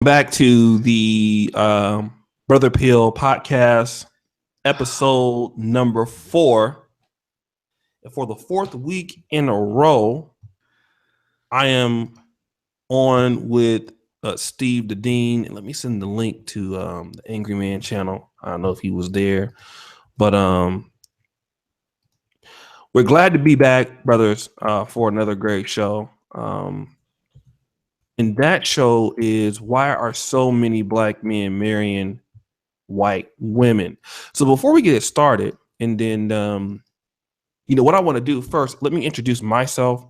back to the Brother Peel podcast, episode number 4. And for the 4th week in a row, I am on with Steve the Dean. And let me send the link to the Angry Man channel. I don't know if he was there, but we're glad to be back, brothers, for another great show. And that show is why are so many black men marrying white women? So before we get it started, and then what I want to do first, let me introduce myself,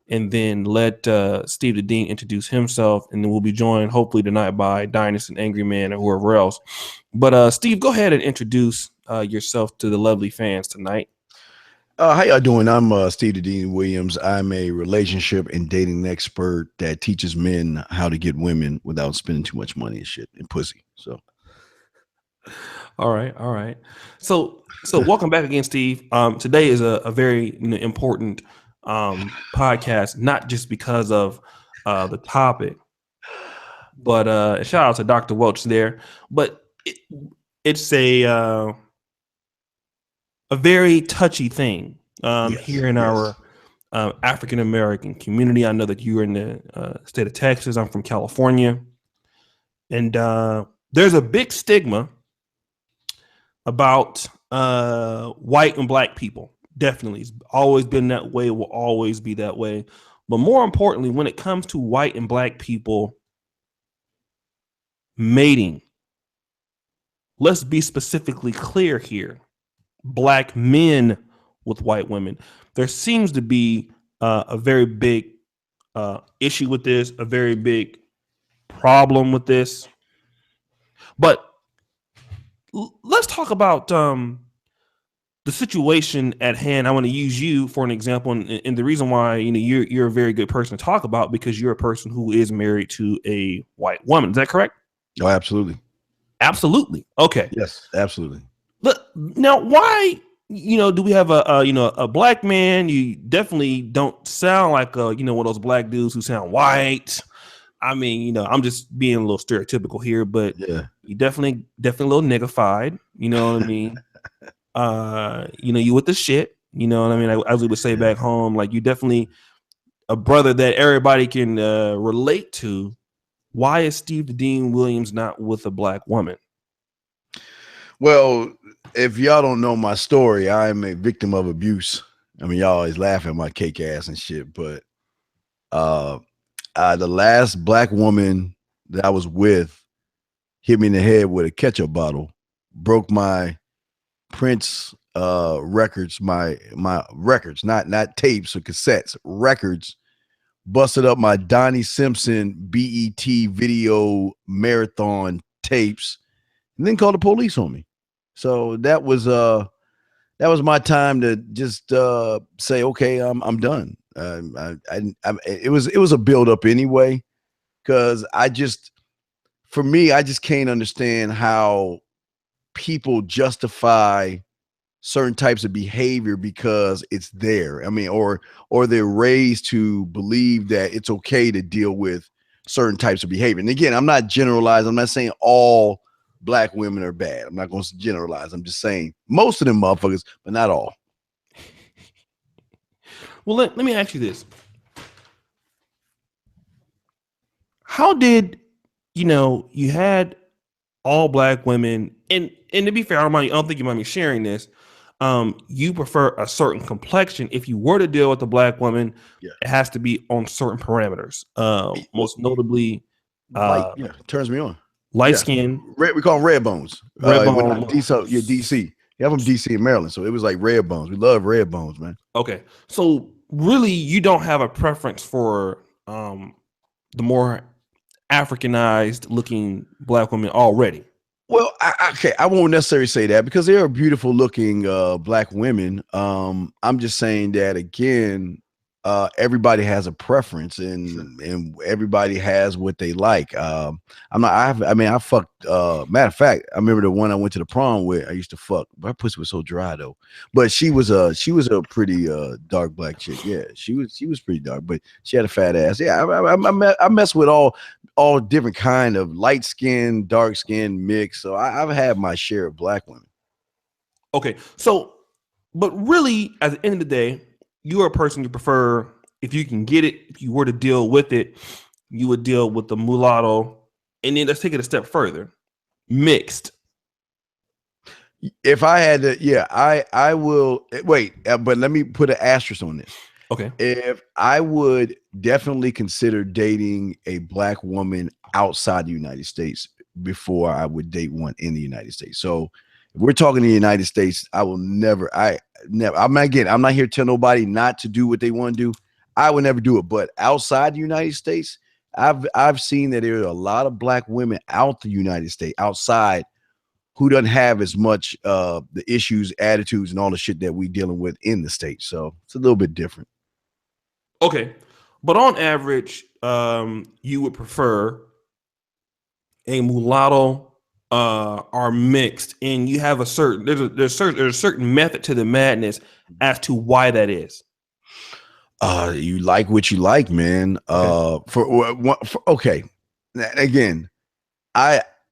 and then let Steve the Dean introduce himself, and then we'll be joined hopefully tonight by Dynast and Angry Man or whoever else. But Steve, go ahead and introduce yourself to the lovely fans tonight. How y'all doing? I'm Steve the Dean Williams. I'm a relationship and dating expert that teaches men how to get women without spending too much money and shit and pussy. So, all right. So welcome back again, Steve. Today is a very important podcast, not just because of the topic, but shout out to Dr. Welch there. But it's a very touchy thing here in our African American community. I know that you're in the state of Texas. I'm from California, and there's a big stigma about white and black people. Definitely, it's always been that way. Will always be that way. But more importantly, when it comes to white and black people mating, let's be specifically clear here. Black men with white women. There seems to be a very big issue with this, a very big problem with this. But let's talk about the situation at hand. I want to use you for an example, and the reason why you're a very good person to talk about, because you're a person who is married to a white woman. Is that correct? Oh, absolutely. Absolutely. Okay. Yes, absolutely. But now, why do we have a black man? You definitely don't sound like one of those black dudes who sound white. I mean, I'm just being a little stereotypical here, but yeah, you definitely a little niggified. You know what I mean? You with the shit. You know what I mean? As we would say back home, like you definitely a brother that everybody can relate to. Why is Steve the Dean Williams not with a black woman? Well, if y'all don't know my story, I'm a victim of abuse. I mean, y'all always laugh at my cake ass and shit, but the last black woman that I was with hit me in the head with a ketchup bottle, broke my Prince records, my records, not tapes or cassettes, records, busted up my Donnie Simpson BET video marathon tapes, and then called the police on me. So that was my time to just say, okay, I'm done. It was a build up anyway, because I just can't understand how people justify certain types of behavior because it's there. I mean, or they're raised to believe that it's okay to deal with certain types of behavior. And again, I'm not generalizing. I'm not saying all black women are bad. I'm not going to generalize. I'm just saying most of them motherfuckers, but not all. Well, let me ask you this. How did, you had all black women, and to be fair, I don't think you mind me sharing this. You prefer a certain complexion. If you were to deal with a black woman, it has to be on certain parameters. Most notably, turns me on. Light skin. We call them red bones. Red bones. DC. Yeah, I'm from DC in Maryland, so it was like red bones. We love red bones, man. Okay, so really, you don't have a preference for the more Africanized looking black women already. Well, I won't necessarily say that, because there are beautiful looking black women. I'm just saying that again, everybody has a preference, and everybody has what they like. I fucked. Matter of fact, I remember the one I went to the prom with. I used to fuck. My pussy was so dry though. But she was a pretty dark black chick. Yeah, she was pretty dark, but she had a fat ass. Yeah, I mess with all all different kind of light skin, dark skin mix. So I've had my share of black women. Okay, so but really, at the end of the day, you're a person you prefer. If you can get it, if you were to deal with it, you would deal with the mulatto. And then let's take it a step further. Mixed. If I had to, yeah, I will wait, but let me put an asterisk on this. Okay. If I would definitely consider dating a black woman outside the United States before I would date one in the United States. So if we're talking the United States, I will never, I'm not here to tell nobody not to do what they want to do. I would never do it. But outside the United States, I've seen that there are a lot of black women out the United States, outside, who doesn't have as much the issues, attitudes, and all the shit that we dealing with in the States. So it's a little bit different. Okay. But on average, you would prefer a mulatto or mixed, and you have a certain there's a certain method to the madness as to why that is. You like what you like, man. Okay. Again,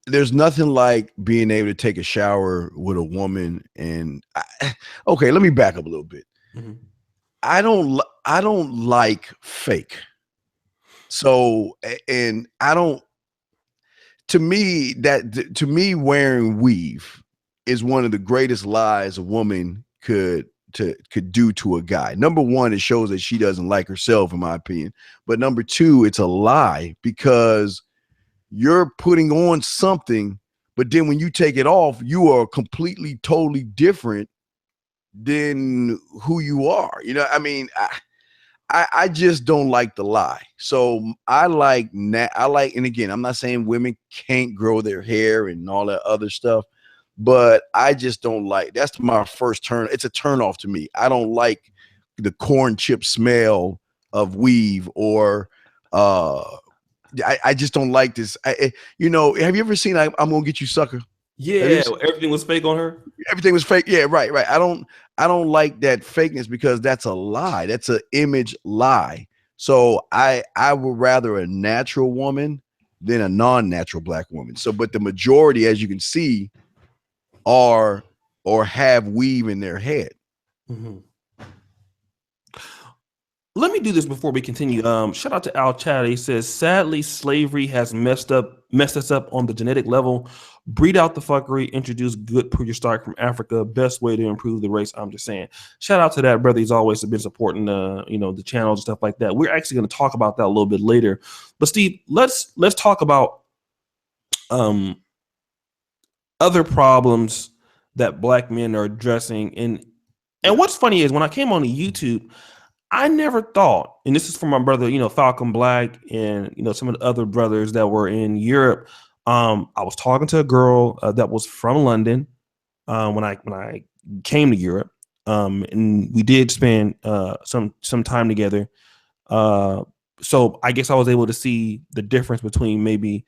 there's nothing like being able to take a shower with a woman, and okay, let me back up a little bit. Mm-hmm. I don't like fake. So, and I don't, to me, wearing weave is one of the greatest lies a woman could do to a guy. Number one, it shows that she doesn't like herself, in my opinion. But number two, it's a lie, because you're putting on something, but then when you take it off, you are completely, totally different than who you are. You know, I mean, I just don't like the lie. So I like, and again, I'm not saying women can't grow their hair and all that other stuff, but I just don't like, that's my first turn. It's a turn off to me. I don't like the corn chip smell of weave, or I just don't like this. You know, have you ever seen I'm Gonna Get You Sucker? Yeah, everything was fake on her. Everything was fake. Yeah, right. I don't like that fakeness, because that's a lie. That's an image lie. So I would rather a natural woman than a non-natural black woman. So, but the majority, as you can see, are or have weave in their head. Mm-hmm. Let me do this before we continue. Shout out to Al Chad. He says, sadly, slavery has messed us up on the genetic level. Breed out the fuckery, introduce good preacher stock from Africa. Best way to improve the race. I'm just saying. Shout out to that brother. He's always been supporting the channels and stuff like that. We're actually going to talk about that a little bit later. But Steve, let's talk about other problems that black men are addressing. And what's funny is, when I came on to YouTube, I never thought, and this is from my brother, Falcon Black, and some of the other brothers that were in Europe. I was talking to a girl that was from London when I came to Europe, and we did spend some time together. So I guess I was able to see the difference between maybe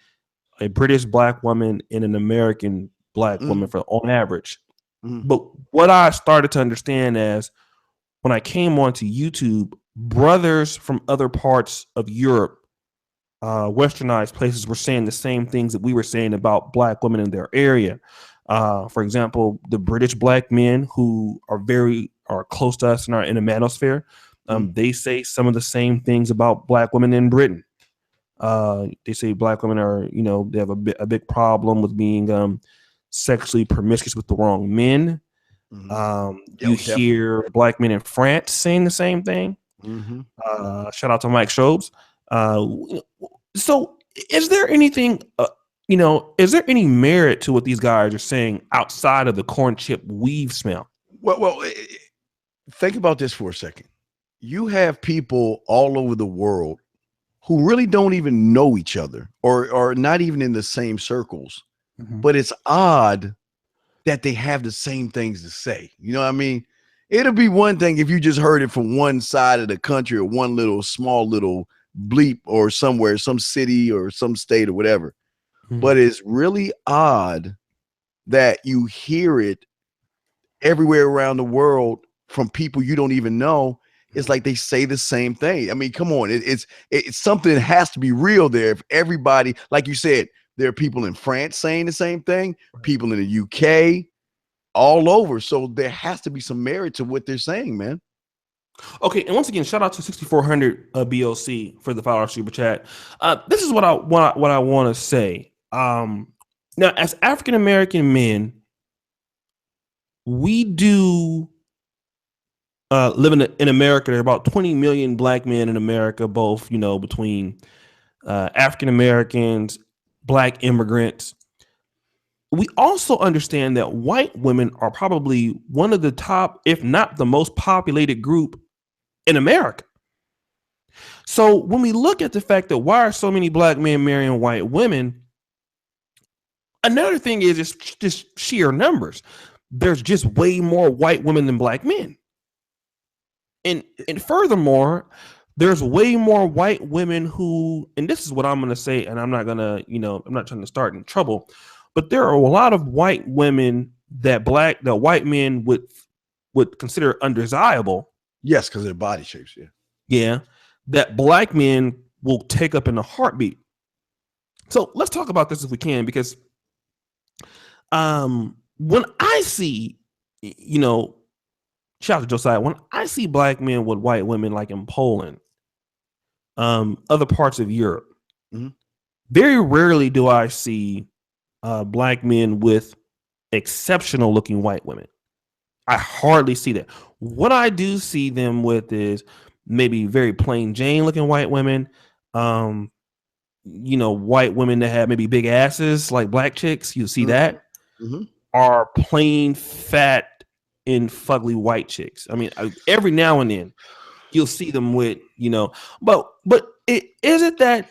a British black woman and an American black woman on average. But what I started to understand as, when I came onto YouTube, brothers from other parts of Europe, westernized places, were saying the same things that we were saying about black women in their area. For example, the British black men who are close to us in the manosphere, they say some of the same things about black women in Britain. They say black women are, they have a big problem with being sexually promiscuous with the wrong men. You hear black men in France saying the same thing. Shout out to Mike Shobes. So is there anything, is there any merit to what these guys are saying outside of the corn chip weave smell? Well, think about this for a second. You have people all over the world who really don't even know each other, or not even in the same circles, but it's odd that they have the same things to say. You know what I mean? It'll be one thing if you just heard it from one side of the country, or one little small little bleep, or somewhere, some city or some state or whatever. But it's really odd that you hear it everywhere around the world from people you don't even know. it's like they say the same thing. I mean, come on, it's something that has to be real there. If everybody, like you said, there are people in France saying the same thing, people in the UK, all over. So there has to be some merit to what they're saying, man. Okay, and once again, shout out to 6400 BOC for the $5 super chat. This is what I want to say. Now, as African American men, we do live in America. There are about 20 million black men in America, both between African Americans, black immigrants. We also understand that white women are probably one of the top, if not the most populated group in America. So when we look at the fact that why are so many black men marrying white women, another thing is just sheer numbers. There's just way more white women than black men. And furthermore, there's way more white women who, and this is what I'm going to say, and I'm not going to, I'm not trying to start in trouble, but there are a lot of white women that white men would consider undesirable. Yes, because of their body shapes. Yeah. Yeah. That black men will take up in a heartbeat. So let's talk about this if we can, because when I see, shout out to Josiah, when I see black men with white women like in Poland, other parts of Europe, very rarely do I see black men with exceptional looking white women. I hardly see that. What I do see them with is maybe very plain Jane looking white women, white women that have maybe big asses like black chicks. You see that are plain fat and fugly white chicks. I mean, every now and then you'll see them with, but is it that,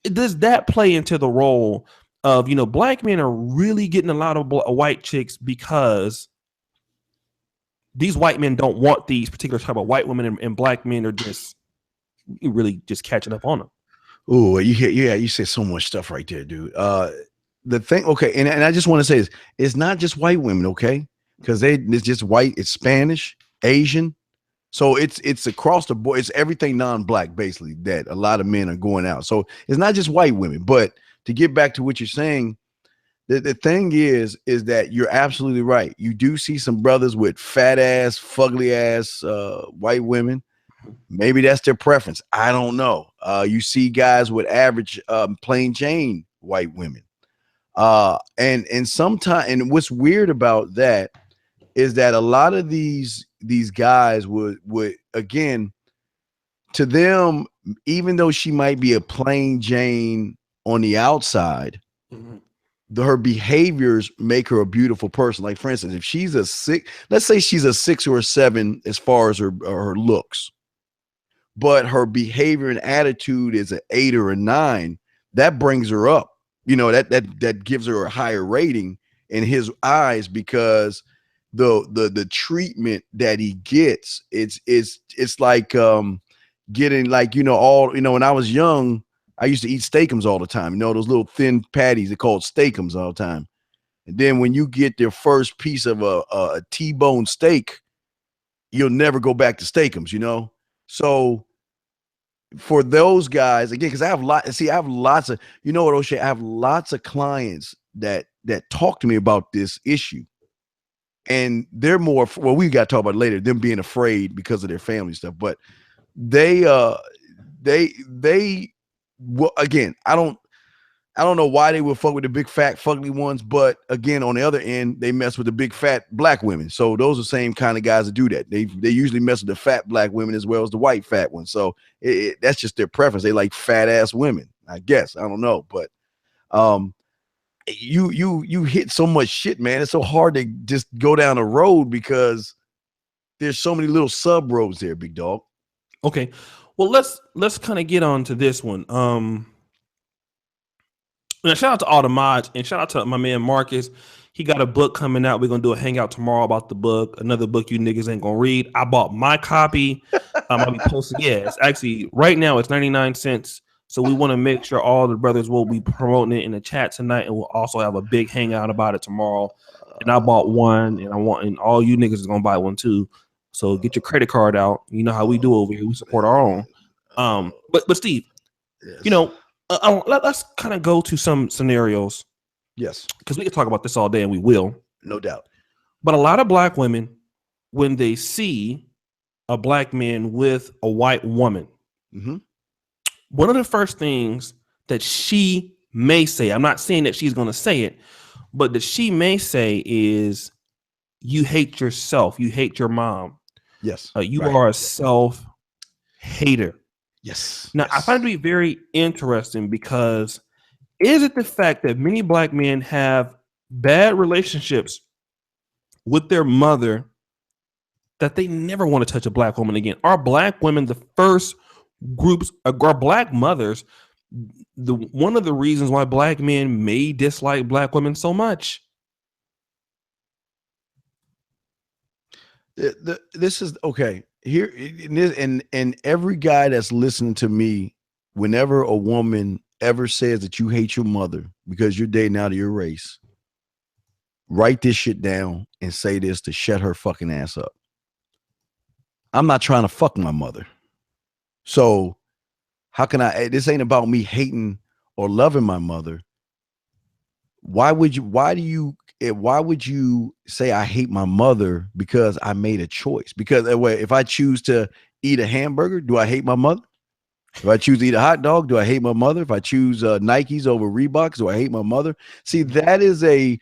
does that play into the role of, black men are really getting a lot of white chicks because these white men don't want these particular type of white women, and black men are just really just catching up on them. Oh, you said so much stuff right there, dude. The thing, okay, and I just want to say is, it's not just white women, okay? Because it's just white, it's Spanish, Asian. So it's across the board. It's everything non-black, basically, that a lot of men are going out. So it's not just white women. But to get back to what you're saying, the thing is that you're absolutely right. You do see some brothers with fat ass, fugly ass white women. Maybe that's their preference. I don't know. You see guys with average plain Jane white women. And sometimes, and what's weird about that is that a lot of these guys would again, to them, even though she might be a plain Jane on the outside, her behaviors make her a beautiful person. Like, for instance, if she's let's say she's a 6 or a 7 as far as her looks, but her behavior and attitude is an 8 or a 9, that brings her up. That gives her a higher rating in his eyes, because the treatment that he gets, it's like getting, like, when I was young, I used to eat steakums all the time. Those little thin patties, they're called steakums all the time. And then when you get their first piece of a T-bone steak, you'll never go back to steakums, So for those guys, again, because I have lots of, O'Shea, I have lots of clients that talk to me about this issue. And they're more, well, we got to talk about it later, them being afraid because of their family stuff. But they well, again, I don't know why they would fuck with the big fat fugly ones, but again, on the other end, they mess with the big fat black women. So those are the same kind of guys that do that. They usually mess with the fat black women as well as the white fat ones. So that's just their preference. They like fat ass women, I guess. I don't know, but you hit so much shit, man. It's so hard to just go down a road because there's so many little sub roads there, big dog. Okay, well, let's kind of get on to this one. Shout out to all the mods, and shout out to my man Marcus. He got a book coming out. We're gonna do a hangout tomorrow about the book. Another book you niggas ain't gonna read. I bought my copy. I'll be posting. Yeah, it's actually right now it's 99 cents. So we want to make sure all the brothers will be promoting it in the chat tonight, and we'll also have a big hangout about it tomorrow. And I bought one, and all you niggas is gonna buy one too. So get your credit card out. You know how we do over here. We support our own. But Steve, yes. you know, let's kind of go to some scenarios Yes, because we can talk about this all day, and we will. no doubt. But a lot of black women, when they see a black man with a white woman, Mm-hmm. one of the first things that she may say, I'm not saying that she's going to say it, but that she may say is, you hate yourself. You hate your mom. Yes. You Right. are a self-hater. Yes. Now, I find it to be very interesting because is it the fact that many black men have bad relationships with their mother that they never want to touch a black woman again? Are black women the first groups, are black mothers the one of the reasons why black men may dislike black women so much? This is okay. Here and every guy that's listening to me, whenever a woman ever says that you hate your mother because you're dating out of your race, write this shit down and say this to shut her fucking ass up. I'm not trying to fuck my mother. So how can this ain't about me hating or loving my mother. Why would you say I hate my mother because I made a choice? Because if I choose to eat a hamburger, do I hate my mother? If I choose to eat a hot dog, do I hate my mother? If I choose Nikes over Reeboks, do I hate my mother? See, that is an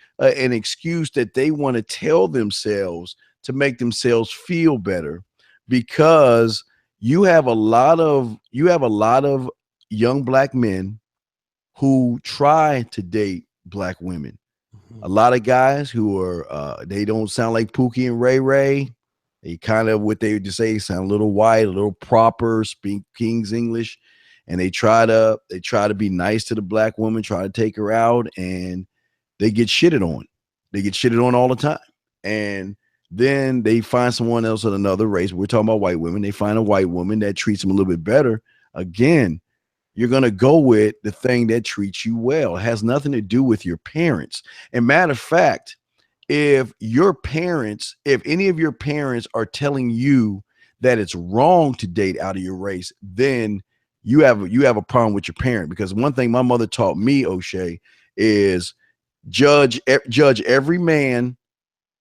excuse that they want to tell themselves to make themselves feel better, because you have a lot of young black men who try to date black women. A lot of guys who are they don't sound like Pookie and Ray Ray. They kind of, what they would just say, sound a little white, a little proper, speak King's English, and they try to be nice to the black woman, try to take her out, and they get shitted on. They get shitted on all the time. And then they find someone else of another race. We're talking about white women. They find a white woman that treats them a little bit better. Again, you're going to go with the thing that treats you well. It has nothing to do with your parents. And matter of fact, if any of your parents are telling you that it's wrong to date out of your race, then you have a problem with your parent. Because one thing my mother taught me, O'Shea, is judge every man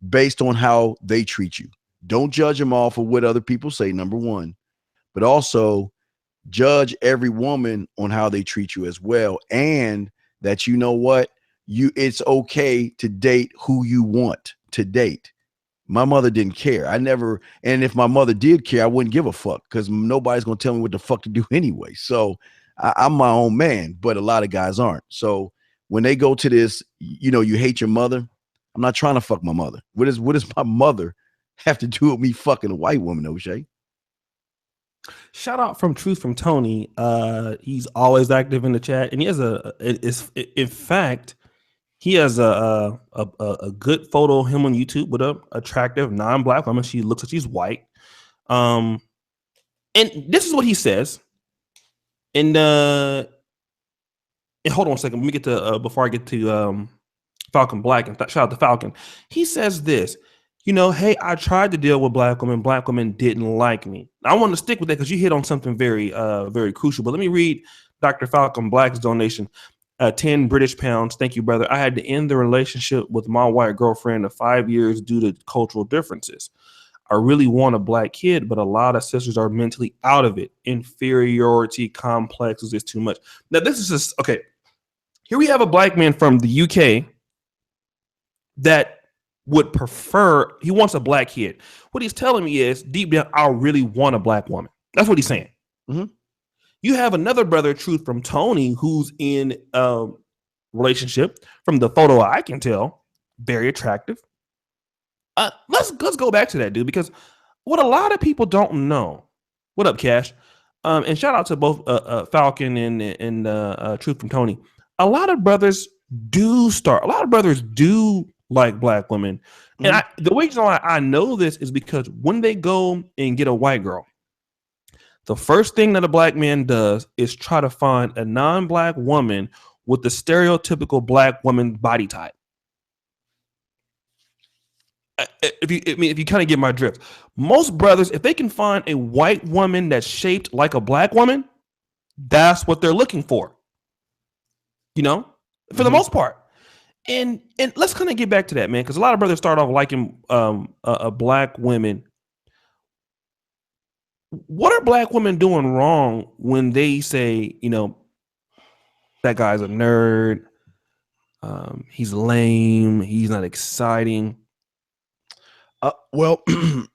based on how they treat you. Don't judge them off of what other people say, number one, but also judge every woman on how they treat you as well. And that, you know what, it's okay to date who you want to date. My mother didn't care. And if my mother did care, I wouldn't give a fuck, because nobody's gonna tell me what the fuck to do anyway. So I'm my own man, but a lot of guys aren't. So when they go to this, you hate your mother, I'm not trying to fuck my mother. What does my mother have to do with me fucking a white woman, O'Shea? Shout out from Truth from Tony. He's always active in the chat, and he has in fact, he has a good photo of him on YouTube with a attractive non-black woman. She looks like she's white. And this is what he says. And hold on a second. Let me get to before I get to Falcon Black, and shout out to Falcon. He says this. Hey, I tried to deal with black women. Black women didn't like me. I want to stick with that because you hit on something very, very crucial. But let me read Dr. Falcon Black's donation. 10 British pounds. Thank you, brother. I had to end the relationship with my white girlfriend of 5 years due to cultural differences. I really want a black kid, but a lot of sisters are mentally out of it. Inferiority complexes is too much. Now, this is just, okay. Here we have a black man from the UK that would prefer, he wants a black kid. What he's telling me is, deep down, I really want a black woman. That's what he's saying. Mm-hmm. You have another brother, Truth from Tony, who's in a relationship. From the photo I can tell, very attractive. Let's go back to that dude, because what a lot of people don't know. What up, Cash? And shout out to both Falcon and Truth from Tony. A lot of brothers do like black women. Mm-hmm. And the reason why I know this is because when they go and get a white girl, the first thing that a black man does is try to find a non-black woman with the stereotypical black woman body type. if you kind of get my drift, most brothers, if they can find a white woman that's shaped like a black woman, that's what they're looking for. You know, for the most part. And let's kind of get back to that, man, because a lot of brothers start off liking black women. What are black women doing wrong when they say, you know, that guy's a nerd, he's lame, he's not exciting? Well,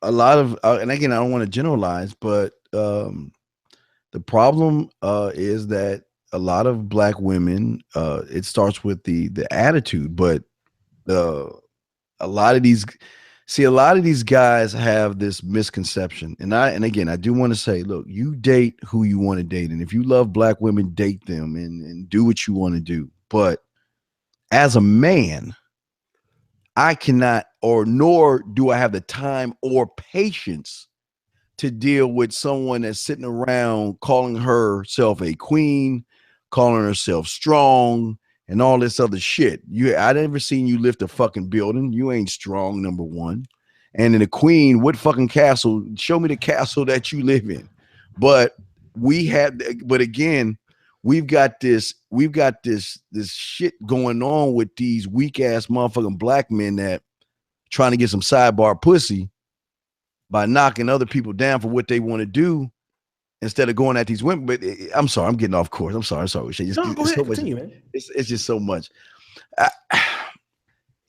a lot of, and again, I don't want to generalize, but the problem is that a lot of black women, it starts with the attitude, but a lot of these guys have this misconception, and again, I do want to say, look, you date who you want to date, and if you love black women, date them and do what you want to do. But as a man, I cannot, or nor do I have the time or patience to deal with someone that's sitting around calling herself a queen, calling herself strong, and all this other shit. I never seen you lift a fucking building. You ain't strong, number one. And in a queen, what fucking castle? Show me the castle that you live in. But again, we've got this shit going on with these weak ass motherfucking black men that trying to get some sidebar pussy by knocking other people down for what they want to do instead of going at these women. But I'm sorry, I'm getting off course. I'm sorry. Go ahead, continue, man. It's just so much.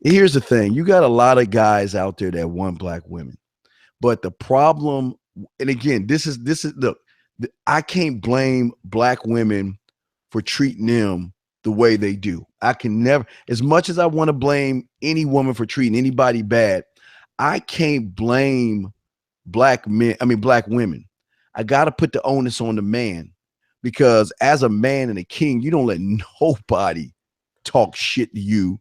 Here's the thing. You got a lot of guys out there that want black women. But the problem, and again, this is look, I can't blame black women for treating them the way they do. I can never, as much as I want to blame any woman for treating anybody bad, I can't blame black women. I got to put the onus on the man, because as a man and a king, you don't let nobody talk shit to you,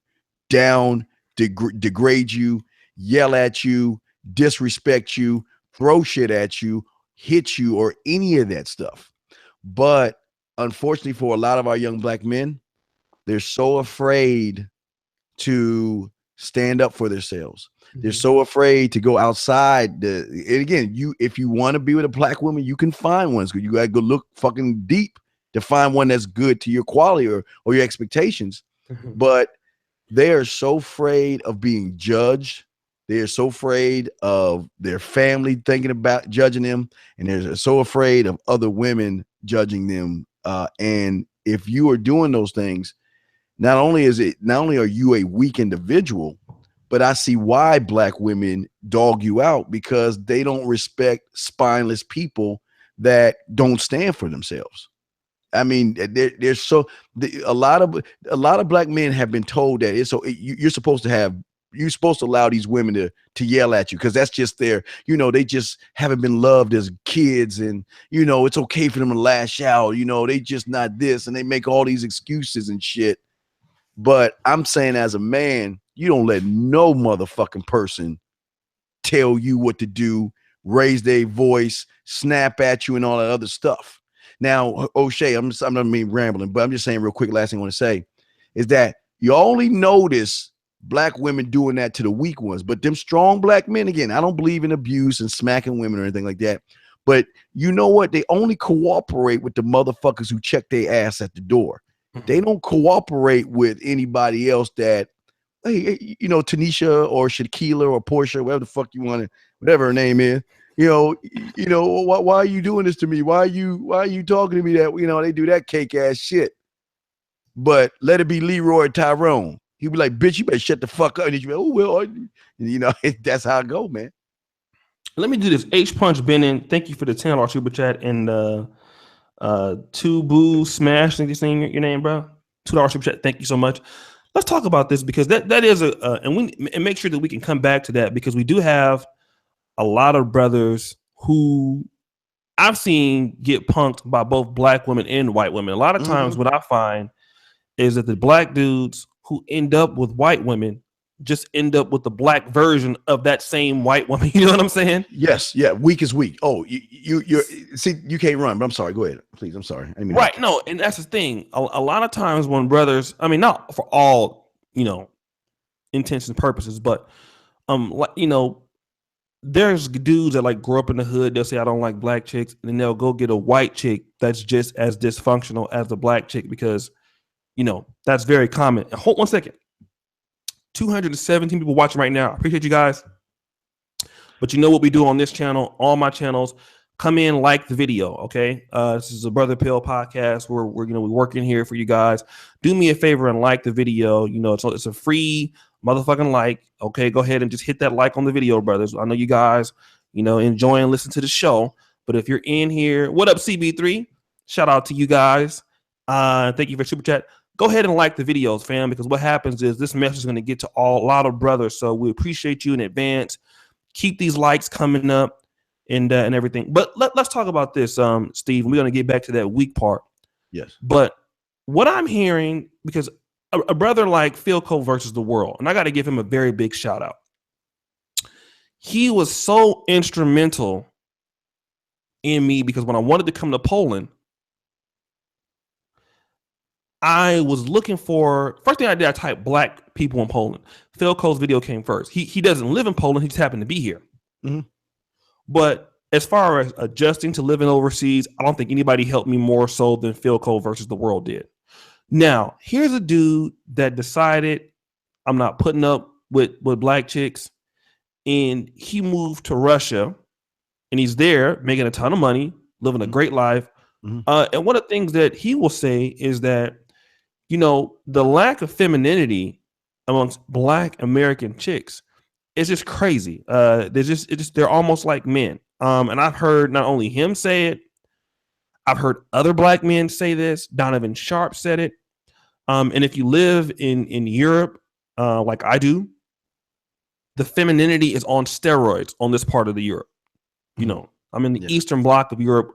down, degrade you, yell at you, disrespect you, throw shit at you, hit you, or any of that stuff. But unfortunately, for a lot of our young black men, they're so afraid to stand up for themselves. They're so afraid to go outside. And again, if you want to be with a black woman, you can find one. You got to go look fucking deep to find one that's good to your quality or your expectations. But they are so afraid of being judged. They are so afraid of their family thinking about judging them, and they're so afraid of other women judging them. And if you are doing those things, not only are you a weak individual, but I see why black women dog you out, because they don't respect spineless people that don't stand for themselves. I mean, there's a lot of black men have been told that you're supposed to allow these women to yell at you, because that's just they just haven't been loved as kids, and it's okay for them to lash out. They just not this, and they make all these excuses and shit. But I'm saying, as a man, you don't let no motherfucking person tell you what to do, raise their voice, snap at you, and all that other stuff. Now, O'Shea, I'm not rambling, but I'm just saying real quick, last thing I want to say is that you only notice black women doing that to the weak ones, but them strong black men, again, I don't believe in abuse and smacking women or anything like that. But you know what? They only cooperate with the motherfuckers who check their ass at the door. They don't cooperate with anybody else that, hey, Tanisha or Shakila or Portia, whatever the fuck you want to, whatever her name is, why are you doing this to me? Why are you talking to me that, they do that cake ass shit. But let it be Leroy or Tyrone. He'd be like, bitch, you better shut the fuck up. And he'd be like, oh, well, that's how it go, man. Let me do this. H Punch Benin, thank you for the $10 super chat. And Two Boo Smash, think this thing your name, bro. $2 super chat. Thank you so much. Let's talk about this, because that is and make sure that we can come back to that, because we do have a lot of brothers who I've seen get punked by both black women and white women. A lot of times what I find is that the black dudes who end up with white women just end up with the black version of that same white woman. You know what I'm saying? Yes. Yeah. Weak is weak. Oh, you see, you can't run, but I'm sorry. Go ahead, please. I'm sorry. Right. No. And that's the thing. A lot of times when brothers, I mean, not for all, intents and purposes, but like, you know, there's dudes that like grow up in the hood. They'll say I don't like black chicks, and then they'll go get a white chick that's just as dysfunctional as the black chick because, you know, that's very common. Hold 1 second. 217 people watching right now. I appreciate you guys. But you know what we do on this channel, all my channels. Come in, like the video, okay? This is a Brother Pill podcast. We're we're working here for you guys. Do me a favor and like the video. You know, it's a free motherfucking like. Okay, go ahead and just hit that like on the video, brothers. I know you guys, enjoy and listen to the show. But if you're in here, what up, CB3? Shout out to you guys. Thank you for super chat. Go ahead and like the videos, fam, because what happens is this message is going to get to a lot of brothers. So we appreciate you in advance. Keep these likes coming up and everything. But let's talk about this, Steve. We're going to get back to that weak part. Yes. But what I'm hearing, because a brother like Philco versus the world, and I got to give him a very big shout out. He was so instrumental in me because when I wanted to come to Poland, I was looking for, first thing I did, I typed black people in Poland. Philco's video came first. He doesn't live in Poland. He just happened to be here. Mm-hmm. But as far as adjusting to living overseas, I don't think anybody helped me more so than Philco versus the world did. Now, here's a dude that decided I'm not putting up with black chicks, and he moved to Russia, and he's there making a ton of money, living a great life. Mm-hmm. And one of the things that he will say is that, the lack of femininity amongst black American chicks is just crazy. They're almost like men. And I've heard not only him say it, I've heard other black men say this. Donovan Sharp said it. And if you live in Europe, like I do, the femininity is on steroids on this part of the Europe. I'm in the eastern bloc of Europe,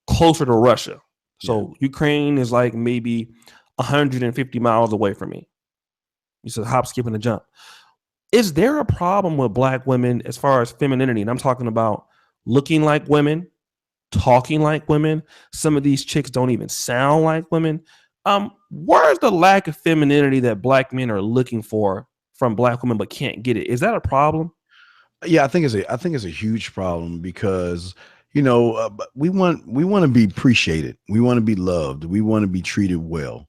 closer to Russia. So Ukraine is like maybe 150 miles away from me. You said hop, skip, and a jump. Is there a problem with black women as far as femininity? And I'm talking about looking like women, talking like women. Some of these chicks don't even sound like women. Where's the lack of femininity that black men are looking for from black women but can't get it? Is that a problem? Yeah, I think it's a huge problem because we want to be appreciated, we want to be loved, we want to be treated well,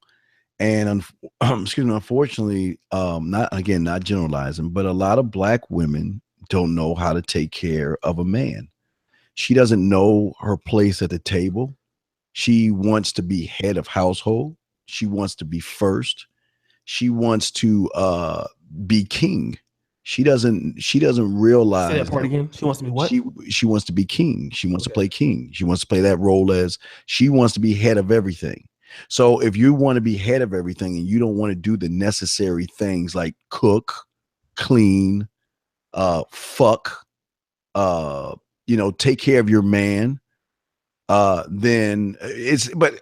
and unfortunately, not generalizing, but a lot of black women don't know how to take care of a man. She doesn't know her place at the table. She wants to be head of household. She wants to be first. She wants to be king. She doesn't realize. Say that part again. She wants to be what? She wants to be king. She wants to play king. She wants to play that role as she wants to be head of everything. So if you want to be head of everything and you don't want to do the necessary things like cook, clean, fuck, take care of your man, then it's but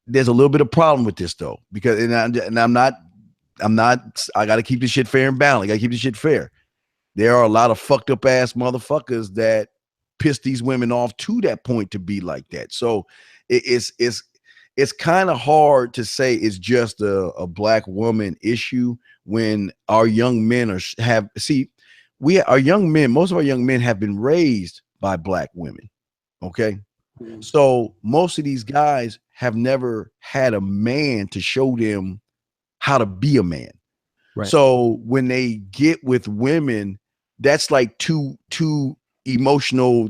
there's a little bit of problem with this though, because I'm not I got to keep this shit fair and balanced. I got to keep this shit fair. There are a lot of fucked up ass motherfuckers that piss these women off to that point to be like that. So it's kind of hard to say it's just a black woman issue when our young men most of our young men have been raised by black women. Okay. So most of these guys have never had a man to show them how to be a man. Right. So when they get with women, that's like two emotional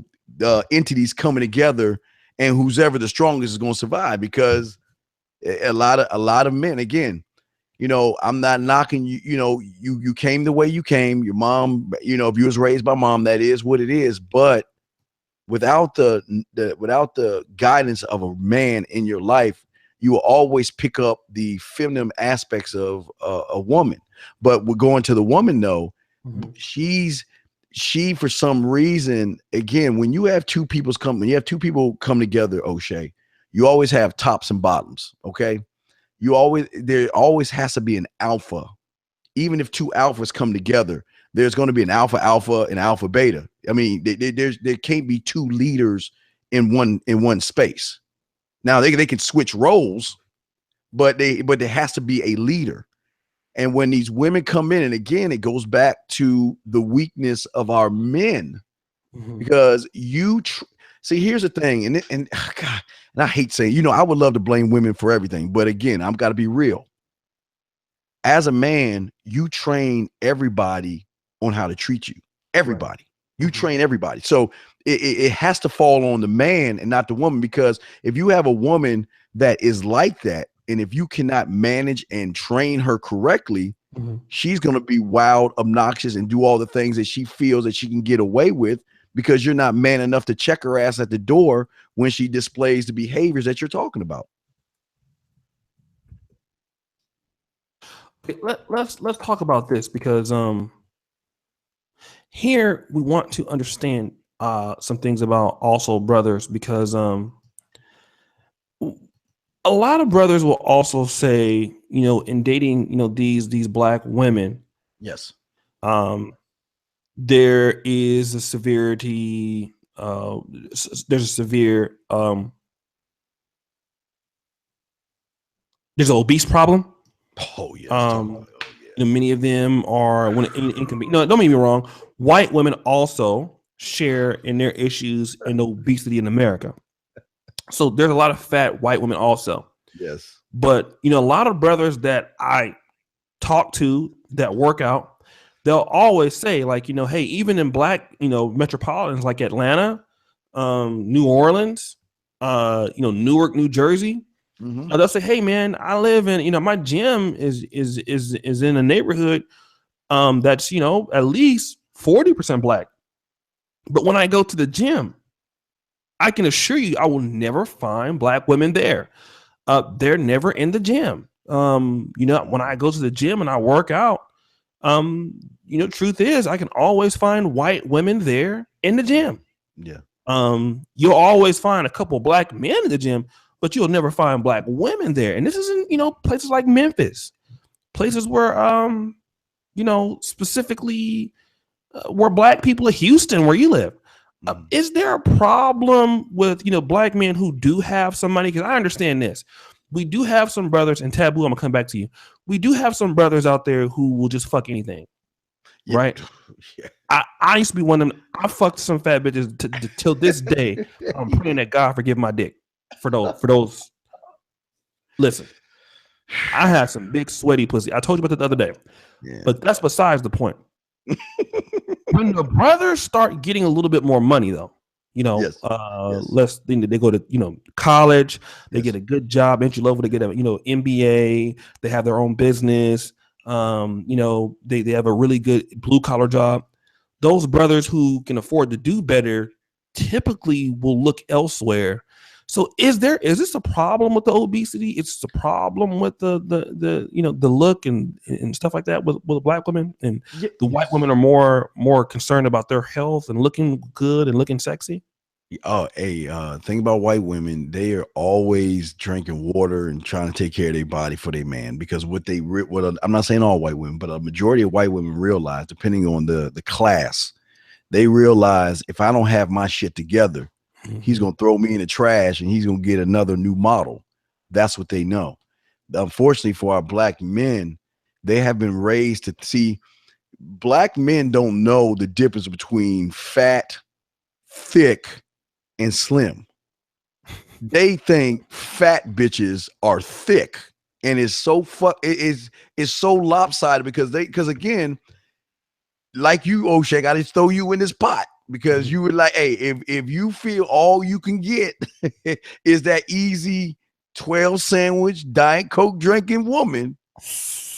entities coming together, and who's ever the strongest is going to survive, because a lot of men, again, I'm not knocking you, you came the way you came, your mom, if you was raised by mom, that is what it is. But without the guidance of a man in your life, you will always pick up the feminine aspects of a woman. But we're going to the woman though. Mm-hmm. She for some reason, again, when you have two people come together, O'Shea, you always have tops and bottoms. Okay. There always has to be an alpha. Even if two alphas come together, there's going to be an alpha and alpha beta. I mean, there can't be two leaders in one space. Now they can switch roles, but there has to be a leader. And when these women come in, and again, it goes back to the weakness of our men, because see, here's the thing, and God, and I hate saying, I would love to blame women for everything, but again, I've got to be real. As a man, you train everybody on how to treat you. Everybody. You train everybody. So it has to fall on the man and not the woman, because if you have a woman that is like that, and if you cannot manage and train her correctly, she's going to be wild, obnoxious, and do all the things that she feels that she can get away with, because you're not man enough to check her ass at the door when she displays the behaviors that you're talking about. Let's talk about this, because here we want to understand some things about also brothers, because a lot of brothers will also say, in dating, these black women, yes, there is a severity, there's a severe, there's an obese problem. Oh yeah. Many of them are inconvenient. No, don't get me wrong. White women also share in their issues in obesity in America. So there's a lot of fat white women also. Yes. But, a lot of brothers that I talk to that work out, they'll always say, like, hey, even in black, metropolitans like Atlanta, New Orleans, Newark, New Jersey, they'll say, hey man, I live in, my gym is in a neighborhood that's, at least 40% black. But when I go to the gym, I can assure you I will never find black women there. They're never in the gym. When I go to the gym and I work out, truth is I can always find white women there in the gym. Yeah. You'll always find a couple black men in the gym, but you'll never find black women there. And this is in, places like Memphis, places where, specifically where black people of Houston, where you live. Is there a problem with, black men who do have some money? Because I understand this. We do have some brothers, and Taboo, I'm going to come back to you. We do have some brothers out there who will just fuck anything. Yeah. Right? Yeah. I used to be one of them. I fucked some fat bitches till this day. I'm praying that God forgive my dick for those. Listen, I had some big sweaty pussy. I told you about that the other day. Yeah. But that's besides the point. When the brothers start getting a little bit more money, though, yes. Less thing that they go to, college, they get a good job, entry level, they get a, MBA, they have their own business, they have a really good blue collar job. Those brothers who can afford to do better typically will look elsewhere. So is this a problem with the obesity? It's a problem with the look and stuff like that with black women, and the white women are more concerned about their health and looking good and looking sexy. Oh, hey, thing about white women, they are always drinking water and trying to take care of their body for their man, because I'm not saying all white women, but a majority of white women realize, depending on the class, they realize if I don't have my shit together, he's going to throw me in the trash and he's going to get another new model. That's what they know. Unfortunately for our black men, they have been raised to see black men don't know the difference between fat, thick, and slim. They think fat bitches are thick, and it's so it's so lopsided because again, like you, O'Shea, I just throw you in this pot. Because you were like, hey, if you feel all you can get is that easy 12 sandwich Diet Coke drinking woman,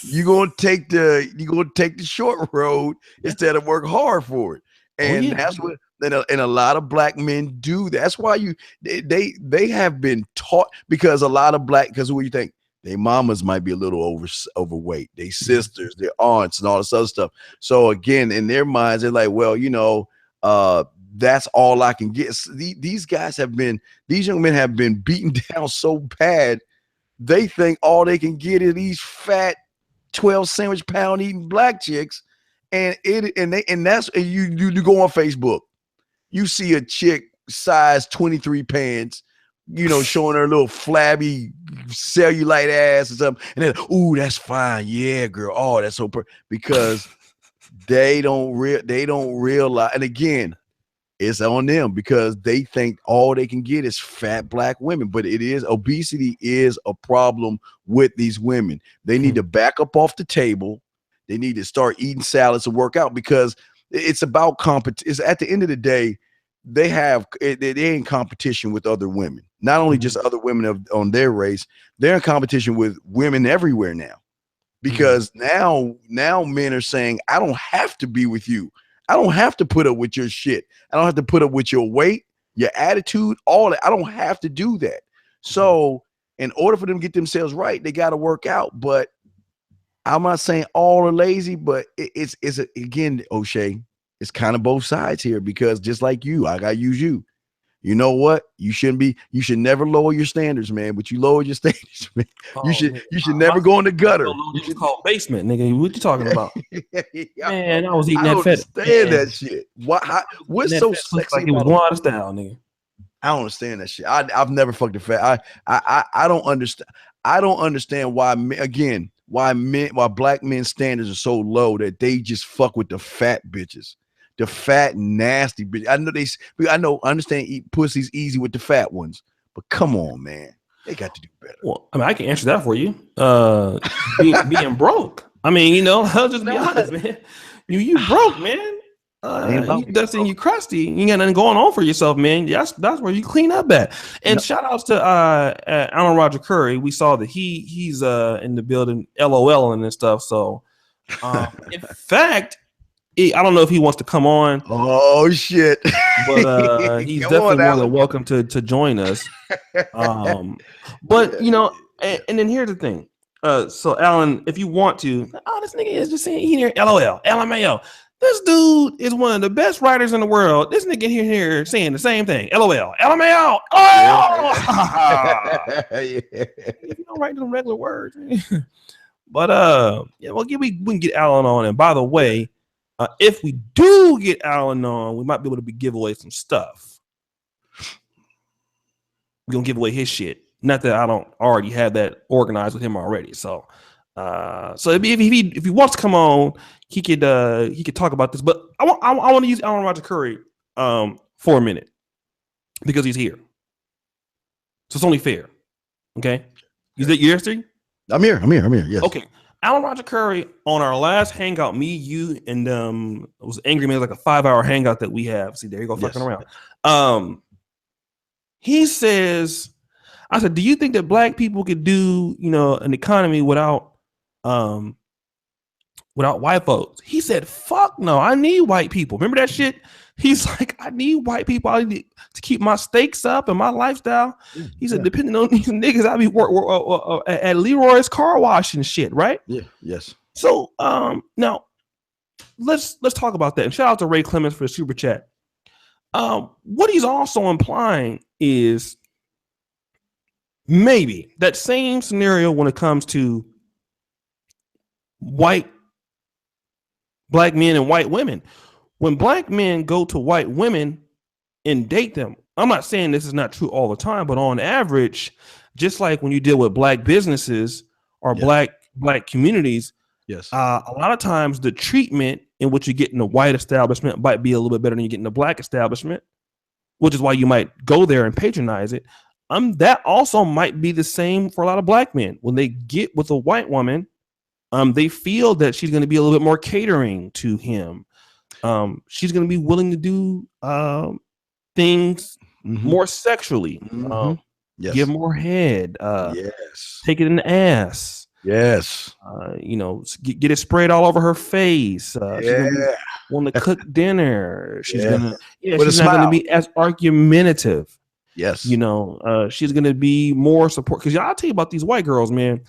you're gonna take the short road instead of work hard for it. And that's what and a lot of black men do. That's why they have been taught, because a lot of because what you think? Their mamas might be a little overweight, their sisters, their aunts, and all this other stuff. So again, in their minds, they're like, well, that's all I can get. These young men have been beaten down so bad, they think all they can get is these fat 12 sandwich pound eating black chicks. And you go on Facebook, you see a chick size 23 pants, showing her little flabby cellulite ass or something, and then, ooh, that's fine, yeah, girl. Oh, that's so because they don't realize. And again, it's on them because they think all they can get is fat black women. But obesity is a problem with these women. They need to back up off the table. They need to start eating salads and work out because it's about competition. At the end of the day, they in competition with other women. Not only just other women on their race, they're in competition with women everywhere now. Because now men are saying, I don't have to be with you. I don't have to put up with your shit. I don't have to put up with your weight, your attitude, all that. I don't have to do that. So in order for them to get themselves right, they got to work out. But I'm not saying all are lazy, but it's again, O'Shea, it's kind of both sides here because just like you, I got to use you. You know what? You should never lower your standards, man. But you lower your standards, man. You should never go in the gutter. It's called basement, nigga. What you talking about? Man, I was eating I that don't fat. Understand that shit. What's so sexy? Like it was going out of style, nigga. I don't understand that shit. I've never fucked a fat. I don't understand. I don't understand why black men's standards are so low that they just fuck with the fat bitches. The fat, nasty bitch. I understand eat pussy's easy with the fat ones, but come on, man. They got to do better. Well, I mean, I can answer that for you. Being broke. I mean, I'll just be honest, man. You broke, man. You crusty. You got nothing going on for yourself, man. That's where you clean up at. And shout outs to Alan Roger Currie. We saw that he's in the building, LOL and stuff. So, in fact, I don't know if he wants to come on. Oh shit! But he's definitely more than welcome to join us. But and then here's the thing. So Alan, if you want to, this nigga is just saying here, LOL, LMAO. This dude is one of the best writers in the world. This nigga here saying the same thing. LOL, LMAO. If you don't write them regular words, but we can get Alan on. And by the way. If we do get Alan on, we might be able to give away some stuff. We're gonna give away his shit. Not that I don't already have that organized with him already. So if he wants to come on, he could talk about this. But I want to use Alan Roger Currie for a minute because he's here. So it's only fair. Okay, you here, Steve? I'm here. Yes. Okay. Alan Roger Currie on our last hangout, me, you, and it was Angry Man, like a 5-hour hangout that we have. See, there you go, fucking around. He says, I said, do you think that black people could do, an economy without white folks? He said, fuck no, I need white people. Remember that shit? He's like, I need white people. I need to keep my stakes up and my lifestyle. He said, depending on these niggas, I be work at Leroy's car wash and shit, right? Yeah. Yes. So now let's talk about that. And shout out to Ray Clemens for the super chat. What he's also implying is maybe that same scenario when it comes to black men and white women. When black men go to white women and date them, I'm not saying this is not true all the time, but on average, just like when you deal with black businesses or black communities, yes, a lot of times the treatment in which you get in the white establishment might be a little bit better than you get in the black establishment, which is why you might go there and patronize it. That also might be the same for a lot of black men. When they get with a white woman, they feel that she's going to be a little bit more catering to him. She's going to be willing to do things more sexually. Give more head. Yes. Take it in the ass. Yes. Get it sprayed all over her face. She's gonna want to cook dinner. She's she's not going to be as argumentative. Yes. She's going to be more support. Because I'll tell you about these white girls, man.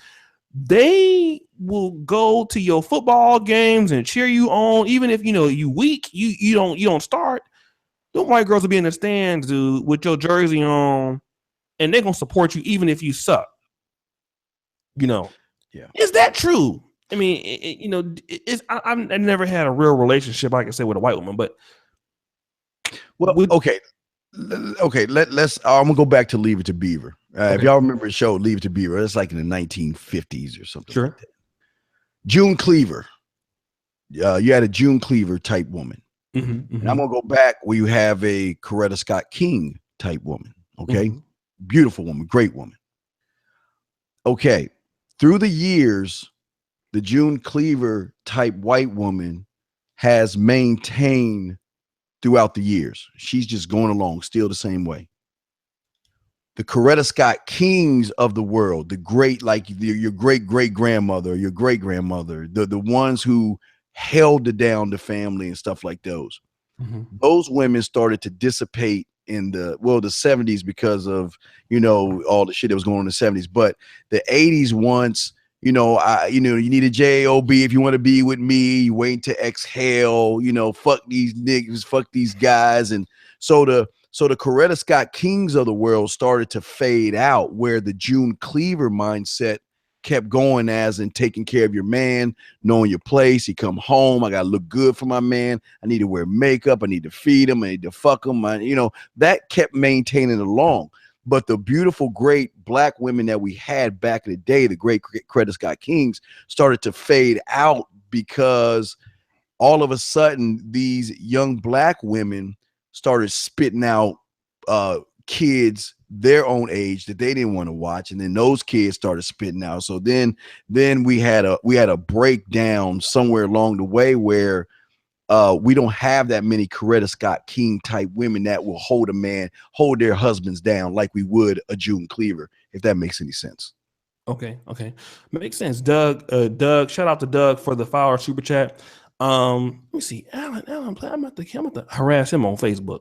They will go to your football games and cheer you on, even if you weak, you don't start. The white girls will be in the stands, dude, with your jersey on, and they're gonna support you even if you suck. Is that true? I mean, I've never had a real relationship, like I said, with a white woman, but okay. Okay, let's. I'm gonna go back to Leave It to Beaver. If Okay. y'all remember the show Leave It to Beaver, it's like in the 1950s or something like Sure. that. June Cleaver. You had a June Cleaver type woman. And I'm Mm-hmm. gonna go back where you have a Coretta Scott King type woman. Okay, Mm-hmm. beautiful woman, great woman. Okay, through the years, the June Cleaver type white woman has maintained throughout the years. She's just going along, still the same way. The Coretta Scott Kings of the world, the great, like your great great grandmother, your great grandmother, the ones who held it down the family and stuff like Mm-hmm. those women started to dissipate in the 70s because of all the shit that was going on in the 70s. But the 80s, once you need a job if you want to be with me, you wait to exhale, fuck these niggas, fuck these guys. And so the Coretta Scott Kings of the world started to fade out, where the June Cleaver mindset kept going, as in taking care of your man, knowing your place. You come home, I gotta look good for my man. I need to wear makeup. I need to feed him. I need to fuck him. That kept maintaining along. But the beautiful, great black women that we had back in the day, the great Coretta Scott Kings, started to fade out because all of a sudden these young black women started spitting out kids their own age that they didn't want to watch, and then those kids started spitting out. So then we had a breakdown somewhere along the way where we don't have that many Coretta Scott King type women that will hold their husbands down like we would a June Cleaver, if that makes any sense. Okay. Makes sense. Doug, shout out to Doug for the $5 super chat. Let me see. Alan, I'm about to harass him on Facebook.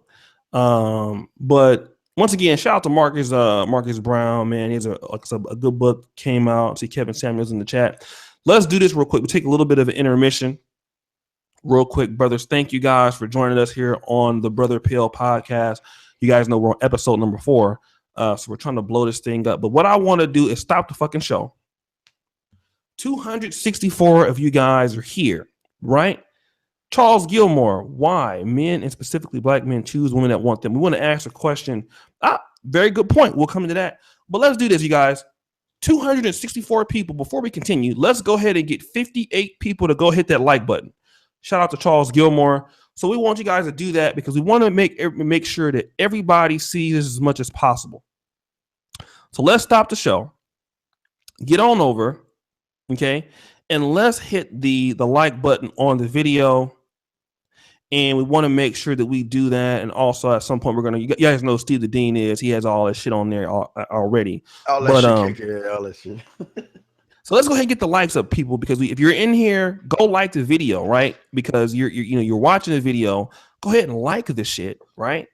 But once again, shout out to Marcus Brown, man. He's a good book came out. See Kevin Samuels in the chat. Let's do this real quick. We'll take a little bit of an intermission. Real quick, brothers. Thank you guys for joining us here on the Brother Pill podcast. You guys know we're on episode number 4. So we're trying to blow this thing up. But what I want to do is stop the fucking show. 264 of you guys are here, right? Charles Gilmore, why men and specifically black men choose women that want them? We want to ask a question. Very good point. We'll come into that. But let's do this, you guys. 264 people. Before we continue, let's go ahead and get 58 people to go hit that like button. Shout out to Charles Gilmore. So we want you guys to do that because we want to make sure that everybody sees this as much as possible. So let's stop the show. Get on over, okay, and let's hit the like button on the video. And we want to make sure that we do that. And also at some point, you guys know Steve the Dean is. He has all that shit on there already. All that shit. So let's go ahead and get the likes up, people, because if you're in here, go like the video, right? Because you're watching the video. Go ahead and like the shit, right?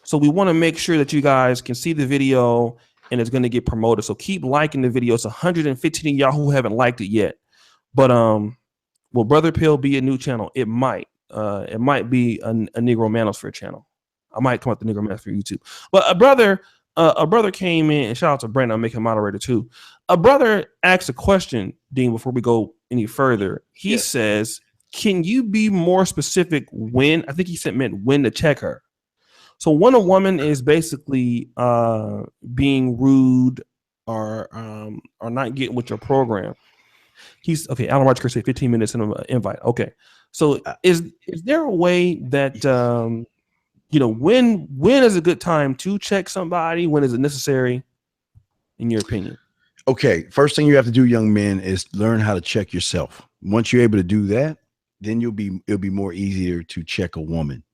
So we want to make sure that you guys can see the video and it's going to get promoted. So keep liking the video. It's 115 of y'all who haven't liked it yet. But will Brother Pill be a new channel? It might. It might be a Negro Manosphere channel. I might come up to Negro Manosphere YouTube. But a brother came in, and shout out to Brandon, I'll make him moderator too. A brother asked a question, Dean, before we go any further. He says, can you be more specific when, I think he meant when to check her. So when a woman is basically being rude or not getting with your program, Alan Roger said 15 minutes in an invite. Okay. So is there a way that when is a good time to check somebody? When is it necessary, in your opinion? Okay, first thing you have to do, young men, is learn how to check yourself. Once you're able to do that, then it'll be more easier to check a woman.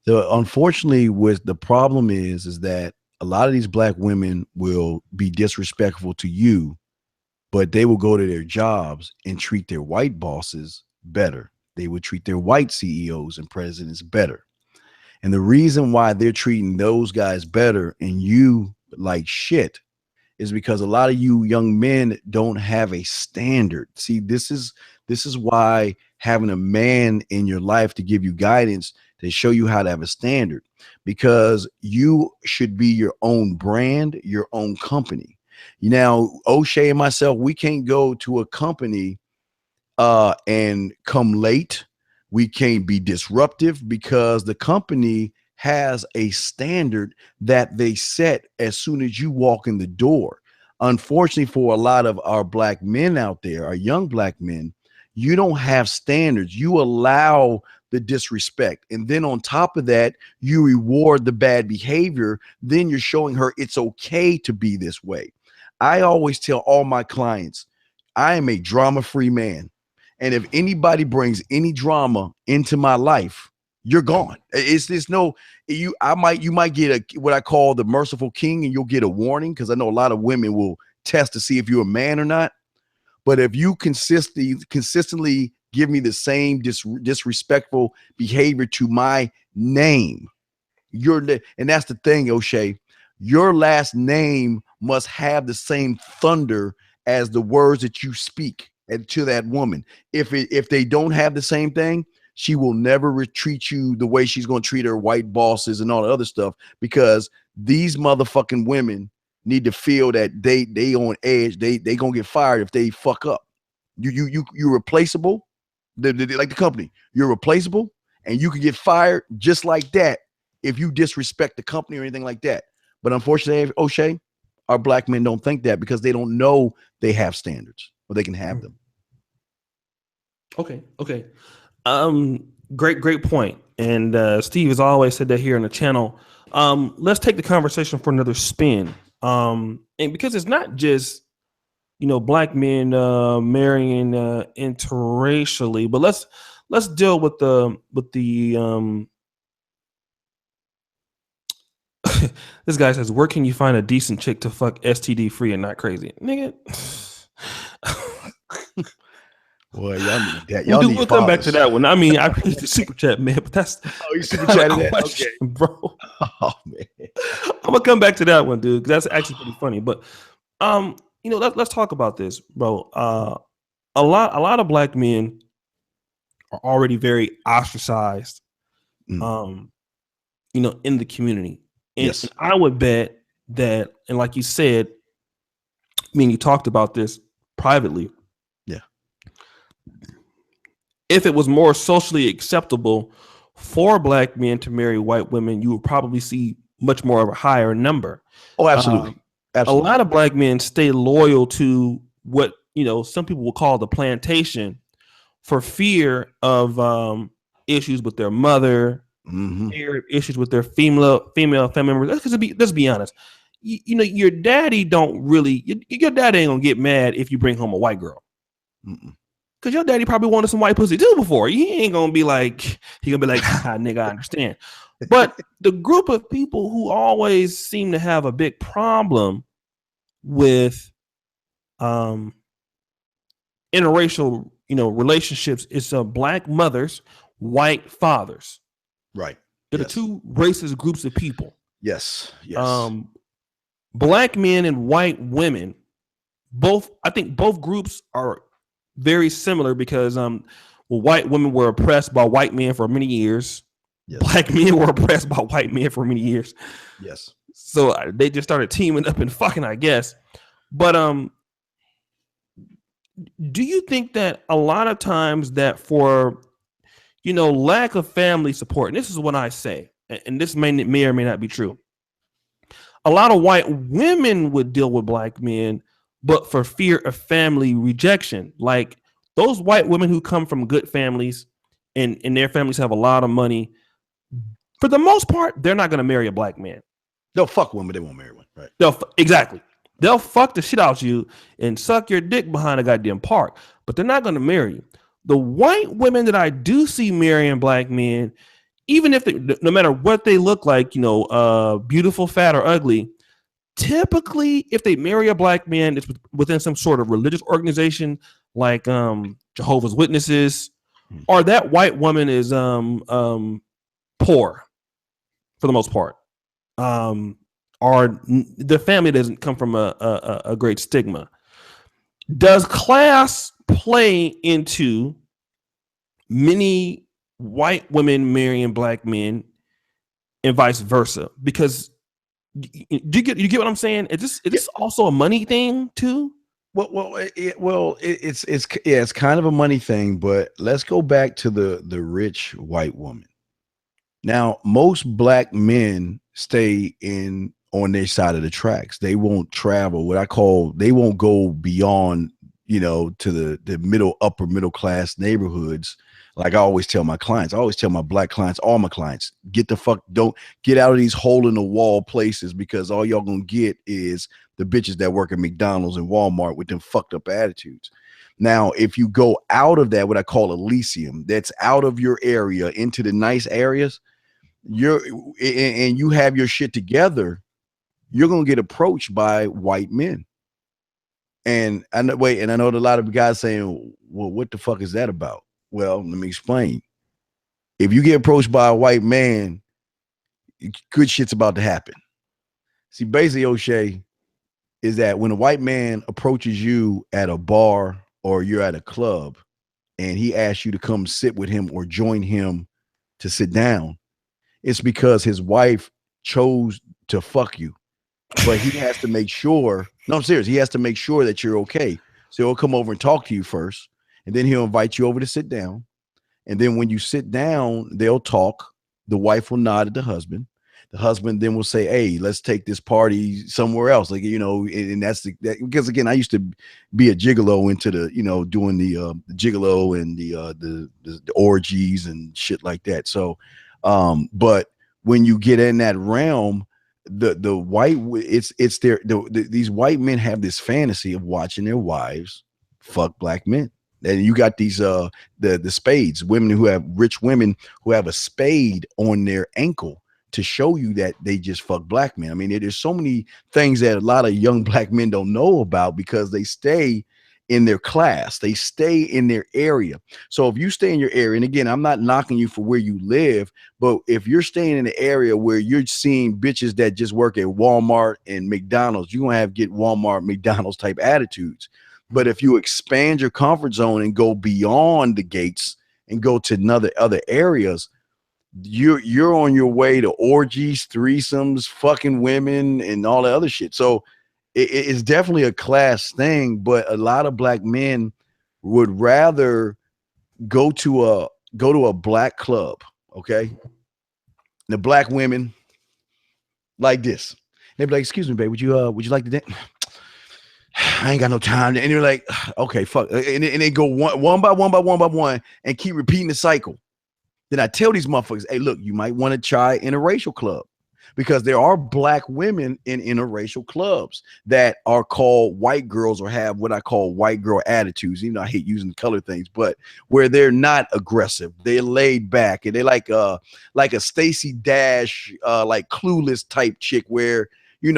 So unfortunately, with the problem is that a lot of these black women will be disrespectful to you, but they will go to their jobs and treat their white bosses better. They would treat their white CEOs and presidents better. And the reason why they're treating those guys better and you like shit is because a lot of you young men don't have a standard. See, this is why having a man in your life to give you guidance, to show you how to have a standard, because you should be your own brand, your own company. Now, O'Shea and myself, we can't go to a company and come late. We can't be disruptive because the company has a standard that they set as soon as you walk in the door. Unfortunately, for a lot of our black men out there, our young black men, you don't have standards. You allow the disrespect. And then on top of that, you reward the bad behavior. Then you're showing her it's okay to be this way. I always tell all my clients, I am a drama-free man. And if anybody brings any drama into my life, you're gone. It's no, you might get a what I call the merciful king, and you'll get a warning, because I know a lot of women will test to see if you're a man or not. But if you consistently give me the same disrespectful behavior to my name, and that's the thing, O'Shea, your last name must have the same thunder as the words that you speak and to that woman. If they don't have the same thing, she will never treat you the way she's going to treat her white bosses and all the other stuff, because these motherfucking women need to feel that they on edge. They gonna get fired if they fuck up. You're replaceable. Like the company, you're replaceable, and you can get fired just like that if you disrespect the company or anything like that. But unfortunately, O'Shea, our black men don't think that, because they don't know they have standards or they can have them. Okay. Great point. And Steve has always said that here on the channel. Let's take the conversation for another spin. And because it's not just, black men marrying interracially, but let's deal with the this guy says, where can you find a decent chick to fuck STD free and not crazy? Nigga. Boy, y'all need that. We'll come back to that one. I mean, I read the super chat, man, but that's you super chatted that, okay, bro. Oh man, I'm gonna come back to that one, dude, because that's actually pretty funny. But let's talk about this, bro. A lot of black men are already very ostracized, in the community. And, yes. and I would bet that, and like you said, you talked about this privately. Yeah. If it was more socially acceptable for black men to marry white women, you would probably see much more of a higher number. Oh, absolutely. Absolutely. A lot of black men stay loyal to what, some people will call the plantation for fear of issues with their mother, issues with their female family members. Let's be honest. Your daddy your daddy ain't gonna get mad if you bring home a white girl. Because your daddy probably wanted some white pussy too before. He ain't gonna be like, nigga, I understand. But the group of people who always seem to have a big problem with interracial, relationships is black mothers, white fathers. Right. They're the two racist groups of people. Yes. Black men and white women, I think both groups are very similar, because white women were oppressed by white men for many years. Yes. Black men were oppressed by white men for many years. Yes. So they just started teaming up and fucking, I guess. But do you think that a lot of times that for lack of family support, and this is what I say, and this may or may not be true, a lot of white women would deal with black men, but for fear of family rejection. Like those white women who come from good families and their families have a lot of money, for the most part, they're not going to marry a black man. They'll fuck one, but they won't marry one. Right. Exactly. They'll fuck the shit out of you and suck your dick behind a goddamn park, but they're not going to marry you. The white women that I do see marrying black men, even if no matter what they look like, beautiful, fat, or ugly, typically if they marry a black man, it's within some sort of religious organization like Jehovah's Witnesses, or that white woman is poor for the most part, or the family doesn't come from a great stigma. Does class play into many white women marrying black men and vice versa? Because you get what I'm saying? Is this also a money thing too? It's kind of a money thing, but let's go back to the rich white woman. Now, most black men stay in on their side of the tracks. They won't travel. What I call they won't go beyond, to the middle, upper middle class neighborhoods. Like I always tell my clients, I always tell my black clients, all my clients, don't get out of these hole in the wall places because all y'all gonna get is the bitches that work at McDonald's and Walmart with them fucked up attitudes. Now, if you go out of that, what I call Elysium, that's out of your area into the nice areas, you have your shit together, you're gonna get approached by white men. And I know a lot of guys saying, well, what the fuck is that about? Well, let me explain. If you get approached by a white man, good shit's about to happen. See, basically, O'Shea, is that when a white man approaches you at a bar or you're at a club and he asks you to come sit with him or join him to sit down, it's because his wife chose to fuck you. But he has to make sure, no, I'm serious, he has to make sure that you're okay. So he'll come over and talk to you first, and then he'll invite you over to sit down. And then when you sit down, they'll talk. The wife will nod at the husband. The husband then will say, hey, let's take this party somewhere else. Like, and that's because again, I used to be a gigolo into the, doing the gigolo and the orgies and shit like that. So, but when you get in that realm, the white, it's their, these white men have this fantasy of watching their wives fuck black men. And you got these the spades, women who have rich women who have a spade on their ankle to show you that they just fuck black men. I mean, there's so many things that a lot of young black men don't know about because they stay in their class, they stay in their area. So if you stay in your area, and again, I'm not knocking you for where you live, but if you're staying in the area where you're seeing bitches that just work at Walmart and McDonald's, you're gonna get Walmart, McDonald's type attitudes. But if you expand your comfort zone and go beyond the gates and go to other areas, you're on your way to orgies, threesomes, fucking women, and all the other shit. So it's definitely a class thing. But a lot of black men would rather go to a black club. Okay, the black women like this. They'd be like, "Excuse me, babe, would you like to dance?" I ain't got no time. And you're like, okay, fuck. And they go one by one and keep repeating the cycle. Then I tell these motherfuckers, hey, look, you might want to try interracial club because there are black women in interracial clubs that are called white girls or have what I call white girl attitudes. I hate using color things, but where they're not aggressive, they're laid back, and they're like a Stacey Dash, like Clueless type chick where,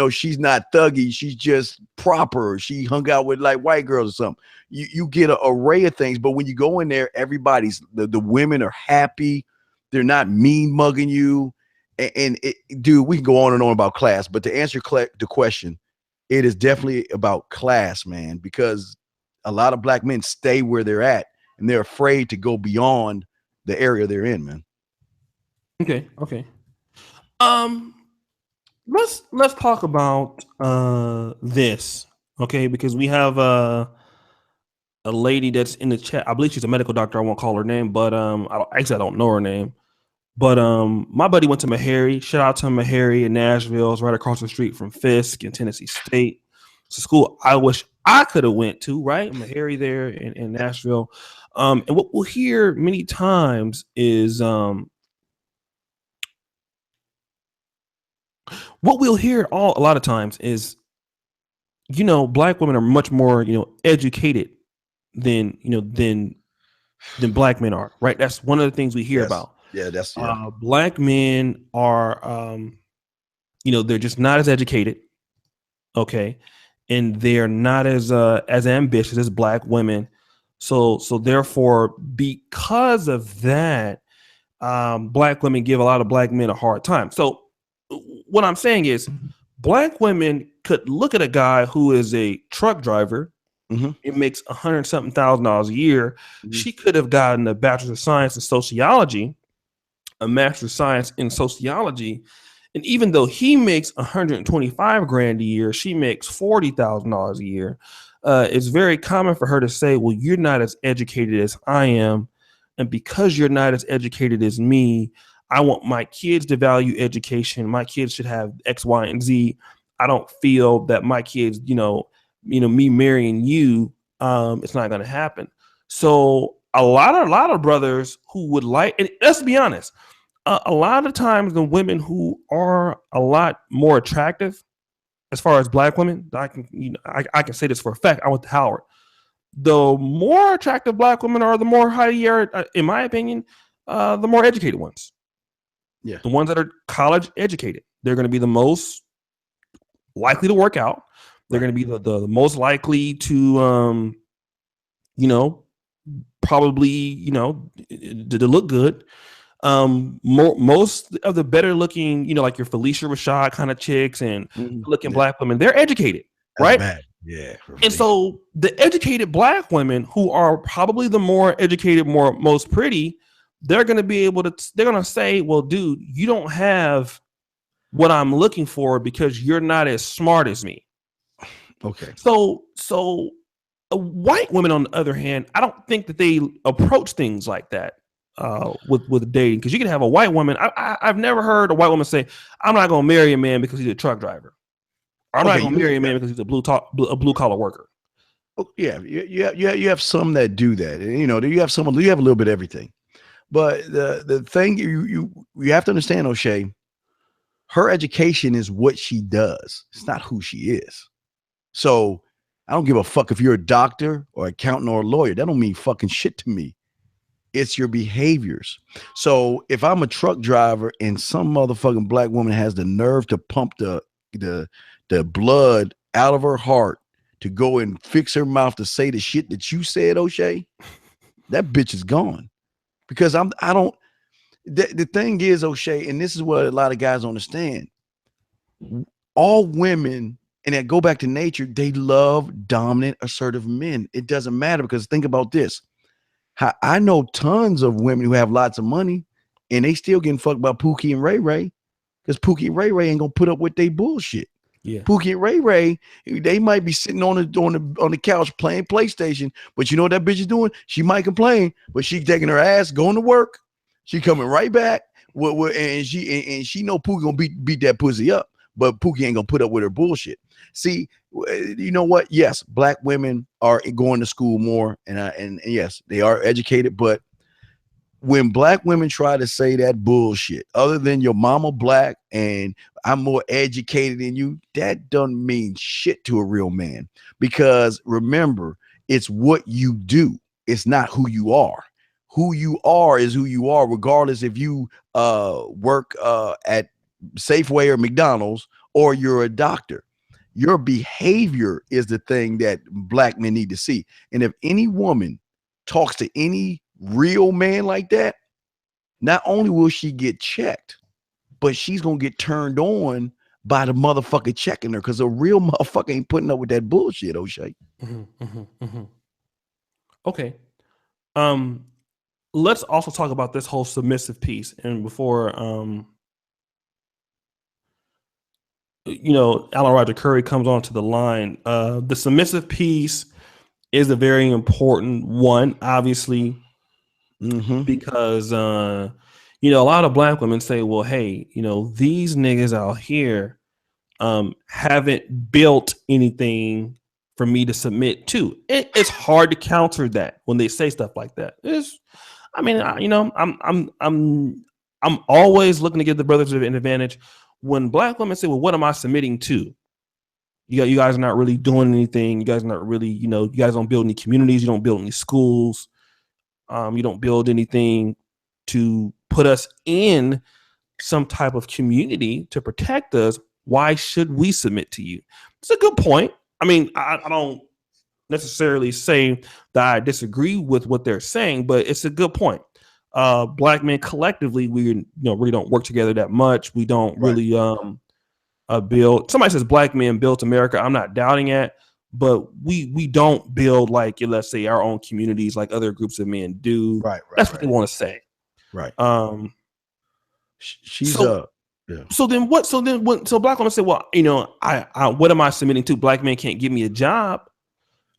she's not thuggy. She's just proper. She hung out with like white girls or something. You get an array of things, but when you go in there, everybody's the women are happy. They're not mean mugging you. And dude, we can go on and on about class, but to answer the question, it is definitely about class, man, because a lot of black men stay where they're at and they're afraid to go beyond the area they're in, man. Okay. Let's talk about this, okay? Because we have a lady that's in the chat. I believe she's a medical doctor. I won't call her name, but I don't know her name. But my buddy went to Meharry. Shout out to Meharry in Nashville. It's right across the street from Fisk in Tennessee State. It's a school I wish I could have went to, right? Meharry there in Nashville. And what we'll hear many times is what we'll hear a lot of times is, black women are much more, educated than black men are, right? That's one of the things we hear about. Yeah, black men are, they're just not as educated, okay, and they're not as ambitious as black women. So therefore, because of that, black women give a lot of black men a hard time. So what I'm saying is, black women could look at a guy who is a truck driver. Mm-hmm. It makes $100,000 a year. Mm-hmm. She could have gotten a bachelor's of science in sociology, a master's of science in sociology, and even though he makes $125,000 a year, she makes $40,000 a year. It's very common for her to say, "Well, you're not as educated as I am, and because you're not as educated as me, I want my kids to value education. My kids should have X, Y, and Z. I don't feel that my kids, me marrying you, it's not going to happen. So a lot of brothers who would like, and let's be honest, a lot of times the women who are a lot more attractive, as far as black women, I can say this for a fact. I went to Howard. The more attractive black women are, the more higher, in my opinion, the more educated ones. Yeah, the ones that are college educated, they're going to be the most likely to work out. They're going to be the most likely to, probably, to look good. Most of the better looking, like your Felicia Rashad kind of chicks and looking black women, they're educated, right? Bad. Yeah. And so the educated black women who are probably the more educated, most pretty, they're going to be able to, they're going to say, well, dude, you don't have what I'm looking for because you're not as smart as me. Okay. So white women, on the other hand, I don't think that they approach things like that with dating, because you can have a white woman. I've never heard a white woman say, I'm not going to marry a man because he's a truck driver. Or I'm not going to marry a man because he's a blue collar worker. Oh, yeah, you have some that do that. You have a little bit of everything. But the thing you have to understand, O'Shea, her education is what she does. It's not who she is. So I don't give a fuck if you're a doctor or accountant or a lawyer. That don't mean fucking shit to me. It's your behaviors. So if I'm a truck driver and some motherfucking black woman has the nerve to pump the blood out of her heart to go and fix her mouth to say the shit that you said, O'Shea, that bitch is gone. Because the thing is, O'Shea, and this is what a lot of guys don't understand. All women, and that go back to nature, they love dominant, assertive men. It doesn't matter, because think about this. I know tons of women who have lots of money and they still getting fucked by Pookie and Ray Ray, because Pookie and Ray Ray ain't gonna put up with they bullshit. Yeah. Pookie and Ray Ray, they might be sitting on the couch playing PlayStation, but you know what that bitch is doing? She might complain, but she taking her ass, going to work. She coming right back, and she know Pookie gonna beat that pussy up, but Pookie ain't gonna put up with her bullshit. See, you know what? Yes, black women are going to school more, and yes, they are educated, but when black women try to say that bullshit, other than your mama black and I'm more educated than you, that doesn't mean shit to a real man. Because remember, it's what you do. It's not who you are. Who you are is who you are, regardless if you work at Safeway or McDonald's or you're a doctor. Your behavior is the thing that black men need to see. And if any woman talks to any real man like that, not only will she get checked, but she's gonna get turned on by the motherfucker checking her, because a real motherfucker ain't putting up with that bullshit, O'Shea. Okay. Let's also talk about this whole submissive piece. And before Alan Roger Currie comes onto the line, the submissive piece is a very important one, obviously. Because a lot of black women say, well, hey, these niggas out here haven't built anything for me to submit to. It's hard to counter that when they say stuff like that. I'm always looking to give the brothers an advantage. When black women say, well, what am I submitting to? You guys are not really doing anything. You guys are not really, you guys don't build any communities. You don't build any schools. You don't build anything to put us in some type of community to protect us. Why should we submit to you? It's a good point. I mean, I don't necessarily say that I disagree with what they're saying, but it's a good point. Black men collectively, we really don't work together that much. We don't really build. Somebody says black men built America. I'm not doubting it. But we don't build, like, let's say, our own communities like other groups of men do. Right. That's what they want to say. Right. So then black women say, well, I what am I submitting to? Black men can't give me a job.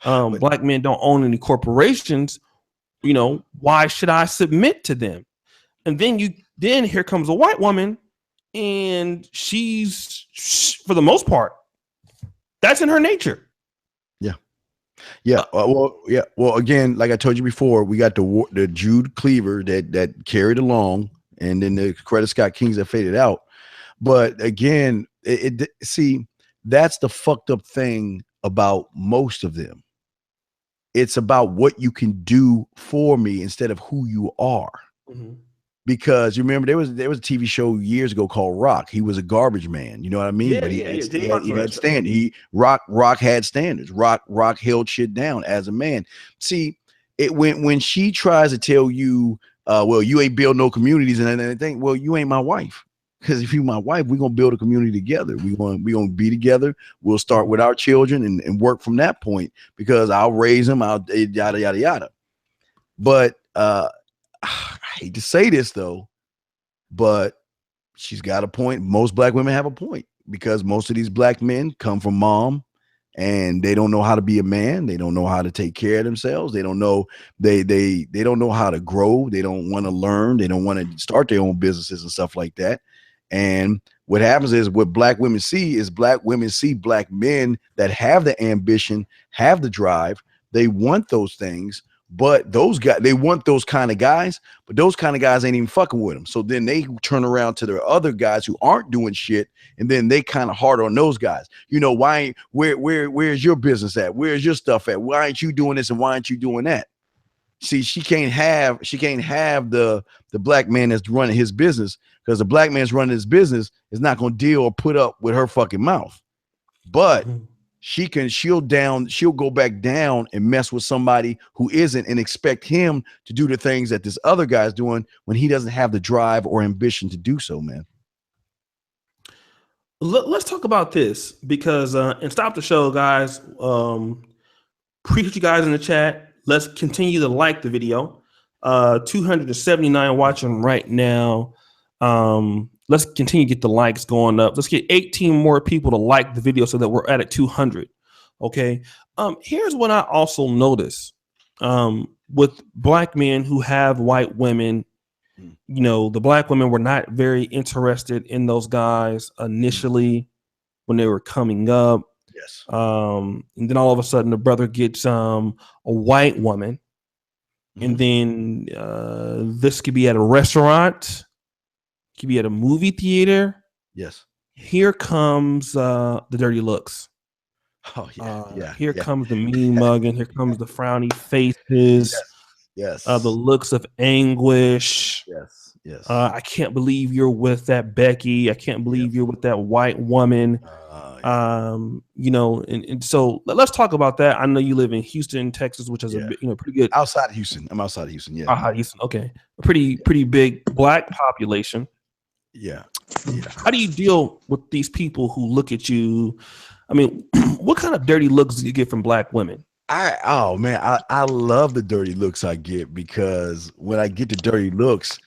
Black men don't own any corporations. Why should I submit to them? And then you Then here comes a white woman, and she's, for the most part, that's in her nature. Yeah. Well, again, like I told you before, we got the Jude Cleaver that carried along, and then the Coretta Scott Kings that faded out. But again, see, that's the fucked up thing about most of them. It's about what you can do for me instead of who you are. Mm-hmm. Because you remember there was a TV show years ago called Rock. He was a garbage man, you know what I mean? Yeah, But he yeah, had standards. Rock had standards. Rock held shit down as a man. See, it when she tries to tell you, well, you ain't build no communities and anything. Well, you ain't my wife. Because if you my wife, we're gonna build a community together. We're gonna be together. We'll start with our children and work from that point, because I'll raise them, I'll yada yada yada. But I hate to say this though, but she's got a point. Most black women have a point, because most of these black men come from mom, and they don't know how to be a man. They don't know how to take care of themselves. They don't know they don't know how to grow. They don't want to learn. They don't want to start their own businesses and stuff like that. And what happens is, what black women see black men that have the ambition, have the drive. They want those things. But those guys, they want those kind of guys, but those kind of guys ain't even fucking with them. So then they turn around to their other guys who aren't doing shit, and then they kind of hard on those guys. You know, where's your business at? Where's your stuff at? Why aren't you doing this and why aren't you doing that? See, she can't have the black man that's running his business, because the black man's running his business is not going to deal or put up with her fucking mouth. But she'll go back down and mess with somebody who isn't, and expect him to do the things that this other guy's doing when he doesn't have the drive or ambition to do so, man. Let's talk about this, because and stop the show, guys. Appreciate you guys in the chat. Let's continue to like the video. 279 watching right now. Let's continue to get the likes going up. Let's get 18 more people to like the video so that we're at 200. Okay. Here's what I also notice with black men who have white women. You know, the black women were not very interested in those guys initially when they were coming up. Yes. And then all of a sudden the brother gets a white woman. And then this could be at a restaurant. Could be at a movie theater. Yes. Here comes the dirty looks. Oh yeah. Here comes the mean mugging. Here comes the frowny faces. Yes. The looks of anguish. Yes. I can't believe you're with that Becky. I can't believe you're with that white woman. You know, and so let's talk about that. I know you live in Houston, Texas, which is a pretty good. Outside of Houston. I'm outside of Houston. Yeah. Houston. Okay. A pretty big black population. Yeah. How do you deal with these people who look at you? I mean, what kind of dirty looks do you get from black women? I love the dirty looks I get, because when I get the dirty looks,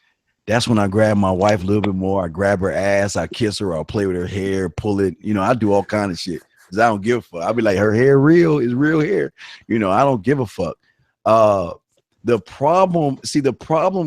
that's when I grab my wife a little bit more. I grab her ass, I kiss her, I'll play with her hair, pull it. You know, I do all kind of shit, because I don't give a fuck. I'll be like, her hair is real hair. You know, I don't give a fuck. The problem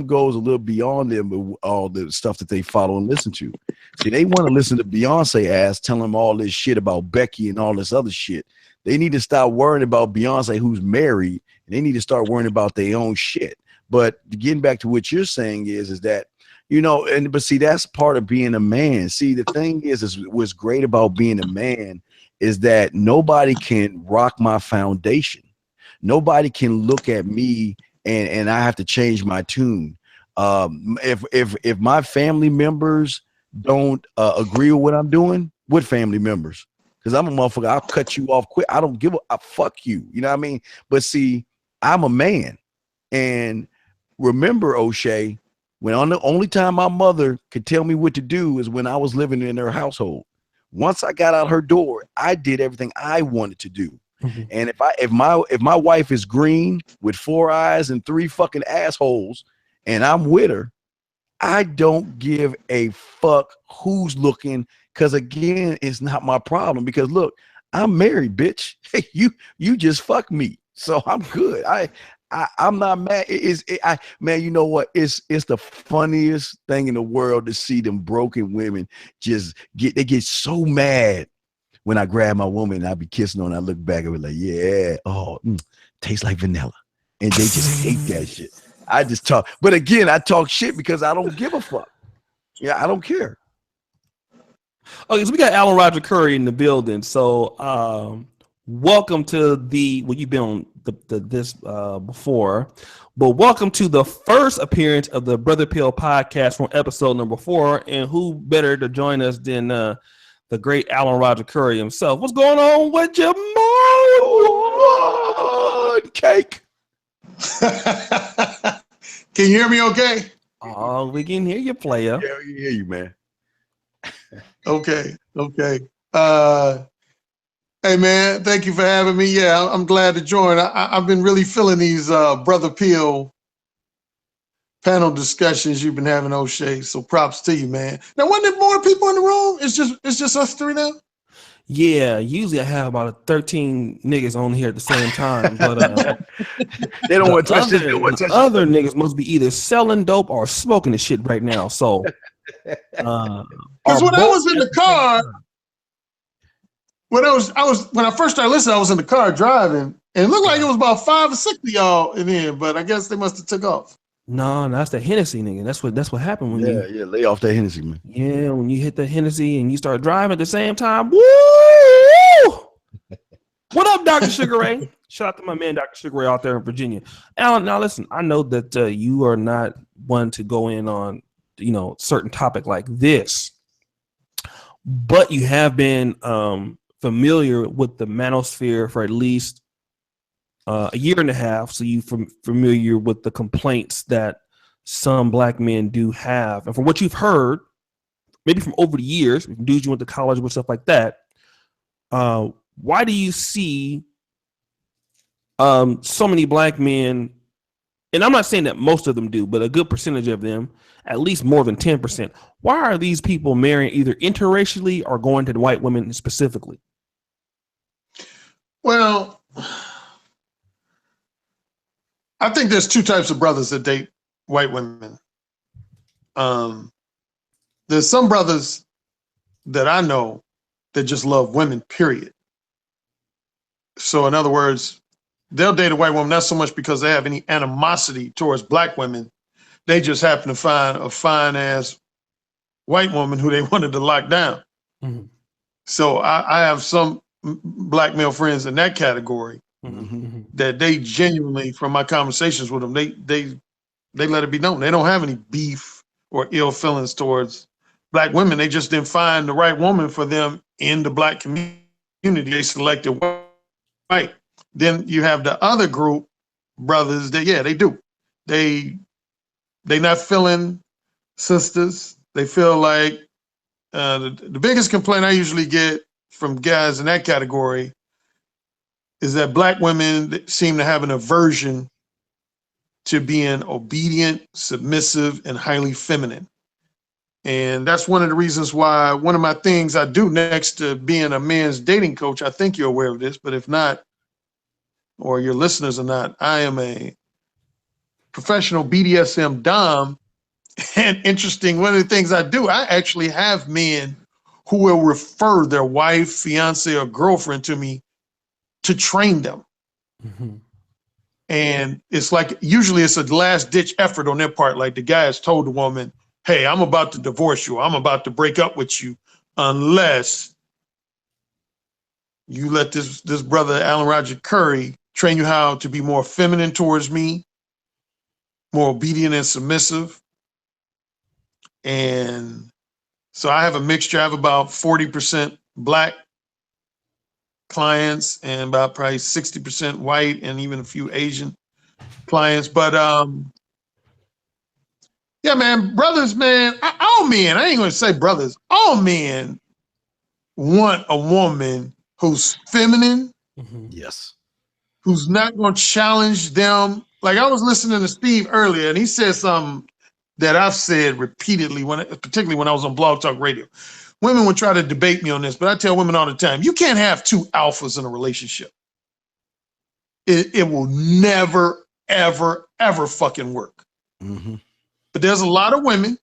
goes a little beyond them with all the stuff that they follow and listen to. See, they want to listen to Beyonce ass telling them all this shit about Becky and all this other shit. They need to stop worrying about Beyonce, who's married, and they need to start worrying about their own shit. But getting back to what you're saying is that, you know, but see, that's part of being a man. See, the thing is what's great about being a man is that nobody can rock my foundation. Nobody can look at me and I have to change my tune. If my family members don't agree with what I'm doing, with family members, because I'm a motherfucker, I'll cut you off quick. I don't give a fuck you. You know what I mean? But see, I'm a man. And remember, O'Shea, when the only time my mother could tell me what to do is when I was living in her household. Once I got out her door, I did everything I wanted to do. And if my wife is green with 4 eyes and 3 fucking assholes, and I'm with her, I don't give a fuck who's looking, because again, it's not my problem. Because look, I'm married, bitch. You just fuck me, so I'm good. I'm not mad. Man, you know what? It's the funniest thing in the world to see them broken women they get so mad when I grab my woman and I be kissing her and I look back and be like, yeah, tastes like vanilla. And they just hate that shit. I just talk, but again, I talk shit because I don't give a fuck. Yeah, I don't care. Okay, so we got Alan Roger Currie in the building. So welcome to you've been on this before, but welcome to the first appearance of the Brother Pill podcast from episode number 4. And who better to join us than the great Alan Roger Currie himself? What's going on with your mom? Cake. Can you hear me okay? Oh, we can hear you, player. Yeah, we can hear you, man. Okay. Hey, man, thank you for having me. Yeah, I'm glad to join. I've been really feeling these Brother Peel panel discussions you've been having, O'Shea. So props to you, man. Now, wasn't there more people in the room? It's just us 3 now? Yeah, usually I have about 13 niggas on here at the same time, but they don't want to touch this. Other niggas must be either selling dope or smoking the shit right now. So, because when I was in the car, when I first started listening, I was in the car driving, and it looked like it was about 5 or 6 of y'all in here, but I guess they must have took off. No, that's the Hennessy, nigga. That's what happened when you lay off that Hennessy, man. Yeah, when you hit the Hennessy and you start driving at the same time. Woo! What up, Dr. Sugar Ray? Shout out to my man, Dr. Sugar Ray, out there in Virginia. Alan, now listen, I know that you are not one to go in on certain topic like this, but you have been familiar with the manosphere for at least a year and a half, so you familiar with the complaints that some black men do have, and from what you've heard, maybe from over the years, dudes you went to college with, stuff like that. Why do you see so many black men? And I'm not saying that most of them do, but a good percentage of them, at least more than 10%. Why are these people marrying either interracially or going to the white women specifically? Well, I think there's 2 types of brothers that date white women. There's some brothers that I know that just love women, period. So in other words, they'll date a white woman not so much because they have any animosity towards black women. They just happen to find a fine ass white woman who they wanted to lock down. Mm-hmm. So I have some black male friends in that category. Mm-hmm. That they genuinely, from my conversations with them, they let it be known they don't have any beef or ill feelings towards black women. They just didn't find the right woman for them in the black community. They selected white. Then you have the other group brothers that they do. They not feeling sisters. They feel like the biggest complaint I usually get from guys in that category is that black women seem to have an aversion to being obedient, submissive, and highly feminine. And that's one of the reasons why one of my things I do next to being a man's dating coach, I think you're aware of this, but if not, or your listeners are not, I am a professional BDSM dom. And interesting, one of the things I do, I actually have men who will refer their wife, fiance, or girlfriend to me to train them. Mm-hmm. And it's like, usually it's a last ditch effort on their part. Like the guy has told the woman, hey, I'm about to divorce you. I'm about to break up with you unless you let this brother, Alan Roger Currie, train you how to be more feminine towards me, more obedient and submissive. And so I have a mixture. I have about 40% black clients and about probably 60% white and even a few Asian clients. But yeah, man, brothers, man, all men, I ain't gonna say brothers, all men want a woman who's feminine. Mm-hmm. Yes. Who's not gonna challenge them. Like I was listening to Steve earlier and he said something that I've said repeatedly, particularly when I was on Blog Talk Radio. Women would try to debate me on this, but I tell women all the time, you can't have 2 alphas in a relationship. It will never, ever fucking work. Mm-hmm. But there's a lot of women,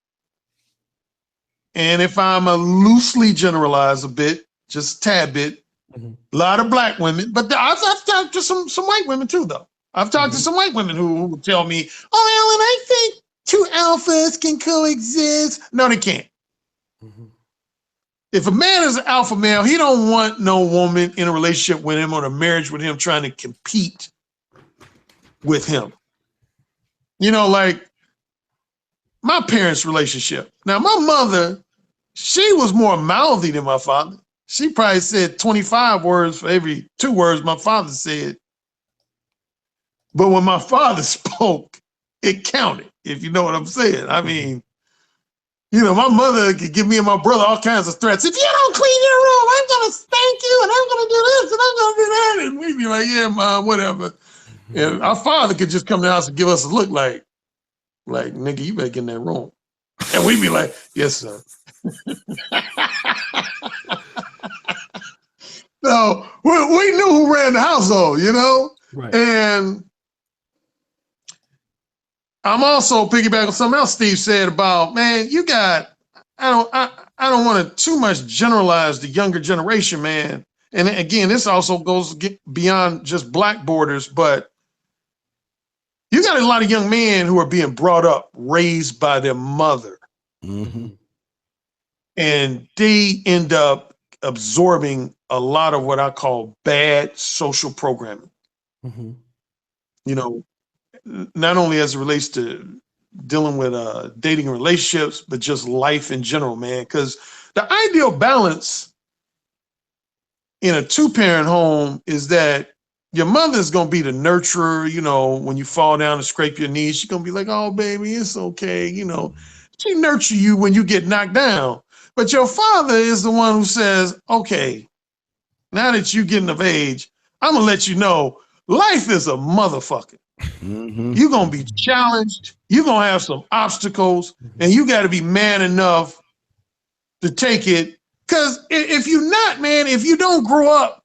and if I'm a loosely generalize a bit, just a tad bit, a lot of black women, but I've talked to some white women too, though. I've talked to some white women who tell me, oh, Alan, I think two alphas can coexist. No, they can't. If a man is an alpha male, he don't want no woman in a relationship with him or a marriage with him trying to compete with him. You know, like my parents' relationship. Now, my mother, she was more mouthy than my father. She probably said 25 words for every 2 words my father said. But when my father spoke, it counted, if you know what I'm saying. I mean, you know, my mother could give me and my brother all kinds of threats. If you don't clean your room, I'm going to spank you, and I'm going to do this, and I'm going to do that. And we'd be like, yeah, Mom, whatever. And our father could just come to the house and give us a look like, nigga, you better get in that room. And we'd be like, yes, sir. So we knew who ran the household, you know? Right. And I'm also piggybacking on something else Steve said about, man, you got, I don't want to too much generalize the younger generation, man. And again, this also goes beyond just black borders, but you got a lot of young men who are being brought up, raised by their mother. Mm-hmm. And they end up absorbing a lot of what I call bad social programming. Mm-hmm. You know, not only as it relates to dealing with dating relationships, but just life in general, man. Because the ideal balance in a 2-parent home is that your mother's going to be the nurturer. You know, when you fall down and scrape your knees, she's going to be like, oh, baby, it's okay. You know, she nurture you when you get knocked down. But your father is the one who says, okay, now that you're getting of age, I'm going to let you know life is a motherfucker. Mm-hmm. You're going to be challenged. You're going to have some obstacles, and you got to be man enough to take it. Because if you're not, man, if you don't grow up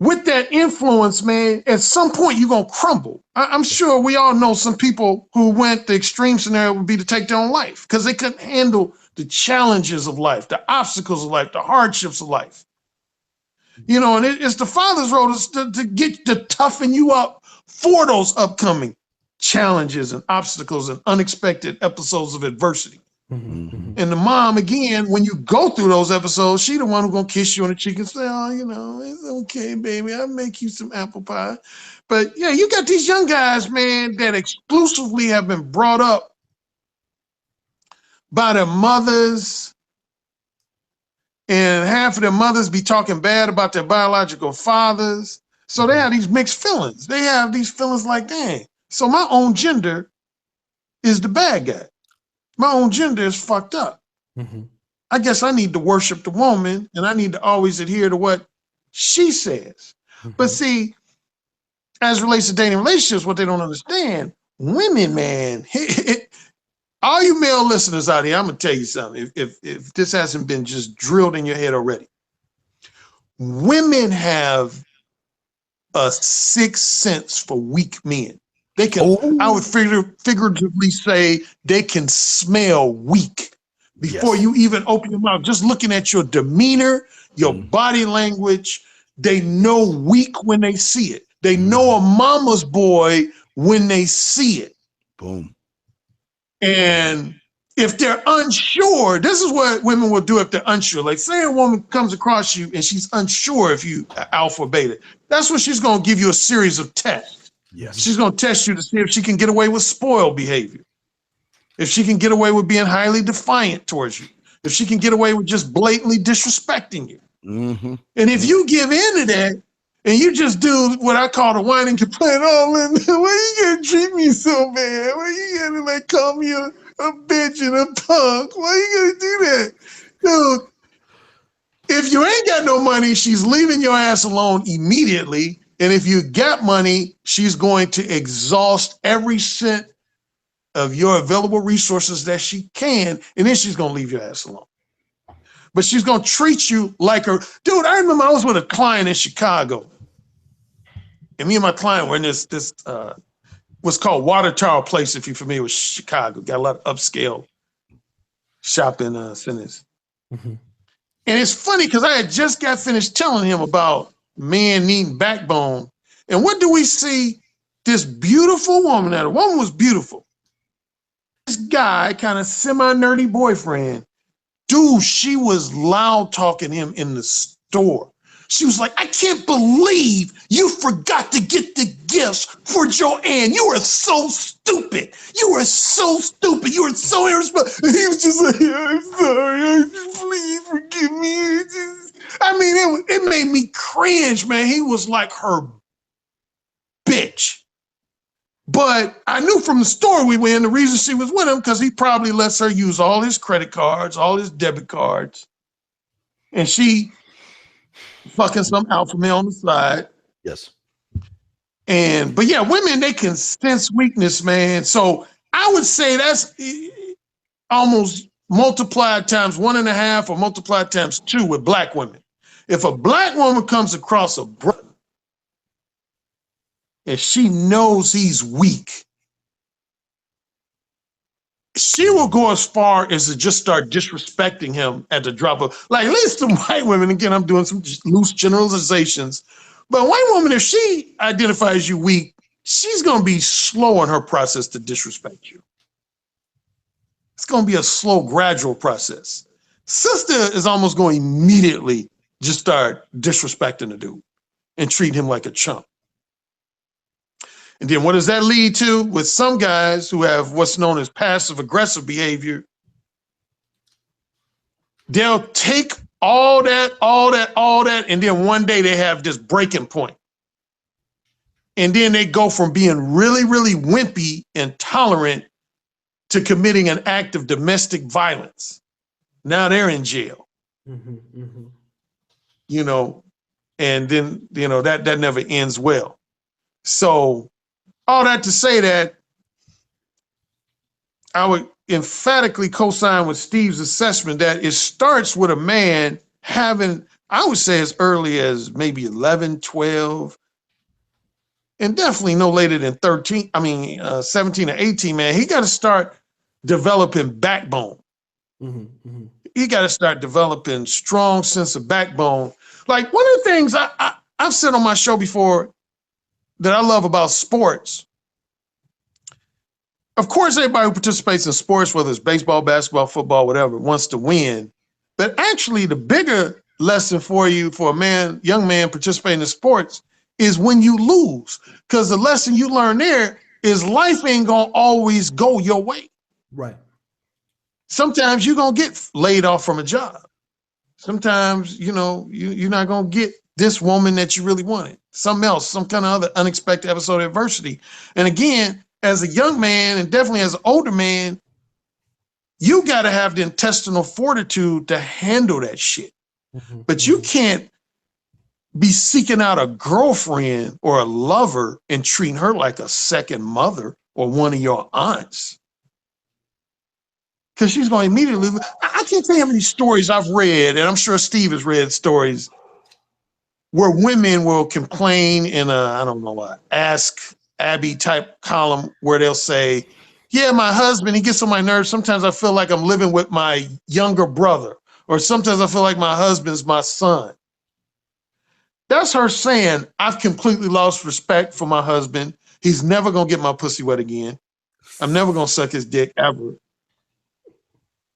with that influence, man, at some point you're going to crumble. I'm sure we all know some people who went the extreme scenario would be to take their own life because they couldn't handle the challenges of life, the obstacles of life, the hardships of life. You know, and it's the father's role to toughen you up for those upcoming challenges and obstacles and unexpected episodes of adversity. Mm-hmm. And the mom, again, when you go through those episodes, she the one who's gonna kiss you on the cheek and say, oh, you know, it's okay, baby. I'll make you some apple pie. But yeah, you got these young guys, man, that exclusively have been brought up by their mothers, and half of their mothers be talking bad about their biological fathers. So they have these mixed feelings. They have these feelings like, dang, so my own gender is the bad guy. My own gender is fucked up. Mm-hmm. I guess I need to worship the woman, and I need to always adhere to what she says. Mm-hmm. But see, as it relates to dating relationships, what they don't understand, women, man, all you male listeners out here, I'm gonna tell you something. If this hasn't been just drilled in your head already, women have a sixth sense for weak men. They can, I would figuratively say, they can smell weak before you even open your mouth. Just looking at your demeanor, your body language, they know weak when they see it. They know a mama's boy when they see it. Boom. And if they're unsure, this is what women will do if they're unsure. Like, say a woman comes across you and she's unsure if you alpha or beta. That's when she's going to give you a series of tests. Yes. She's going to test you to see if she can get away with spoiled behavior, if she can get away with being highly defiant towards you, if she can get away with just blatantly disrespecting you. Mm-hmm. And if you give in to that and you just do what I call the whine and complain, oh, Linda, why you gonna treat me so bad? Why you gonna like call me a bitch and a punk? Why you gonna do that? Dude, if you ain't got no money, she's leaving your ass alone immediately. And if you got money, she's going to exhaust every cent of your available resources that she can, and then she's gonna leave your ass alone. But she's gonna treat you like her. Dude, I remember I was with a client in Chicago, and me and my client were in this what's called Water Tower Place, if you're familiar with Chicago. Got a lot of upscale shopping centers. Mm-hmm. And it's funny because I had just got finished telling him about man needing backbone. And what do we see? This beautiful woman, that woman was beautiful. This guy, kind of semi-nerdy boyfriend, dude, she was loud talking him in the store. She was like, I can't believe you forgot to get the gifts for Joanne. You are so stupid. You are so stupid. You are so irresponsible. He was just like, I'm sorry. Please forgive me. I mean, it made me cringe, man. He was like her bitch. But I knew from the store we were in, the reason she was with him, because he probably lets her use all his credit cards, all his debit cards. And she fucking some alpha male on the side. Yes. But yeah, women, they can sense weakness, man. So I would say that's almost multiplied times 1.5 or multiplied times 2 with black women. If a black woman comes across a brother and she knows he's weak, she will go as far as to just start disrespecting him at the drop of, like, at least the white women, again, I'm doing some loose generalizations, but a white woman, if she identifies you weak, she's going to be slow in her process to disrespect you. It's going to be a slow, gradual process. Sister is almost going to immediately just start disrespecting the dude and treat him like a chump. And then what does that lead to? With some guys who have what's known as passive aggressive behavior, they'll take all that, and then one day they have this breaking point. And then they go from being really, really wimpy and tolerant to committing an act of domestic violence. Now they're in jail. Mm-hmm, mm-hmm. You know, and then, you know, that never ends well. So all that to say that I would emphatically co-sign with Steve's assessment that it starts with a man having, I would say as early as maybe 11, 12, and definitely no later than 17 or 18, man. He got to start developing backbone. Mm-hmm, mm-hmm. He got to start developing strong sense of backbone. Like one of the things I've said on my show before that I love about sports, of course, everybody who participates in sports, whether it's baseball, basketball, football, whatever, wants to win. But actually, the bigger lesson for you, for a man, young man participating in sports, is when you lose. Because the lesson you learn there is life ain't gonna always go your way. Right. Sometimes you're gonna get laid off from a job. Sometimes, you know, you're not gonna get this woman that you really wanted. Something else, some kind of other unexpected episode of adversity. And again, as a young man and definitely as an older man, you got to have the intestinal fortitude to handle that shit. Mm-hmm, but mm-hmm. you can't be seeking out a girlfriend or a lover and treating her like a second mother or one of your aunts. Because she's going to immediately, I can't tell you how many stories I've read, and I'm sure Steve has read stories where women will complain in a, I don't know, a Ask Abby type column where they'll say, yeah, my husband, he gets on my nerves. Sometimes I feel like I'm living with my younger brother, or sometimes I feel like my husband's my son. That's her saying, I've completely lost respect for my husband. He's never going to get my pussy wet again. I'm never going to suck his dick ever.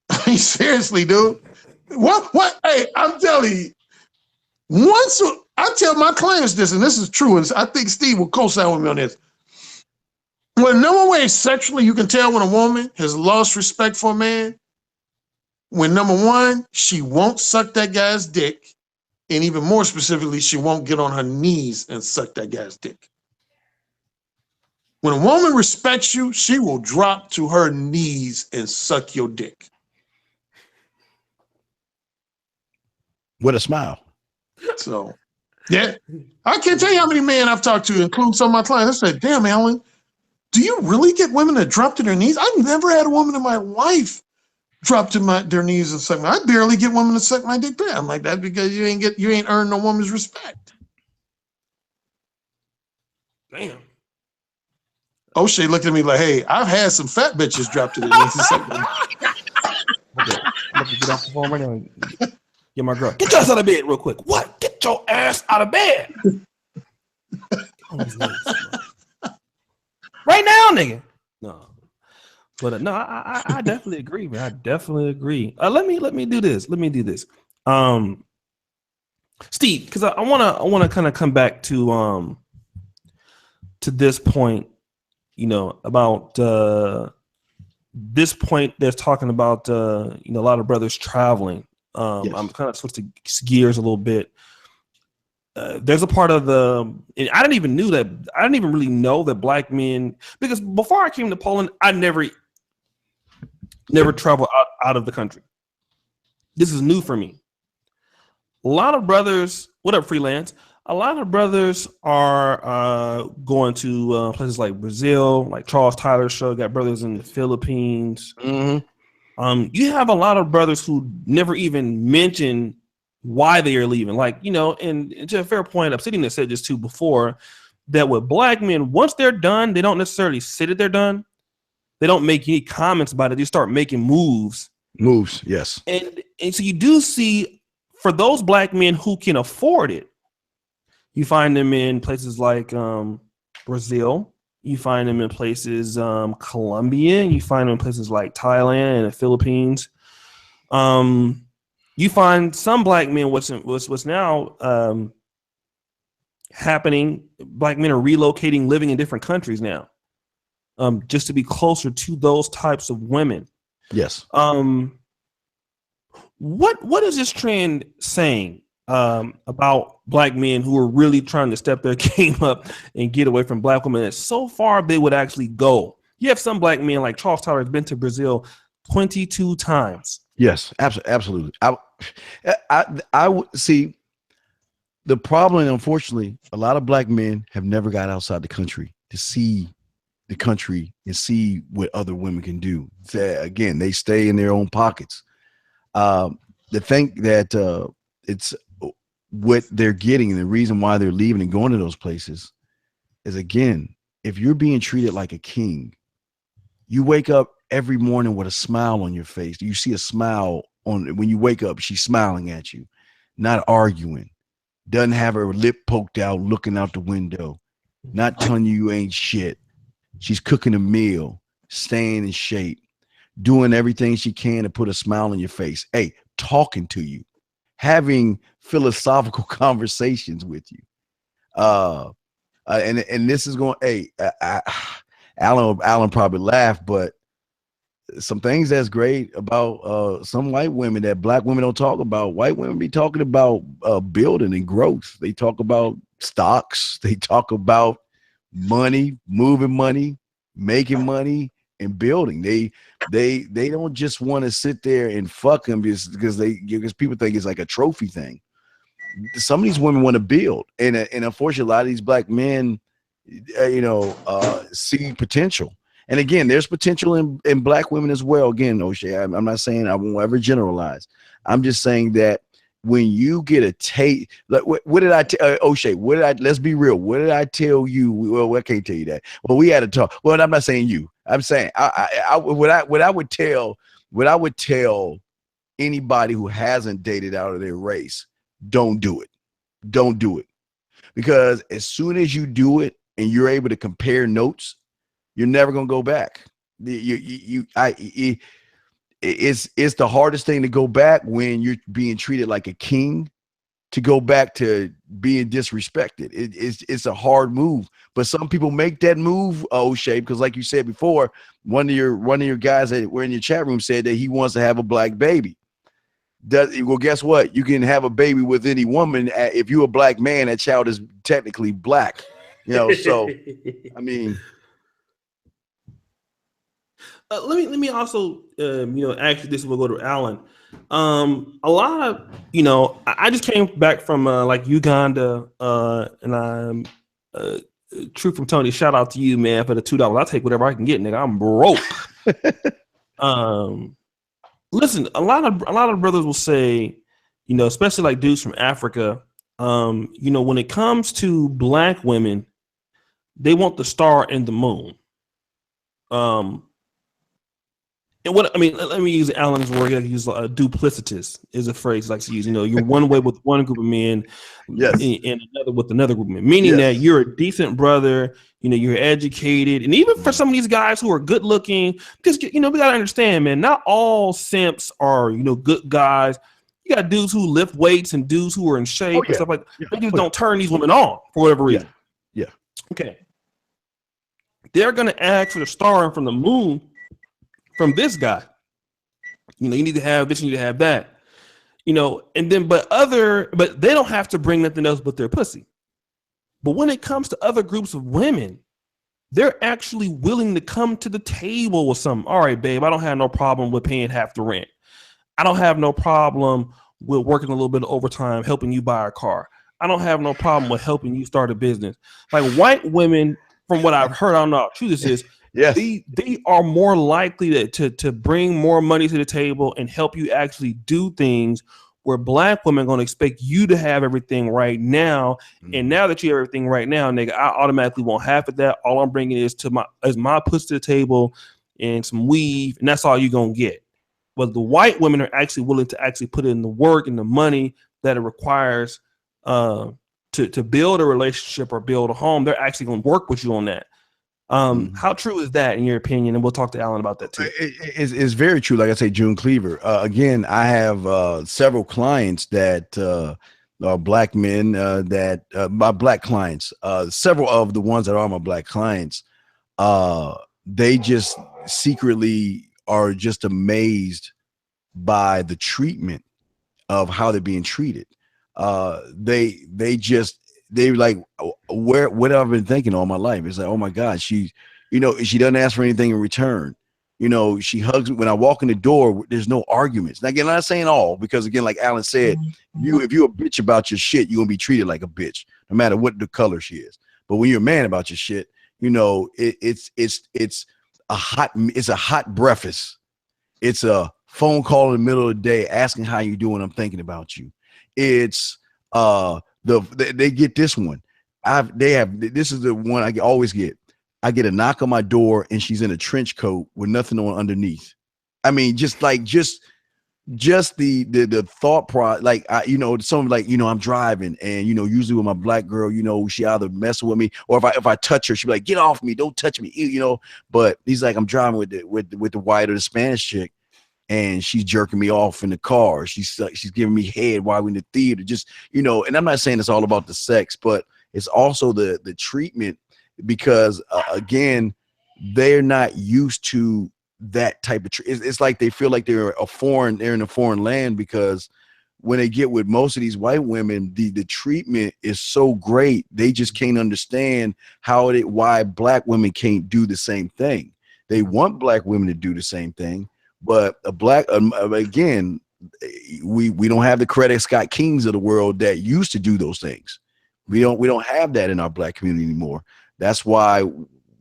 I mean, seriously, dude. What? Hey, I'm telling you, once I tell my clients this, and this is true, and I think Steve will co-sign with me on this. Well, number one way sexually you can tell when a woman has lost respect for a man, when number one, she won't suck that guy's dick, and even more specifically, she won't get on her knees and suck that guy's dick. When a woman respects you, she will drop to her knees and suck your dick. With a smile. So, yeah. I can't tell you how many men I've talked to, including some of my clients. I said, damn, Alan, do you really get women to drop to their knees? I've never had a woman in my life drop to their knees and suck. I barely get women to suck my dick back. I'm like, that's because you ain't earned no woman's respect. Damn. O'Shea looked at me like, "Hey, I've had some fat bitches drop to the knees." I'm about to get off the phone right now and get my girl. Get your ass out of bed real quick. What? Get your ass out of bed. On his knees, right now, nigga. No, but no, I definitely agree, man. I definitely agree. Let me do this. Let me do this. Steve, because I wanna kind of come back to this point. You know, about this point. There's talking about a lot of brothers traveling. Yes. I'm kind of switching gears a little bit. There's a part of and I didn't even really know that black men, because before I came to Poland, I never traveled out of the country. This is new for me. A lot of brothers, what up, freelance? A lot of brothers are going to places like Brazil, like Charles Tyler's show. Got brothers in the Philippines. Mm-hmm. You have a lot of brothers who never even mention why they are leaving. Like, and to a fair point, Obsidian has said this too before, that with black men, once they're done, they don't necessarily sit at they're done. They don't make any comments about it. They start making moves. Yes. And so you do see, for those black men who can afford it, you find them in places like Brazil. You find them in places Colombia. You find them in places like Thailand and the Philippines. You find some black men, what's now happening, black men are relocating, living in different countries now, just to be closer to those types of women. Yes. What is this trend saying about black men who are really trying to step their game up and get away from black women? And so far they would actually go. You have some black men like Charles Tyler has been to Brazil 22 times. Yes, absolutely. I would see the problem. Unfortunately, a lot of black men have never got outside the country to see the country and see what other women can do. Again, they stay in their own pockets. The thing that it's what they're getting, and the reason why they're leaving and going to those places is, again, if you're being treated like a king, you wake up every morning with a smile on your face. You see a smile when you wake up, she's smiling at you, not arguing, doesn't have her lip poked out, looking out the window, not telling you ain't shit. She's cooking a meal, staying in shape, doing everything she can to put a smile on your face. Hey, talking to you, having philosophical conversations with you. And this is going, hey, Alan probably laughed, but some things that's great about some white women that black women don't talk about. White women be talking about building and growth. They talk about stocks. They talk about money, moving money, making money, and building. They don't just want to sit there and fuck them because people think it's like a trophy thing. Some of these women want to build, and unfortunately, a lot of these black men, see potential. And again, there's potential in black women as well. Again, O'Shea, I'm not saying I won't ever generalize. I'm just saying that when you get a taste, like, what did I tell O'Shea? Let's be real. What did I tell you? Well, I can't tell you that. Well, we had to talk. Well, I'm not saying you. I'm saying what I would tell anybody who hasn't dated out of their race, don't do it. Don't do it. Because as soon as you do it and you're able to compare notes, you're never gonna go back. It's the hardest thing to go back when you're being treated like a king, to go back to being disrespected. It's a hard move, but some people make that move, O'Shea, because like you said before, one of your guys that were in your chat room said that he wants to have a black baby. Well, guess what? You can have a baby with any woman. If you're a black man, that child is technically black. So I mean. Let me also actually, this will go to Alan. A lot of I just came back from like Uganda, and I'm True from Tony. Shout out to you, man, for the $2. I'll take whatever I can get, nigga. I'm broke. Listen, a lot of brothers will say, especially like dudes from Africa, when it comes to black women, they want the star and the moon. and what I mean, let me use Alan's word. He use duplicitous is a phrase he likes to use. You know, you're one way with one group of men, Yes. and another with another group of men. Meaning Yes. that you're a decent brother. You know, you're educated, and even for some of these guys who are good looking, because we gotta understand, man. Not all simps are good guys. You got dudes who lift weights and dudes who are in shape and stuff like that. Yeah. They just don't turn these women on for whatever reason. Yeah. Okay. They're gonna ask for the star from the moon from this guy. You need to have this, you need to have that. And then but they don't have to bring nothing else but their pussy. But when it comes to other groups of women, they're actually willing to come to the table with something. All right, babe, I don't have no problem with paying half the rent. I don't have no problem with working a little bit of overtime, helping you buy a car. I don't have no problem with helping you start a business. Like white women, from what I've heard, I don't know how true this is. Yes. They are more likely to bring more money to the table and help you actually do things, where black women are going to expect you to have everything right now. And now that you have everything right now, nigga, I automatically want half of that. All I'm bringing is my pussy to the table and some weave, and that's all you're going to get. But the white women are actually willing to actually put in the work and the money that it requires to build a relationship or build a home. They're actually going to work with you on that. How true is that in your opinion? And we'll talk to Alan about that too. It's very true. Like I say, June Cleaver. Again, I have several clients that are black men my black clients, several of the ones that are my black clients, they just secretly are just amazed by the treatment of how they're being treated. They like, what I've been thinking all my life. It's like, oh my God, she doesn't ask for anything in return. She hugs me when I walk in the door. There's no arguments. Now, again, I'm not saying all, because again, like Alan said, if you're a bitch about your shit, you're gonna be treated like a bitch, no matter what the color she is. But when you're a man about your shit, it's a hot breakfast. It's a phone call in the middle of the day asking how you doing. I'm thinking about you. It's they get this one. This is the one I always get. I get a knock on my door and she's in a trench coat with nothing on underneath. I mean, just the thought process, like something like, I'm driving and usually with my black girl, she either messing with me, or if I touch her, she'll be like, get off me, don't touch me, but he's like, I'm driving with the white or the Spanish chick, and she's jerking me off in the car. She's giving me head while we're in the theater, just and I'm not saying it's all about the sex, but it's also the treatment, because again, they're not used to that type of it's like they feel like they're in a foreign land, because when they get with most of these white women, the treatment is so great, they just can't understand why black women can't do the same thing. They want black women to do the same thing, but again, we don't have the Coretta Scott Kings of the world that used to do those things. We don't have that in our black community anymore. That's why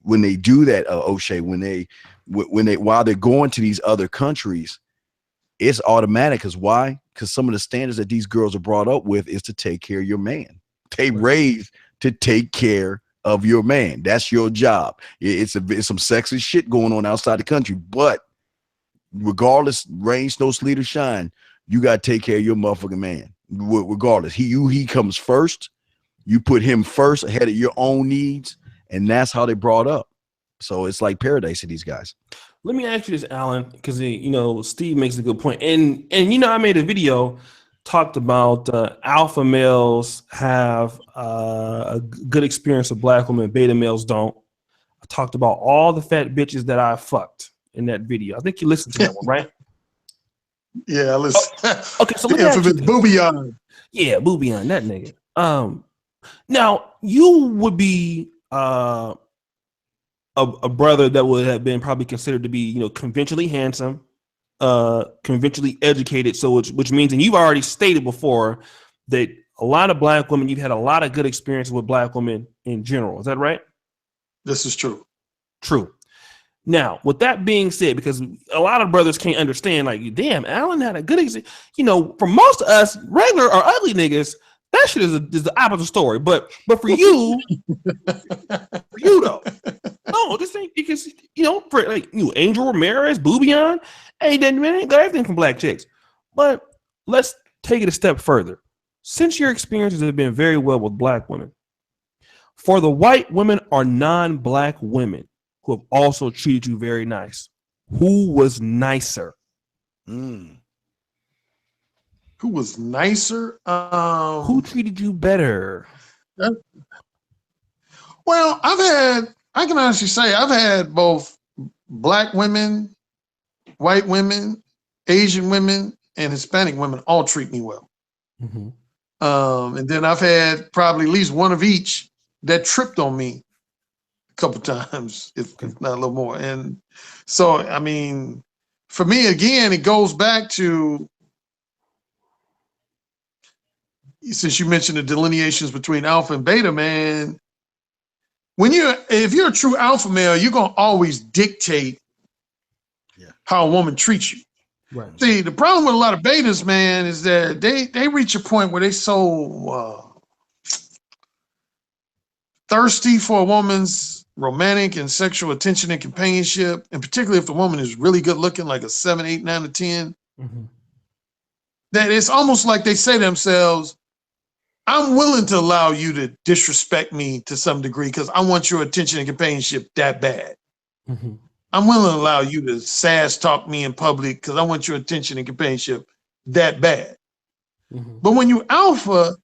when they do that, O'Shea, while they're going to these other countries, it's automatic. Because why? Because some of the standards that these girls are brought up with is to take care of your man. They raised to take care of your man. That's your job. It's some sexist shit going on outside the country, but regardless, rain, snow, sleet, or shine, you got to take care of your motherfucking man. Regardless, he comes first. You put him first ahead of your own needs, and that's how they brought up. So it's like paradise to these guys. Let me ask you this, Alan, because Steve makes a good point, and I made a video talked about alpha males have a good experience with black women, beta males don't. I talked about all the fat bitches that I fucked in that video. I think you listened to that one, right? Yeah, listen. Okay, so let me ask you this. Boobion. Yeah, Boobion, that nigga. Now you would be a brother that would have been probably considered to be, conventionally handsome, conventionally educated. So which means, and you've already stated before that a lot of black women, you've had a lot of good experiences with black women in general. Is that right? This is true. True. Now, with that being said, because a lot of brothers can't understand, like, damn, Alan had a good for most of us, regular or ugly niggas, that shit is the opposite story. But for you, though, No, this ain't because for like Angel Ramirez, Boubion, hey, then man, ain't got everything from black chicks. But let's take it a step further. Since your experiences have been very well with black women, for the white women or non-black women who have also treated you very nice, who was nicer? Mm. Who was nicer? Who treated you better? Well, I can honestly say I've had both black women, white women, Asian women, and Hispanic women all treat me well. Mm-hmm. And then I've had probably at least one of each that tripped on me a couple times, if not a little more. And so, I mean, for me, again, it goes back to, since you mentioned the delineations between alpha and beta, man, if you're a true alpha male, you're going to always dictate how a woman treats you. Right. See, the problem with a lot of betas, man, is that they reach a point where they so thirsty for a woman's romantic and sexual attention and companionship, and particularly if the woman is really good looking, like a 7, 8, 9, or 10, that it's almost like they say to themselves, I'm willing to allow you to disrespect me to some degree because I want your attention and companionship that bad. Mm-hmm. I'm willing to allow you to sass talk me in public because I want your attention and companionship that bad. Mm-hmm. But when you alpha,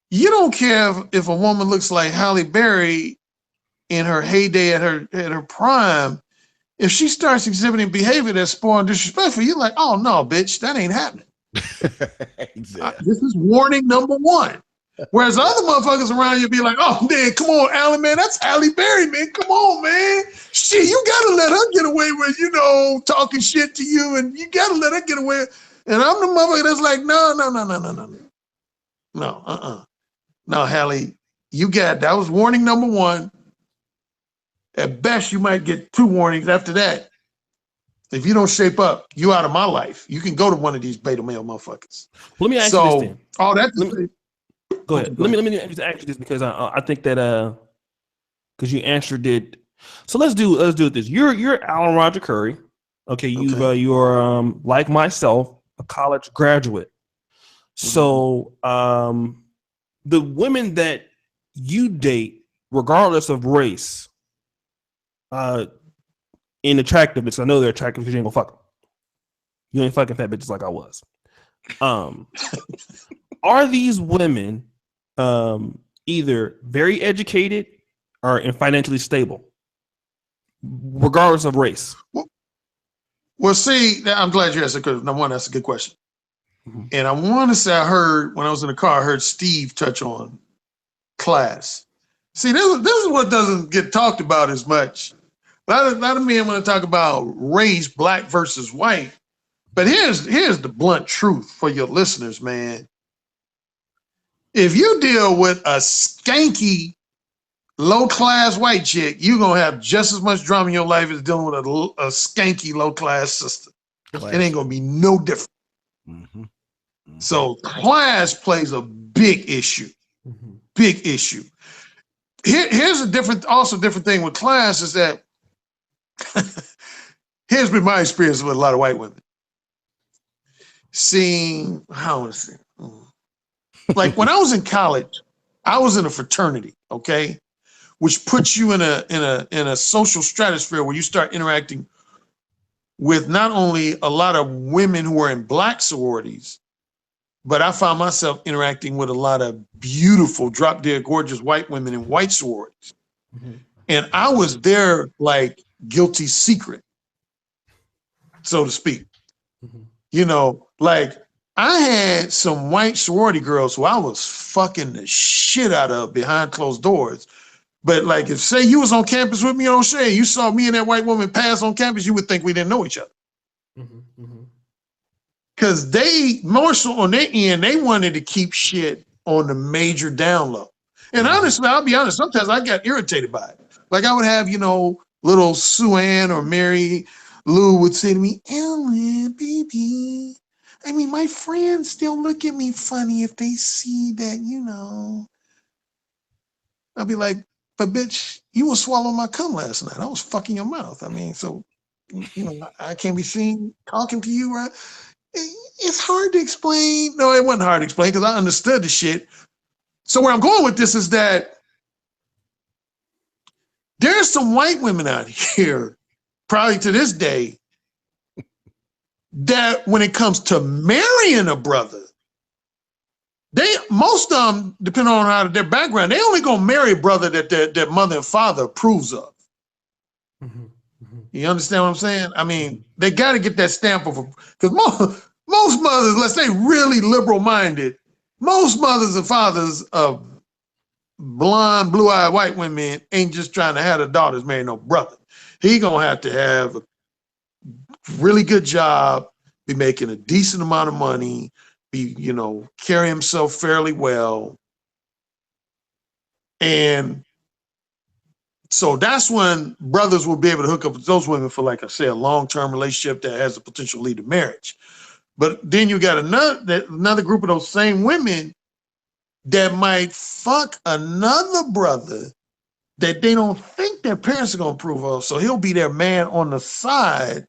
you don't care if a woman looks like Halle Berry in her heyday at her prime. If she starts exhibiting behavior that's spoiled and disrespectful, you're like, oh no, bitch, that ain't happening. Exactly. This is warning number one. Whereas other motherfuckers around you be like, oh man, come on, Alan, man, that's Halle Berry, man. Come on, man. Shit, you gotta let her get away with, talking shit to you, and you gotta let her get away. And I'm the motherfucker that's like, no. No, No, Halle, that was warning number one. At best, you might get 2 warnings after that. If you don't shape up, you out of my life. You can go to one of these beta male motherfuckers. Let me ask you this then. All that. Go ahead. Let me just ask you this because I think that because you answered it. So let's do it this. You're Alan Roger Currie. Okay, you're like myself, a college graduate. So the women that you date, regardless of race, in attractiveness, I know they're attractive because you ain't gonna fuck them. You ain't fucking fat bitches like I was. Are these women either very educated or financially stable, regardless of race? Well, see, I'm glad you asked that because number one, that's a good question. And I want to say I heard when I was in the car, I heard Steve touch on class. See, this is what doesn't get talked about as much. A lot of men want to talk about race, black versus white. But here's the blunt truth for your listeners, man. If you deal with a skanky, low-class white chick, you're going to have just as much drama in your life as dealing with a skanky, low-class sister. It ain't going to be no different. Mm-hmm. So class plays a big issue. Big issue. Here's a different thing with class is that here's been my experience with a lot of white women. Seeing, how is it? Like when I was in college, I was in a fraternity, okay, which puts you in a social stratosphere where you start interacting with not only a lot of women who are in black sororities, but I found myself interacting with a lot of beautiful, drop dead gorgeous white women in white sororities. And I was their like guilty secret, so to speak. Like I had some white sorority girls who I was fucking the shit out of behind closed doors. But like if say you was on campus with me on O'Shea, you saw me and that white woman pass on campus, you would think we didn't know each other. Because they, more so on their end, they wanted to keep shit on the major down low. And honestly, I'll be honest, sometimes I got irritated by it. Like I would have, little Sue Ann or Mary Lou would say to me, Ellen, baby, I mean, my friends still look at me funny if they see that, I'll be like, but bitch, you were swallowing my cum last night. I was fucking your mouth. I mean, so, you know, I can't be seen talking to you, right? It's hard to explain. No, it wasn't hard to explain because I understood the shit. So where I'm going with this is that there's some white women out here, probably to this day, that when it comes to marrying a brother, most of them, depending on how their background, they only gonna marry a brother that their mother and father approves of. Mm-hmm. Mm-hmm. You understand what I'm saying? I mean, they got to get that stamp of, because most mothers, let's say really liberal minded, most mothers and fathers of blonde, blue-eyed white women ain't just trying to have their daughters marry no brother. He gonna have to have a really good job, be making a decent amount of money, be, you know, carry himself fairly well. And so that's when brothers will be able to hook up with those women for, like I said, a long-term relationship that has the potential to lead to marriage. But then you got another group of those same women that might fuck another brother that they don't think their parents are going to approve of. So he'll be their man on the side,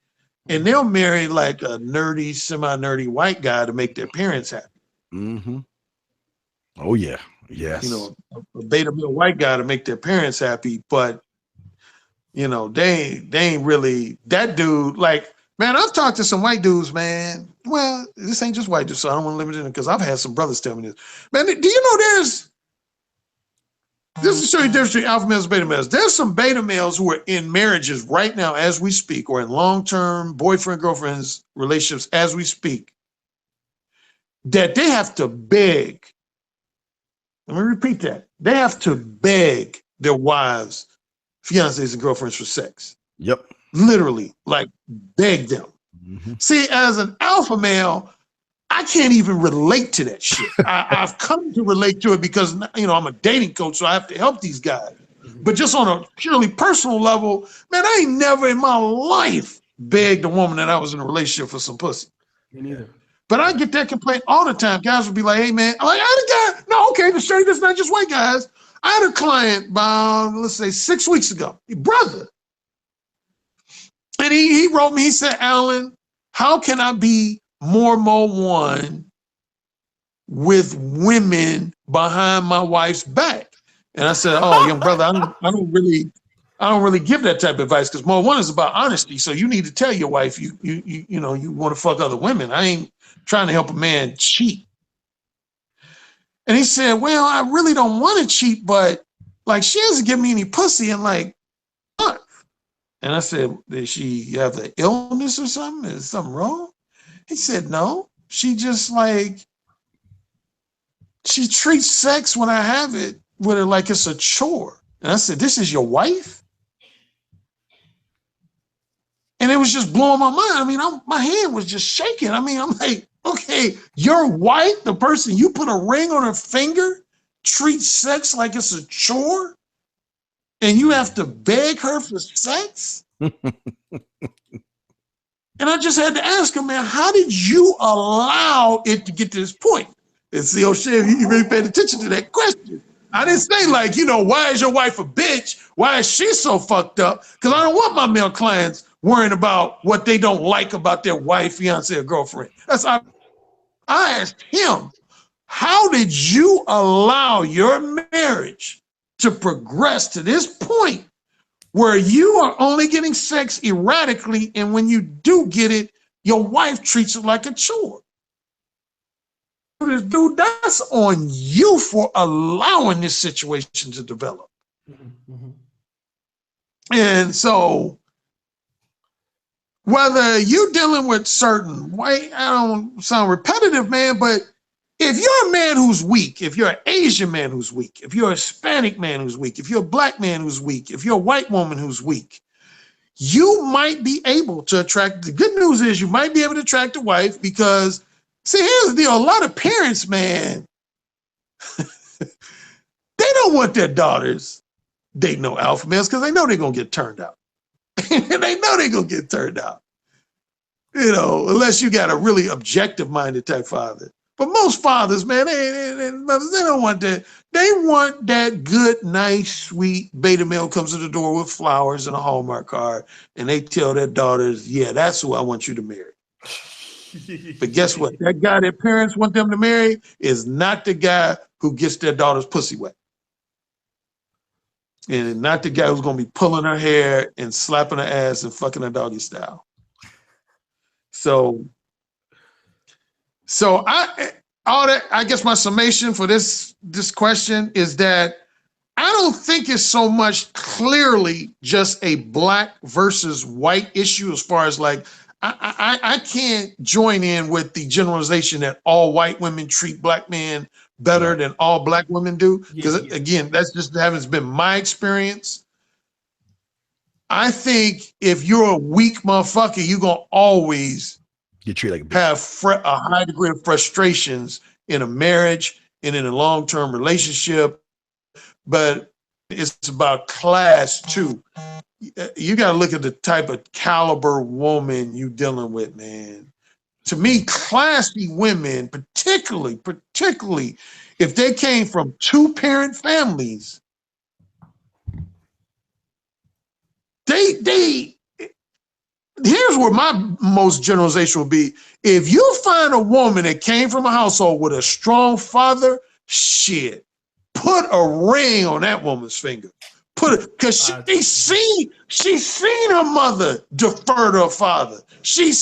and they'll marry like a nerdy, semi-nerdy white guy to make their parents happy. Mm-hmm. Oh, yeah. Yes. You know, a beta male white guy to make their parents happy, but, you know, they ain't really, that dude, like, man, I've talked to some white dudes, man. Well, this ain't just white dudes, so I don't want to limit it because I've had some brothers tell me this. Man, do you know this is showing you the difference between alpha males and beta males. There's some beta males who are in marriages right now as we speak, or in long-term boyfriend-girlfriends relationships as we speak, that they have to beg. Let me repeat that. They have to beg their wives, fiancés, and girlfriends for sex. Yep. Literally, like beg them. Mm-hmm. See, as an alpha male, I can't even relate to that shit. I've come to relate to it because, you know, I'm a dating coach, so I have to help these guys. But just on a purely personal level, man, I ain't never in my life begged a woman that I was in a relationship for some pussy. Me neither. But I get that complaint all the time. Guys will be like, hey, man, I'm like, I had a guy. No, okay, to show you this, not just white guys. I had a client about, let's say, 6 weeks ago, brother. And he wrote me, he said, Alan, how can I be more one with women behind my wife's back? And I said, oh, young brother, I don't really give that type of advice, because more one is about honesty. So you need to tell your wife you know you want to fuck other women. I ain't trying to help a man cheat. And he said, well, I really don't want to cheat, but like she doesn't give me any pussy in like a month. And I said, did she have an illness or something? Is something wrong? He said, no. She just like, she treats sex when I have it with her like it's a chore. And I said, this is your wife? And it was just blowing my mind. I mean, my hand was just shaking. I mean, I'm like, okay, your wife, the person you put a ring on her finger, treats sex like it's a chore? And you have to beg her for sex? And I just had to ask him, man, how did you allow it to get to this point? And see, O'Shea, you really paid attention to that question. I didn't say like, you know, why is your wife a bitch? Why is she so fucked up? Because I don't want my male clients worrying about what they don't like about their wife, fiance, or girlfriend. I asked him, how did you allow your marriage to progress to this point where you are only getting sex erratically, and when you do get it, your wife treats it like a chore? Dude, that's on you for allowing this situation to develop. Mm-hmm. And so whether you're dealing with certain white, I don't sound repetitive, man, but if you're a man who's weak, if you're an Asian man who's weak, if you're a Hispanic man who's weak, if you're a black man who's weak, if you're a white woman who's weak, you might be able to attract, the good news is you might be able to attract a wife because, see, here's the deal, a lot of parents, man, they don't want their daughters dating no alpha males because they know they're going to get turned out. And they know they're going to get turned out. You know, unless you got a really objective-minded type father. But most fathers, man, they don't want that. They want that good, nice, sweet beta male comes to the door with flowers and a Hallmark card, and they tell their daughters, yeah, that's who I want you to marry. But guess what? That guy their parents want them to marry is not the guy who gets their daughter's pussy wet. And not the guy who's going to be pulling her hair and slapping her ass and fucking her doggy style. So I guess my summation for this question is that I don't think it's so much clearly just a black versus white issue as far as like, I can't join in with the generalization that all white women treat black men better than all black women do. Because again, that's just haven't been my experience. I think if you're a weak motherfucker, you're going to always get treated like a bitch. Have a high degree of frustrations in a marriage and in a long-term relationship. But it's about class too. You got to look at the type of caliber woman you dealing with, man. To me, classy women, particularly if they came from two-parent families, here's where my most generalization would be. If you find a woman that came from a household with a strong father, shit, put a ring on that woman's finger. Because she's seen her mother defer to her father. She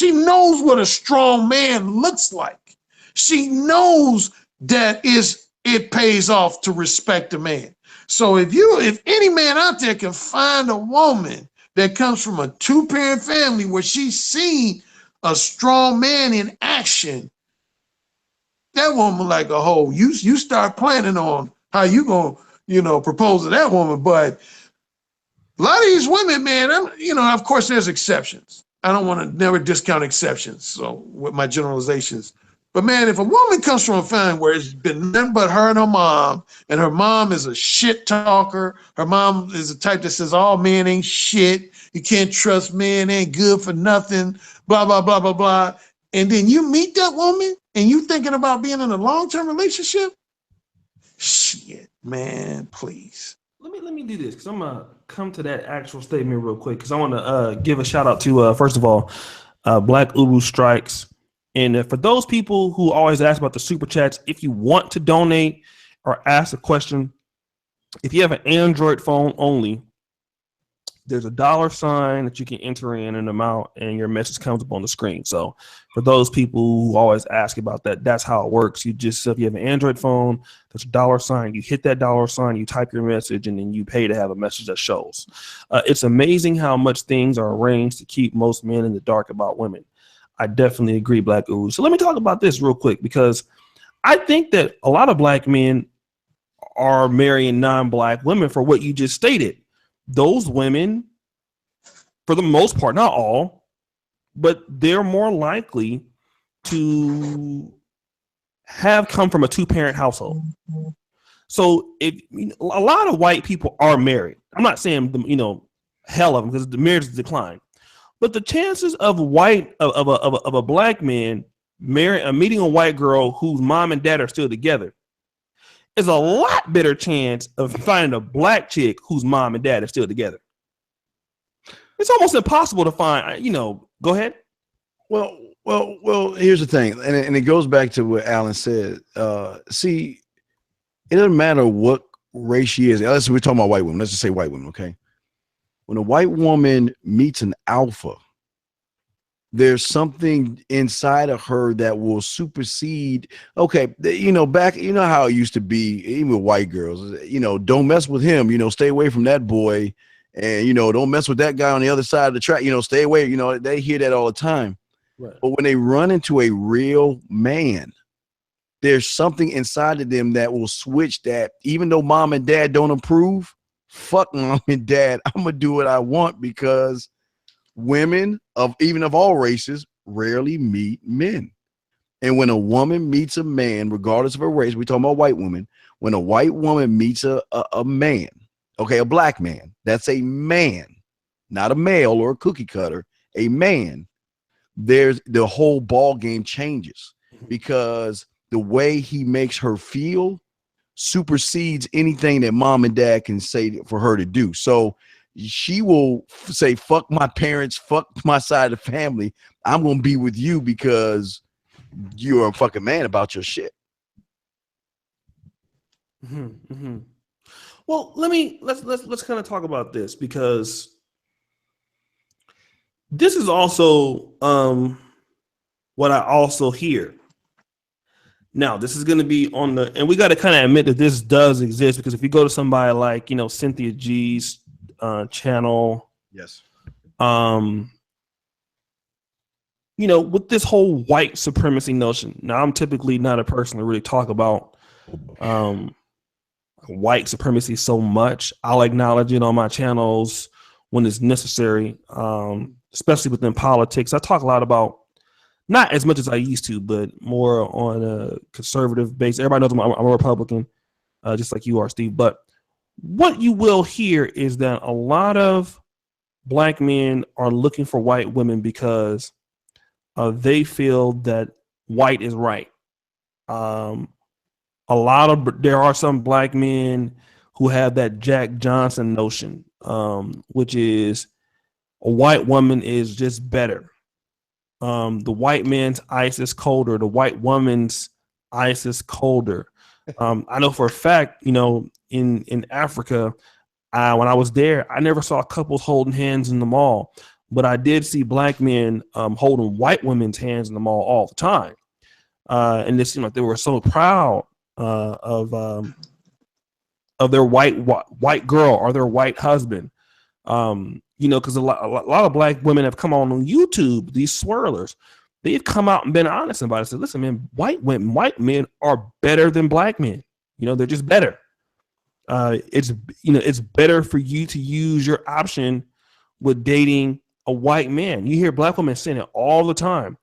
knows what a strong man looks like. She knows that it pays off to respect a man. So if any man out there can find a woman that comes from a two-parent family where she's seen a strong man in action, that woman like a hoe. You start planning on how you gonna propose to that woman. But a lot of these women, man, of course there's exceptions. I don't want to never discount exceptions. So with my generalizations. But man, if a woman comes from a family where it's been nothing but her and her mom is a shit talker, her mom is the type that says all men ain't shit, you can't trust men, ain't good for nothing, blah, blah, blah, blah, blah. And then you meet that woman and you thinking about being in a long-term relationship? Shit, man, please. Let me do this because I'm gonna come to that actual statement real quick because I want to give a shout out to first of all, Black Ubu Strikes. And for those people who always ask about the super chats, if you want to donate or ask a question, if you have an Android phone only, there's a $sign that you can enter in an amount and your message comes up on the screen. So for those people who always ask about that, that's how it works. If you have an Android phone, there's a $sign, you hit that $sign, you type your message, and then you pay to have a message that shows. It's amazing how much things are arranged to keep most men in the dark about women. I definitely agree, Black Ooze. So let me talk about this real quick because I think that a lot of black men are marrying non-black women for what you just stated. Those women, for the most part, not all, but they're more likely to have come from a two-parent household. So a lot of white people are married. I'm not saying hell of them because the marriage has declined. But the chances of a black man meeting a white girl whose mom and dad are still together is a lot better chance of finding a black chick whose mom and dad are still together. It's almost impossible to find. Go ahead. Well. Here's the thing, and it goes back to what Alan said. See, it doesn't matter what race she is. Let's we're talking about white women. Let's just say white women, okay? When a white woman meets an alpha, there's something inside of her that will supersede. Okay, back, how it used to be, even with white girls, don't mess with him, stay away from that boy, and don't mess with that guy on the other side of the track, stay away. They hear that all the time. Right. But when they run into a real man, there's something inside of them that will switch that. Even though mom and dad don't approve, fuck mom and dad, I'm gonna do what I want, because women of all races rarely meet men. And when a woman meets a man, regardless of her race, we're talking about white women, when a white woman meets a man, okay, a black man, that's a man, not a male or a cookie cutter, a man, there's the whole ball game changes. because the way he makes her feel supersedes anything that mom and dad can say for her to do. So she will say, fuck my parents, fuck my side of the family. I'm going to be with you because you're a fucking man about your shit. Well, let's kind of talk about this, because this is also what I also hear. Now, this is going to be on the, and we got to kind of admit that this does exist, because if you go to somebody like, Cynthia G's channel, yes, with this whole white supremacy notion. Now, I'm typically not a person to really talk about white supremacy so much. I'll acknowledge it on my channels when it's necessary, especially within politics. I talk a lot about, not as much as I used to, but more on a conservative base. Everybody knows I'm a Republican, just like you are, Steve. But what you will hear is that a lot of black men are looking for white women because they feel that white is right. There are some black men who have that Jack Johnson notion, which is a white woman is just better. The white man's ice is colder. The white woman's ice is colder. I know for a fact, in Africa, when I was there, I never saw couples holding hands in the mall, but I did see black men holding white women's hands in the mall all the time. And this seemed like they were so proud of their white girl or their white husband. Because a lot of black women have come on YouTube, these swirlers, they've come out and been honest about it. Said, listen, man, white men are better than black men. They're just better. It's better for you to use your option with dating a white man. You hear black women saying it all the time.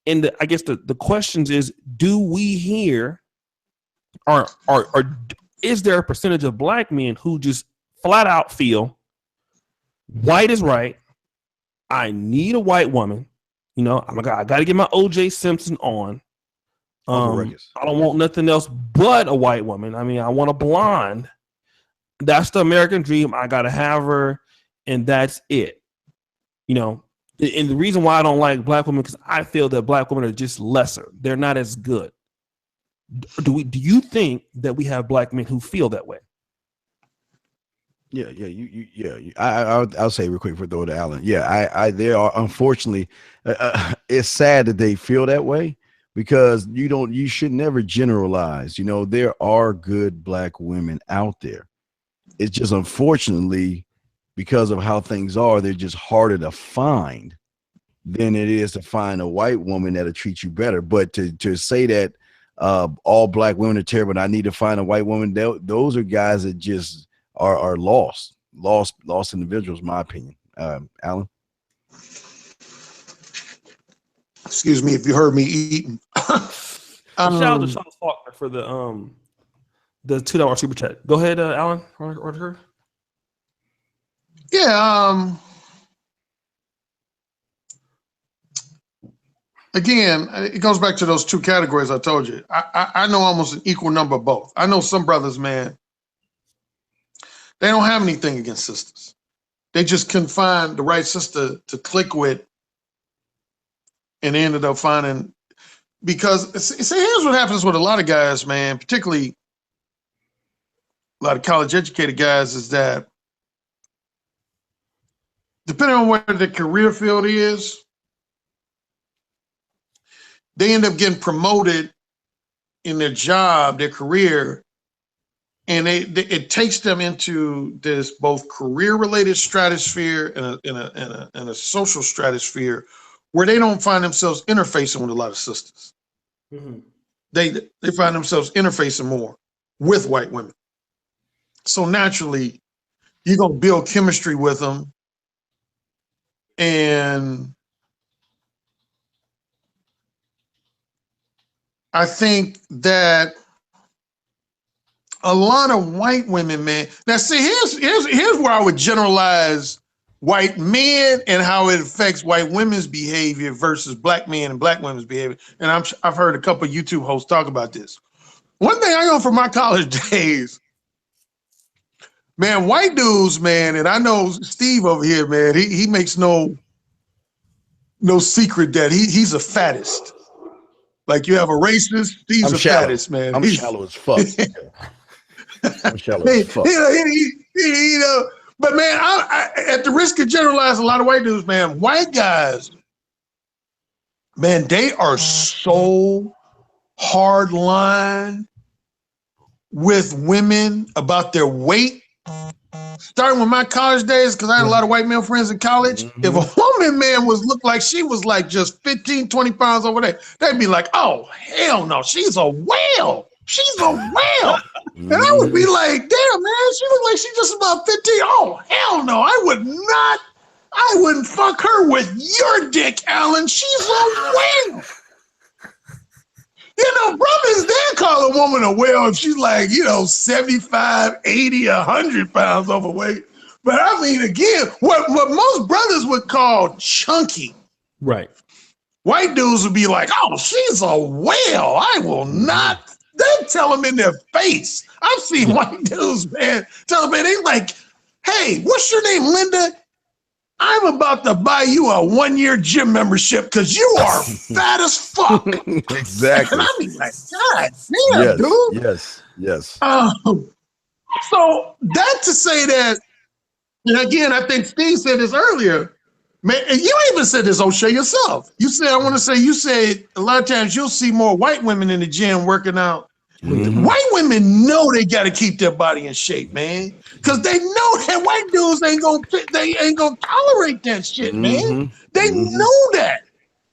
And I guess the questions is, do we hear, or is there a percentage of black men who just flat out feel white is right? I need a white woman. I got to get my OJ Simpson on. I don't want nothing else but a white woman. I mean, I want a blonde. That's the American dream. I got to have her, and that's it. And the reason why I don't like black women, because I feel that black women are just lesser. They're not as good. Do you think that we have black men who feel that way? Yeah. I'll say real quick before throw it to Alan. Yeah, there are, unfortunately, it's sad that they feel that way, because you should never generalize. There are good black women out there. It's just, unfortunately, because of how things are, they're just harder to find than it is to find a white woman that'll treat you better. But to say that all black women are terrible and I need to find a white woman, those are guys that just are lost individuals, in my opinion. Alan? Excuse me if you heard me eating. Shout out to Sean Faulkner for the $2 super chat. Go ahead, Alan. Or Yeah. Again, it goes back to those two categories I told you. I know almost an equal number of both. I know some brothers, man, they don't have anything against sisters. They just couldn't find the right sister to click with, and they ended up finding, because see, here's what happens with a lot of guys, man, particularly a lot of college educated guys, is that depending on where the career field is, they end up getting promoted in their job, their career, and it takes them into this both career-related stratosphere and a social stratosphere where they don't find themselves interfacing with a lot of sisters. Mm-hmm. They find themselves interfacing more with white women. So naturally, you're gonna build chemistry with them, and I think that a lot of white women, man. Now, see, here's where I would generalize white men and how it affects white women's behavior versus black men and black women's behavior. And I've heard a couple of YouTube hosts talk about this. One thing I know from my college days, man, white dudes, man, and I know Steve over here, man, he makes no secret that he's a fattest. Like you have a racist, Steve's a fattest, man. I'm shallow as fuck. I'm shallow as fuck. You know, but man, I, at the risk of generalizing a lot of white dudes, man, white guys, man, they are so hard line with women about their weight. Starting with my college days, because I had a lot of white male friends in college. If a woman, man, looked like she was like just 15, 20 pounds over there, they'd be like, oh, hell no, she's a whale. She's a whale. And I would be like, damn, man, she looked like she's just about 15. Oh, hell no, I wouldn't fuck her with your dick, Alan. She's a whale. You know, brothers, they call a woman a whale if she's like, 75, 80, 100 pounds overweight. But I mean, again, what most brothers would call chunky. Right. White dudes would be like, oh, she's a whale. I will not. They tell them in their face. I've seen white dudes, man, tell them, man, they like, hey, what's your name, Linda? I'm about to buy you a 1-year gym membership because you are fat as fuck. Exactly. And I mean, like, God damn, dude. Yes. So that to say that, and again, I think Steve said this earlier, man, and you even said this, O'Shea, yourself. You said a lot of times you'll see more white women in the gym working out. White women know they got to keep their body in shape, man, because they know that white dudes ain't gonna tolerate that shit, man. They know that.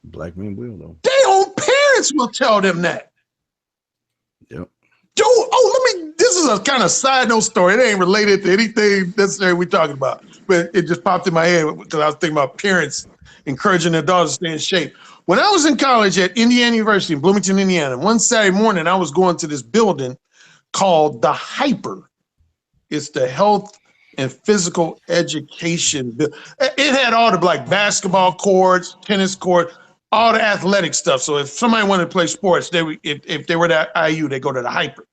Black men will though. Their own parents will tell them that. Yep. This is a kind of side note story. It ain't related to anything necessary we're talking about, but it just popped in my head because I was thinking about parents encouraging their daughters to stay in shape. When I was in college at Indiana University in Bloomington, Indiana, one Saturday morning, I was going to this building called the Hyper. It's the Health and Physical Education. It had all the basketball courts, tennis court, all the athletic stuff. So if somebody wanted to play sports, if they were at IU, they go to the Hyper.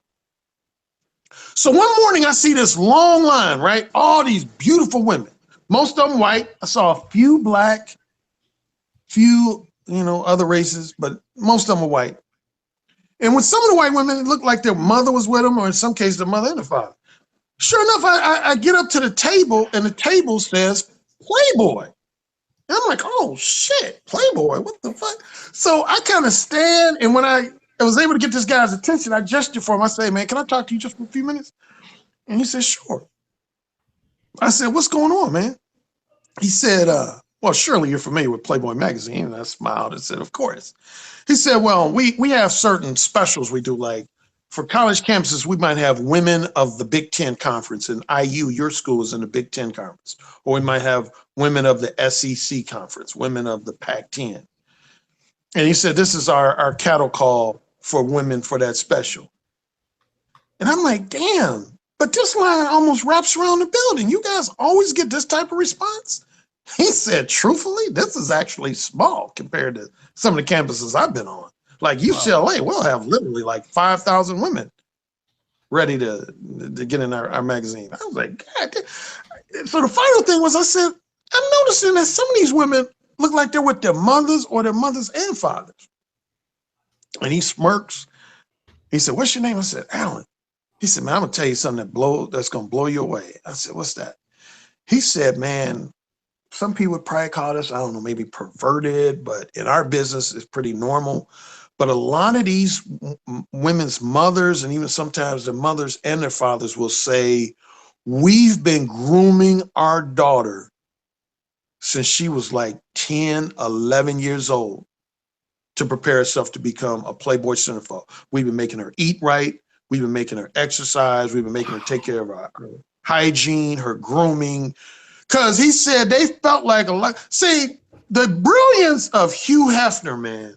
So one morning I see this long line, right? All these beautiful women, most of them white. I saw a few black, few other races, but most of them were white. And with some of the white women, it looked like their mother was with them, or in some cases, their mother and the father. Sure enough, I get up to the table, and the table says Playboy. And I'm like, oh, shit, Playboy, what the fuck? So I kind of stand, and when I was able to get this guy's attention, I gestured for him. I say, man, can I talk to you just for a few minutes? And he said, sure. I said, what's going on, man? He said, well, surely you're familiar with Playboy magazine. And I smiled and said, of course. He said, well, we have certain specials we do. Like for college campuses, we might have women of the Big Ten Conference, and IU, your school is in the Big Ten Conference. Or we might have women of the SEC Conference, women of the Pac-10. And he said, this is our cattle call for women for that special. And I'm like, damn, but this line almost wraps around the building. You guys always get this type of response? He said, truthfully, this is actually small compared to some of the campuses I've been on. Like UCLA, we'll have literally like 5,000 women ready to get in our magazine. I was like, God. So the final thing was, I said, I'm noticing that some of these women look like they're with their mothers or their mothers and fathers. And he smirks. He said, what's your name? I said, Alan. He said, man, I'm going to tell you something that's going to blow you away. I said, what's that? He said, man, some people would probably call this, I don't know, maybe perverted, but in our business, it's pretty normal. But a lot of these women's mothers, and even sometimes their mothers and their fathers, will say, we've been grooming our daughter since she was like 10, 11 years old to prepare herself to become a Playboy centerfold. We've been making her eat right. We've been making her exercise. We've been making her take care of her hygiene, her grooming. Because he said they felt like a lot. See, the brilliance of Hugh Hefner, man,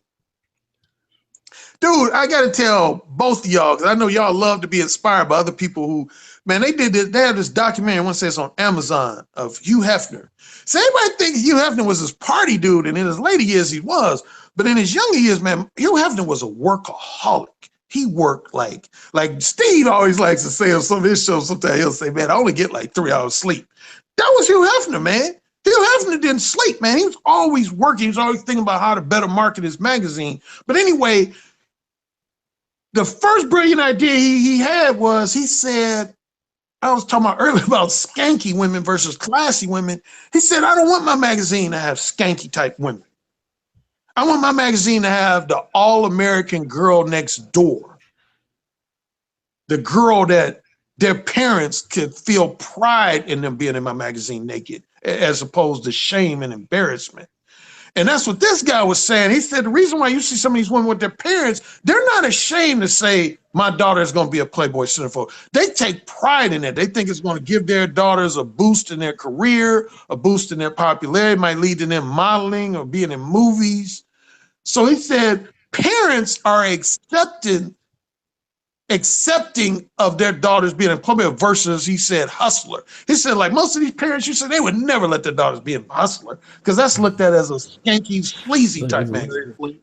Dude, I got to tell both of y'all, because I know y'all love to be inspired by other people who, man, they did this. They had this documentary, I want to say it's on Amazon, of Hugh Hefner. So everybody thinks Hugh Hefner was this party dude, and in his later years he was. But in his younger years, man, Hugh Hefner was a workaholic. He worked like Steve always likes to say on some of his shows, sometimes he'll say, man, I only get like 3 hours sleep. That was Hugh Hefner, man. Hugh Hefner didn't sleep, man. He was always working. He was always thinking about how to better market his magazine. But anyway, the first brilliant idea he had was, he said, I was talking about earlier about skanky women versus classy women. He said, I don't want my magazine to have skanky type women. I want my magazine to have the all-American girl next door. The girl that their parents could feel pride in them being in my magazine naked, as opposed to shame and embarrassment. And that's what this guy was saying. He said the reason why you see some of these women with their parents, they're not ashamed to say, my daughter is going to be a Playboy centerfold. They take pride in it. They think it's going to give their daughters a boost in their career, a boost in their popularity, might lead to them modeling or being in movies. So he said parents are accepting of their daughters being in Playboy versus, he said, hustler. He said, like most of these parents, you said they would never let their daughters be in hustler because that's looked at as a skanky, sleazy type magazine.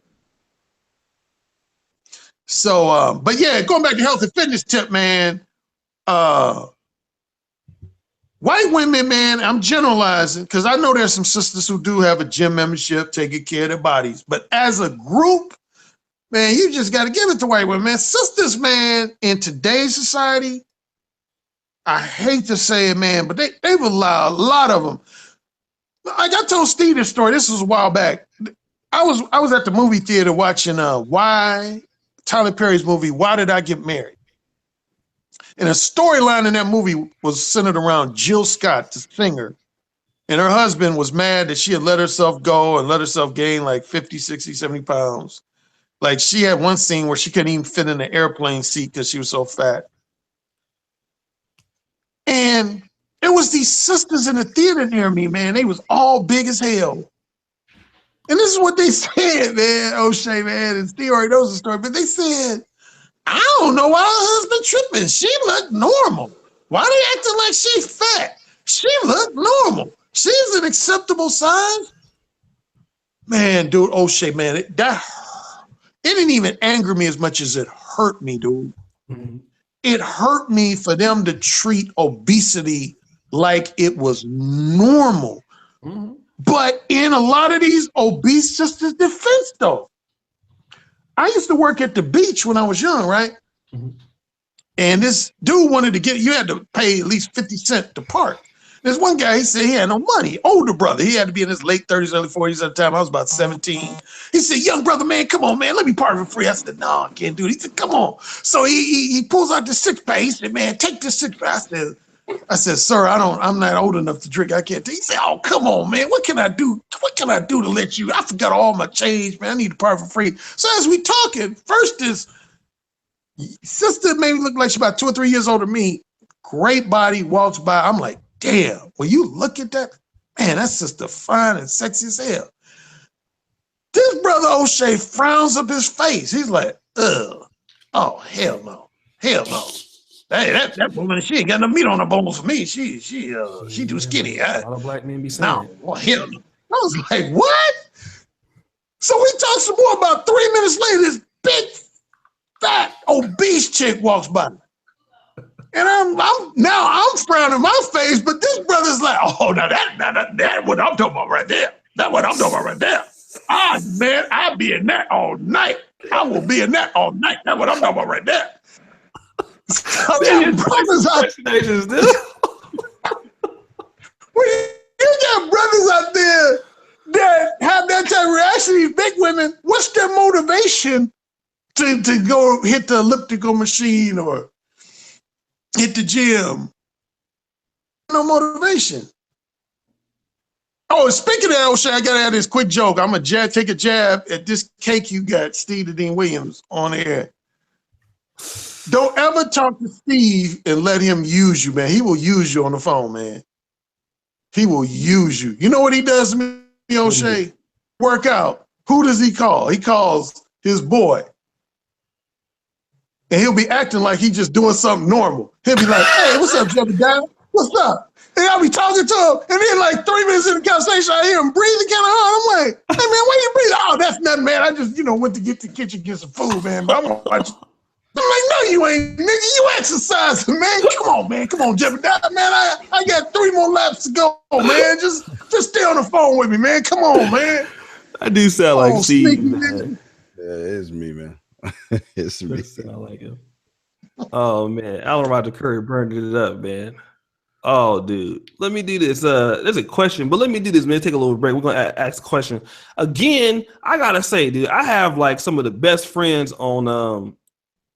So, but yeah, going back to health and fitness tip, man, white women, man, I'm generalizing because I know there's some sisters who do have a gym membership, taking care of their bodies, but as a group, man, you just got to give it to white women, man. Sisters, man, in today's society, I hate to say it, man, but they've allowed a lot of them. Like I told Steve this story. This was a while back. I was at the movie theater watching Tyler Perry's movie, Why Did I Get Married? And a storyline in that movie was centered around Jill Scott, the singer. And her husband was mad that she had let herself go and let herself gain like 50, 60, 70 pounds. Like she had one scene where she couldn't even fit in the airplane seat because she was so fat. And it was these sisters in the theater near me, man. They was all big as hell. And this is what they said, man. O'Shea, man, and Steve already knows the story, but they said, I don't know why her husband tripping. She looked normal. Why they acting like she fat? She looked normal. She's an acceptable size. Man, dude, O'Shea, man, it didn't even anger me as much as it hurt me, dude. Mm-hmm. It hurt me for them to treat obesity like it was normal. Mm-hmm. But in a lot of these obese sisters' defense, though, I used to work at the beach when I was young, right? Mm-hmm. And this dude wanted to you had to pay at least 50 cents to park. There's one guy, he said he had no money, older brother. He had to be in his late 30s, early 40s at the time. I was about 17. He said, young brother, man, come on, man, let me park for free. I said, no, I can't do it. He said, come on. So he pulls out the 6-pack. He said, man, take this 6-pack. I said, sir, I'm not old enough to drink. I can't take. He said, oh, come on, man. What can I do? What can I do to let you? I forgot all my change, man. I need to park for free. So as we talking, first this sister made me look like she's about 2 or 3 years older than me. Great body, walks by. I'm like, damn, when you look at that, man, that sister fine and sexy as hell. This brother O'Shea frowns up his face. He's like, ugh. Oh, hell no. Hell no. Hey, that woman, she ain't got no meat on her bones for me. She too skinny. A lot of black men be saying no, well, hell no. I was like, what? So we talked some more. About 3 minutes later, this big, fat, obese chick walks by. And I'm frowning my face, but this brother's like, oh, now that what I'm talking about right there. That's what I'm talking about right there. Ah, man, I'll be in that all night. I will be in that all night. That's what I'm talking about right there. So you brothers out there. You got brothers out there that have that type of reaction. These big women, what's their motivation to go hit the elliptical machine or hit the gym? No motivation. Oh, speaking of that, O'Shea, I gotta add this quick joke. I'm gonna take a jab at this cake you got, Steve the Dean Williams, on air. Don't ever talk to Steve and let him use you, man. He will use you on the phone, man. He will use you. You know what he does to me, O'Shea? Work out. Who does he call? He calls his boy. and he'll be acting like he's just doing something normal. He'll be like, "Hey, what's up, Jebediah? What's up?" And I'll be talking to him, and then like 3 minutes in the conversation, I hear him breathing kind of hard. I'm like, "Hey man, why you breathing?" "Oh, that's nothing, man. I just, went to get to the kitchen, get some food, man. But I'm gonna watch." I'm like, "No, you ain't, nigga. You exercising, man. Come on, man. Come on, Jebediah, man. I got 3 more laps to go, man. Just stay on the phone with me, man. Come on, man." I do sound like Steve, man. Yeah, it's me, man. It's me. Sound like him. Oh man, Alan Roger Currie burned it up, man. Oh, dude, let me do this. There's a question, but let me do this, man. Take a little break. We're gonna ask a question again. I gotta say, dude, I have like some of the best friends on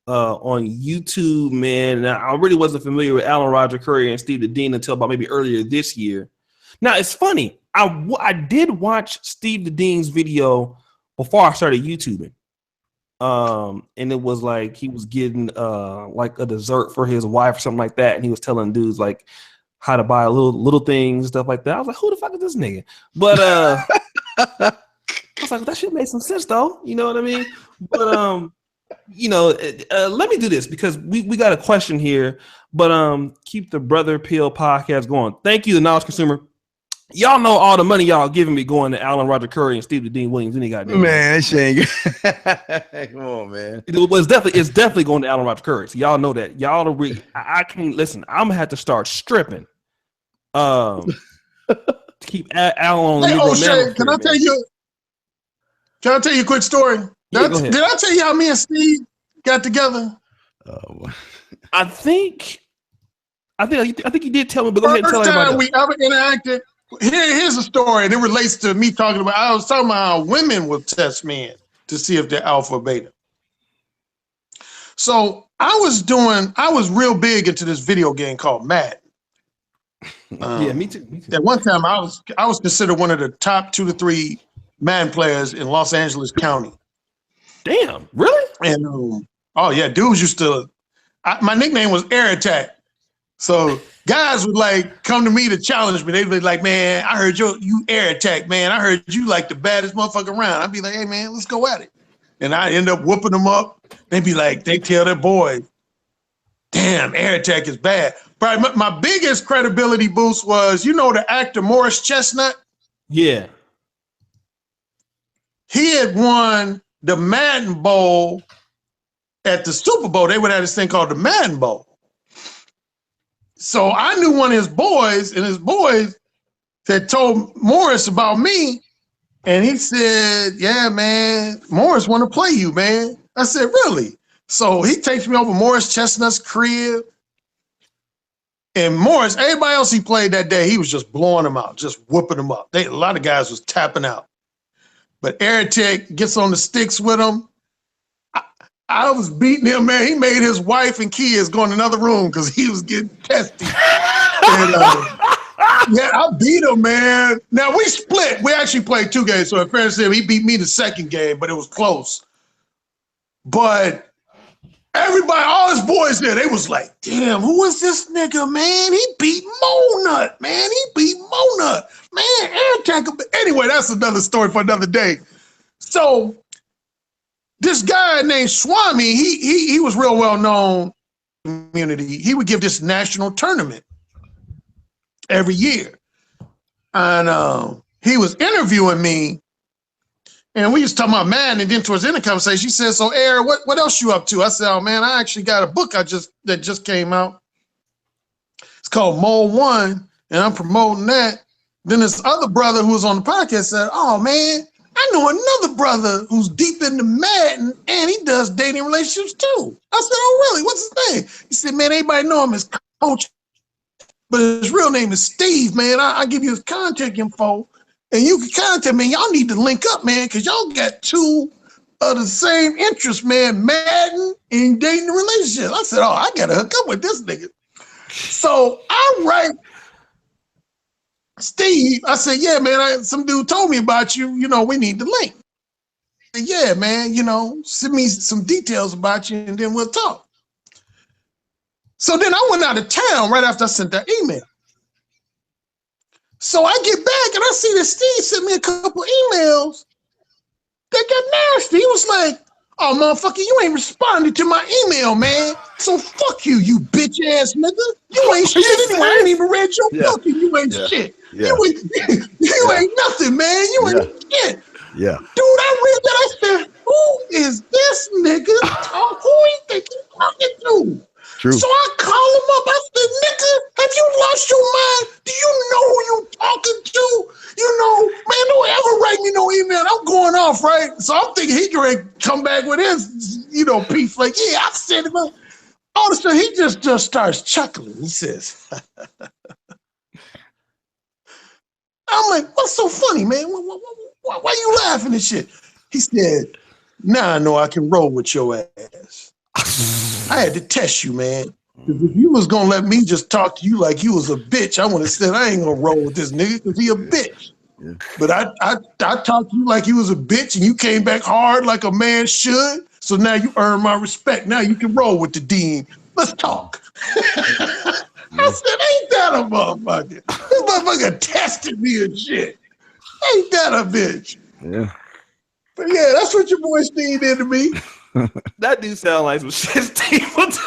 YouTube, man. And I really wasn't familiar with Alan Roger Currie and Steve the Dean until about maybe earlier this year. Now it's funny. I did watch Steve the Dean's video before I started YouTubing. And it was like he was getting like a dessert for his wife or something like that, and he was telling dudes like how to buy little things, stuff like that. I was like, who the fuck is this nigga? But I was like, that shit made some sense though. You know what I mean? But let me do this because we got a question here. But keep the Brother Pill podcast going. Thank you, the knowledge consumer. Y'all know all the money y'all giving me going to Alan Roger Currie and Steve the Dean Williams. Any goddamn man, shit. Come on, man. It's definitely going to Alan Roger Currie. So y'all know that. Y'all don't I can't listen. I'm gonna have to start stripping. To keep Alan on. Hey, O'Shea, can I tell you a quick story? Yeah, go ahead. Did I tell you how me and Steve got together? I think you did tell me, but go ahead and tell everybody. First time we ever interacted. Here's a story, and it relates to me talking about. I was talking about how women will test men to see if they're alpha or beta. So I was real big into this video game called Madden. Yeah, me too. At one time, I was considered one of the top 2 to 3 Madden players in Los Angeles County. Damn, really? And oh yeah, dudes used to. My nickname was Air Attack. So guys would like come to me to challenge me. They'd be like, "Man, I heard you Air Attack, man. I heard you like the baddest motherfucker around." I'd be like, "Hey man, let's go at it." And I end up whooping them up. They'd be like, they tell their boys, "Damn, Air Attack is bad." Probably my biggest credibility boost was, the actor Morris Chestnut? Yeah. He had won the Madden Bowl at the Super Bowl. They would have this thing called the Madden Bowl. So I knew one of his boys, and his boys had told Morris about me, and he said, "Yeah, man, Morris want to play you, man." I said, "Really?" So he takes me over Morris Chestnut's crib, and Morris, everybody else he played that day, he was just blowing them out, just whooping them up. A lot of guys was tapping out. But Eric gets on the sticks with him. I was beating him, man. He made his wife and kids go in another room because he was getting testy. And, yeah, I beat him, man. Now, we split. We actually played 2 games. So in fairness to him, he beat me the second game, but it was close. But everybody, all his boys there, they was like, "Damn, who is this nigga, man? He beat Mo-Nut, man. He beat Mo-Nut. Man, Air Attack." Anyway, that's another story for another day. So this guy named Swami, he was real well known in the community. He would give this national tournament every year. And he was interviewing me, and we was talking about Madden, and then towards the end of the conversation, he said, "So Air, what else you up to?" I said, "Oh man, I actually got a book that just came out. It's called Mole 1, and I'm promoting that." Then this other brother who was on the podcast said, "Oh man, I know another brother who's deep into Madden, and he does dating relationships too." I said, "Oh really? What's his name?" He said, "Man, everybody know him as Coach, but his real name is Steve, man. I'll give you his contact info, and you can contact me. Y'all need to link up, man, because y'all got 2 of the same interests, man, Madden and dating relationships." I said, "Oh, I got to hook up with this nigga." So I write Steve. I said, "Yeah, man, some dude told me about you. We need to link." I said, "Yeah, man, send me some details about you, and then we'll talk." So then I went out of town right after I sent that email. So I get back and I see that Steve sent me a couple emails that got nasty. He was like, Oh, motherfucker, you ain't responded to my email, man. So fuck you, you bitch ass nigga. You ain't shit anyway. I ain't even read your book, and you ain't shit. You ain't nothing, man. You ain't shit. Yeah. Dude, I read that. I said, who is this nigga? Who he think he's talking to? True. So I call him up. I said, nigga, have you lost your mind? Do you know who you talking to? You know, man, don't ever write me no email. I'm going off, right? So I'm thinking he can come back with his, piece like, yeah, I said it. All of a sudden, he just starts chuckling. He says, I'm like, what's so funny, man? Why you laughing and shit? He said, now I know I can roll with your ass. I had to test you, man. Because if you was going to let me just talk to you like you was a bitch, I would have said, I ain't going to roll with this nigga because he a bitch. Yeah. But I talked to you like you was a bitch and you came back hard like a man should. So now you earn my respect. Now you can roll with the dean. Let's talk. I said, ain't that a motherfucker? This motherfucker tested me and shit. Ain't that a bitch? Yeah. But yeah, that's what your boy Steve did to me. That dude sound like some shit Steve will do.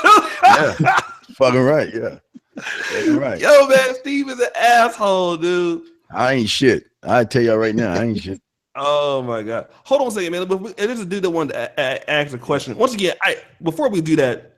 Yeah. Fucking right. Yeah. Fucking right. Yo, man, Steve is an asshole, dude. I ain't shit. I tell y'all right now, I ain't shit. Oh my God. Hold on a second, man. There's a dude that wanted to ask a question. Once again, before we do that,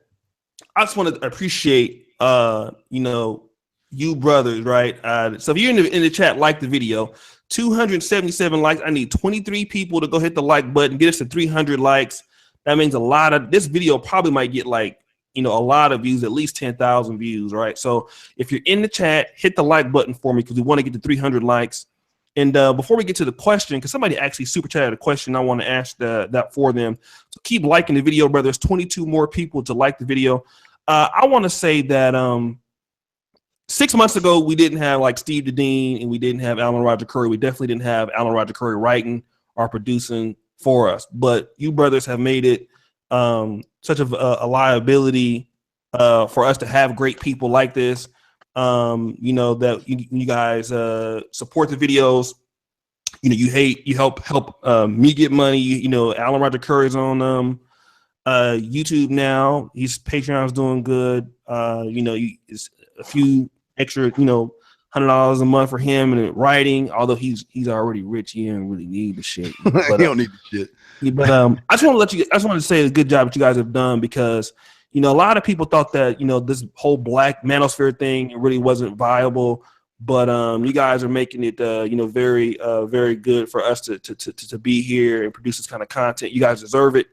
I just want to appreciate you brothers, right? So if you're in the chat, like the video. 277 likes. I need 23 people to go hit the like button, get us to 300 likes. That means a lot of this video probably might get a lot of views, at least 10,000 views, right? So if you're in the chat, hit the like button for me because we want to get to 300 likes. And before we get to the question, because somebody actually super chatted a question, I want to ask that for them. So keep liking the video, brother. There's 22 more people to like the video. I want to say that 6 months ago, we didn't have like Steve the Dean and we didn't have Alan Roger Currie. We definitely didn't have Alan Roger Currie writing or producing for us. But you brothers have made it such a liability for us to have great people like this. That you guys support the videos. You help me get money. Alan Roger Currie's on YouTube now. His Patreon's doing good. It's a few extra, $100 a month for him and writing. Although he's already rich, he didn't really need the shit. But, he don't need the shit. But I just want to say a good job that you guys have done because a lot of people thought that this whole black manosphere thing really wasn't viable. But you guys are making it very very good for us to be here and produce this kind of content. You guys deserve it.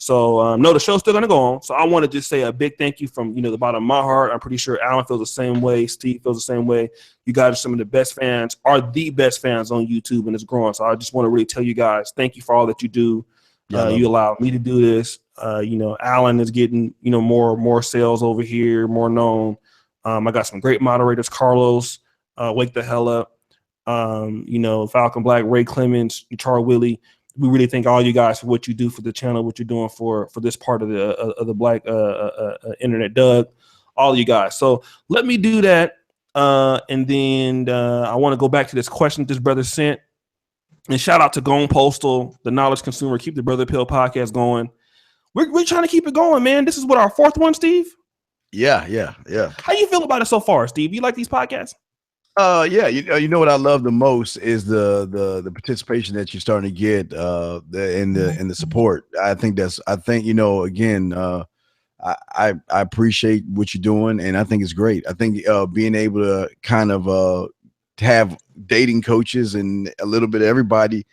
So no, the show's still gonna go on. So I want to just say a big thank you from the bottom of my heart. I'm pretty sure Alan feels the same way. Steve feels the same way. You guys are some of the best fans, are the best fans on YouTube, and it's growing. So I just want to really tell you guys, thank you for all that you do. You allow me to do this. Alan is getting more sales over here, more known. I got some great moderators, Carlos, Wake the Hell Up, Falcon Black, Ray Clemens, Char Willie. We really thank all you guys for what you do for the channel, what you're doing for this part of the black internet, Doug, all you guys. So let me do that. And then I want to go back to this question this brother sent. And shout out to Gone Postal, the Knowledge Consumer. Keep the Brother Pill podcast going. We're trying to keep it going, man. This is what, our fourth one, Steve? Yeah. How you feel about it so far, Steve? You like these podcasts? Yeah, you know what I love the most is the participation that you're starting to get in the support. I think again, I appreciate what you're doing, and I think it's great. I think being able to kind of have dating coaches and a little bit of everybody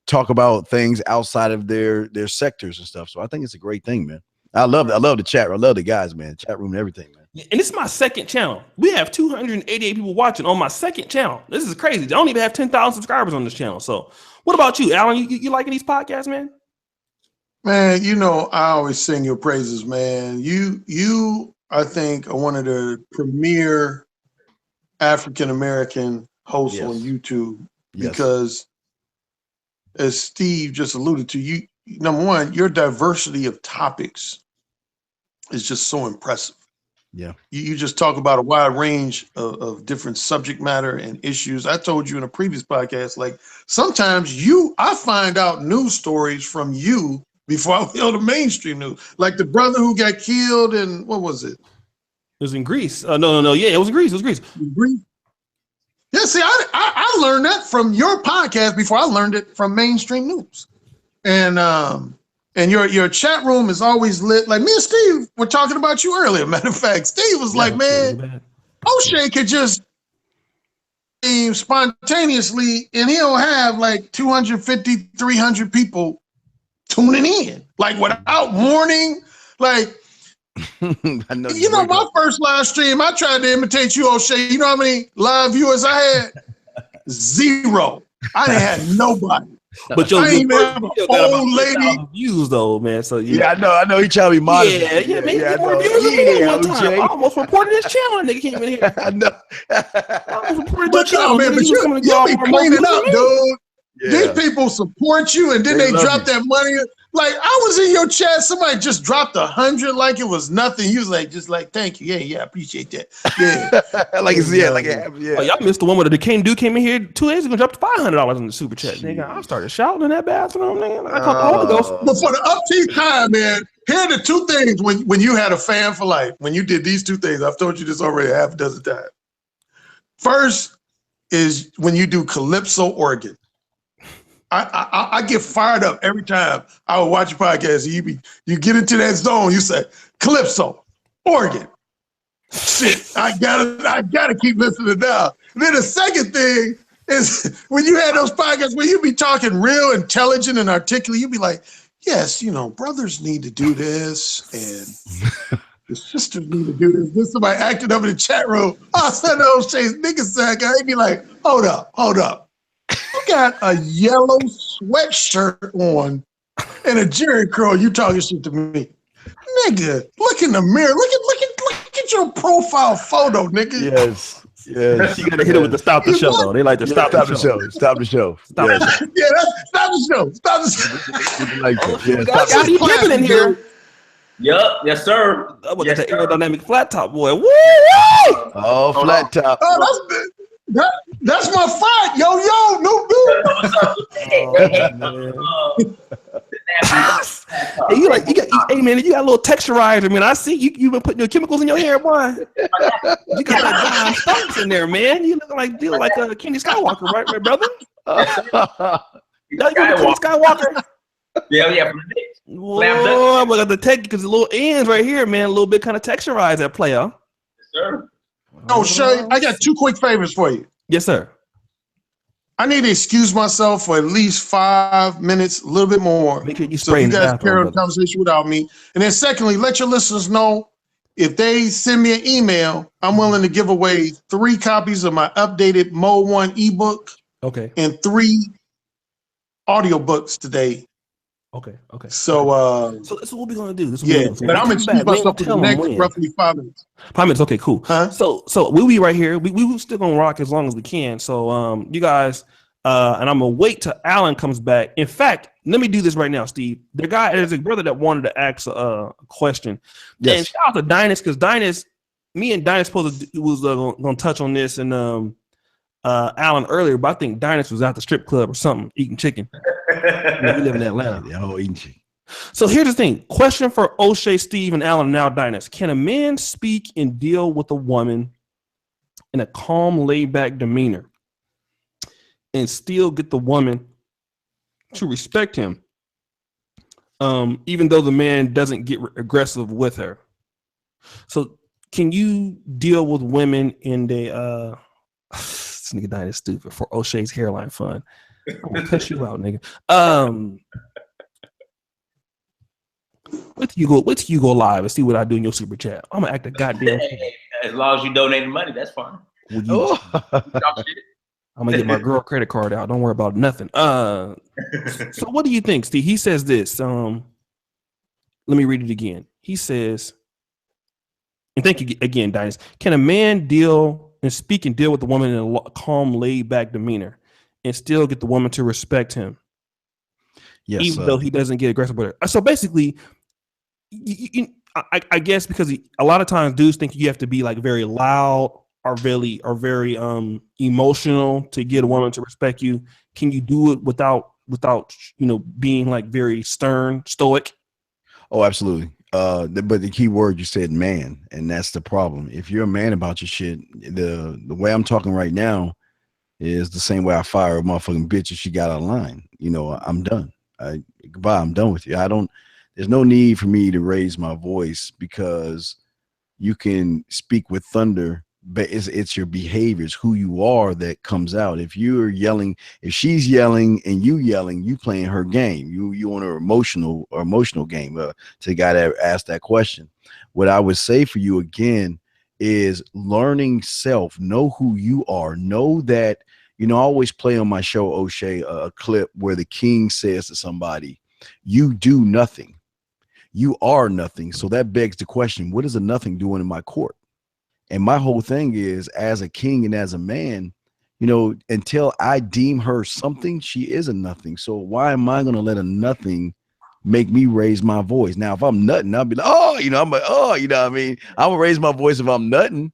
talk about things outside of their sectors and stuff. So I think it's a great thing, man. I love the chat. I love the guys, man. Chat room and everything, man. And this is my second channel. We have 288 people watching on my second channel. This is crazy. I don't even have 10,000 subscribers on this channel. So what about you, Alan? You liking these podcasts, man? Man, I always sing your praises, man. You, I think, are one of the premier African-American hosts on YouTube because, as Steve just alluded to, you, number one, your diversity of topics is just so impressive. Yeah. You just talk about a wide range of different subject matter and issues. I told you in a previous podcast, like sometimes I find out news stories from you before I was on the mainstream news. Like the brother who got killed in, what was it? It was in Greece. No. Yeah, it was in Greece. It was Greece. Yeah, see, I learned that from your podcast before I learned it from mainstream news. And your chat room is always lit. Like me and Steve were talking about you earlier. Matter of fact, Steve was like, man, O'Shea could just spontaneously and he'll have like 250, 300 people tuning in, like without warning. Like, I know you know, my first live stream, I tried to imitate you, O'Shea. You know how many live viewers I had? 0. I didn't have nobody. But I ain't even have an old lady. Views though, man. So yeah, I know. He trying to be modest. Yeah, man. Yeah, more views than me one time. I almost reported his channel. Nigga came in here. I know. I almost reported But your channel. man, but you be cleaning up, dude. Yeah. These people support you, and then they drop that money. Like I was in your chat, somebody just dropped 100 like it was nothing. He was like, just like, thank you, yeah, I appreciate that. Yeah, like it's yeah. Oh, y'all missed the one where the King dude came in here 2 days ago and dropped $500 in the super chat. Nigga, I started shouting in that bathroom. Nigga, I caught the Holy Ghost. But for the upteeth time, man, here are the 2 things when you had a fan for life. When you did these 2 things, I've told you this already a half a dozen times. First is when you do calypso organ. I get fired up every time I would watch your podcast. You get into that zone. You say calypso, organ. Shit, I gotta keep listening now. Then the second thing is when you had those podcasts where you be talking real intelligent and articulate. You be like, yes, you know, brothers need to do this and the sisters need to do this. Then somebody acted up in the chat room. Oh, son of those chase niggas sack. I'd be like, hold up. You got a yellow sweatshirt on and a jerry curl. You talking shit to me, nigga? Look in the mirror. Look at your profile photo, nigga. Yes. You gotta hit it with the stop the show though. They like to stop the show. Stop the show. Stop the show. Like that. Got you pimping in here. Yup, yes, sir. I got the aerodynamic flat top boy. Woo! Oh, flat top. Oh, that's my fight. Yo, no dude. Hey, you got, hey man, you got a little texturizer. Man, I see you been putting your chemicals in your hair, boy. You got that stumps in there, man. You look like Kenny Skywalker, right, brother? You got Kenny Skywalker. Yeah. Whoa, I'm gonna take because the little ends right here, man, a little bit kind of texturized that player. Yes, sir. Oh, Shay, I got 2 quick favors for you. Yes, sir. I need to excuse myself for at least 5 minutes, a little bit more. Make sure you so spray you in the guys bathroom, carry the conversation without me. And then secondly, let your listeners know if they send me an email, I'm willing to give away 3 copies of my updated Mo 1 ebook. Okay. And 3 audiobooks today. Okay. So that's what we're gonna do. But I'm gonna excuse myself for the next roughly 5 minutes. 5 minutes, okay, cool. Huh? So we'll be right here. We still gonna rock as long as we can. So you guys, and I'm gonna wait till Alan comes back. In fact, let me do this right now, Steve. There's a brother that wanted to ask a question. Yes. And shout out to Dynast, because Dynast, me and Dynast was gonna touch on this and Alan earlier, but I think Dynast was at the strip club or something, eating chicken. We live in Atlanta. Yeah, eating chicken. So here's the thing. Question for O'Shea, Steve, and Alan, now Dynast. Can a man speak and deal with a woman in a calm, laid-back demeanor and still get the woman to respect him, even though the man doesn't get aggressive with her? So can you deal with women in the this nigga Dynast stupid for O'Shea's hairline fund? I'm gonna cut you out, nigga. Wait till you go live and see what I do in your super chat. I'm gonna act a goddamn. As long as you donate the money, that's fine. I'm gonna get my girl credit card out. Don't worry about nothing. So what do you think, Steve? He says this. Let me read it again. He says, and thank you again, Dynast. Can a man deal with the woman in a calm, laid-back demeanor and still get the woman to respect him? Yes, even though he doesn't get aggressive with her. So basically, I guess because a lot of times dudes think you have to be like very loud or very emotional to get a woman to respect you. Can you do it without without being like very stern, stoic? Oh, absolutely. But the key word you said, man, and that's the problem. If you're a man about your shit, the way I'm talking right now is the same way I fire a motherfucking bitch if she got out of line. I'm done. Goodbye. I'm done with you. There's no need for me to raise my voice because you can speak with thunder, but it's your behaviors, who you are, that comes out. If you're yelling, if she's yelling and you playing her game. You on her emotional game. To the guy that asked that question, what I would say for you again is learning self. Know who you are. Know that. I always play on my show, O'Shea, a clip where the king says to somebody, "You do nothing. You are nothing." So that begs the question, what is a nothing doing in my court? And my whole thing is, as a king and as a man, until I deem her something, she is a nothing. So why am I going to let a nothing make me raise my voice? Now, if I'm nutting, I'll be like, I'm like, what I mean? I'm going to raise my voice if I'm nutting.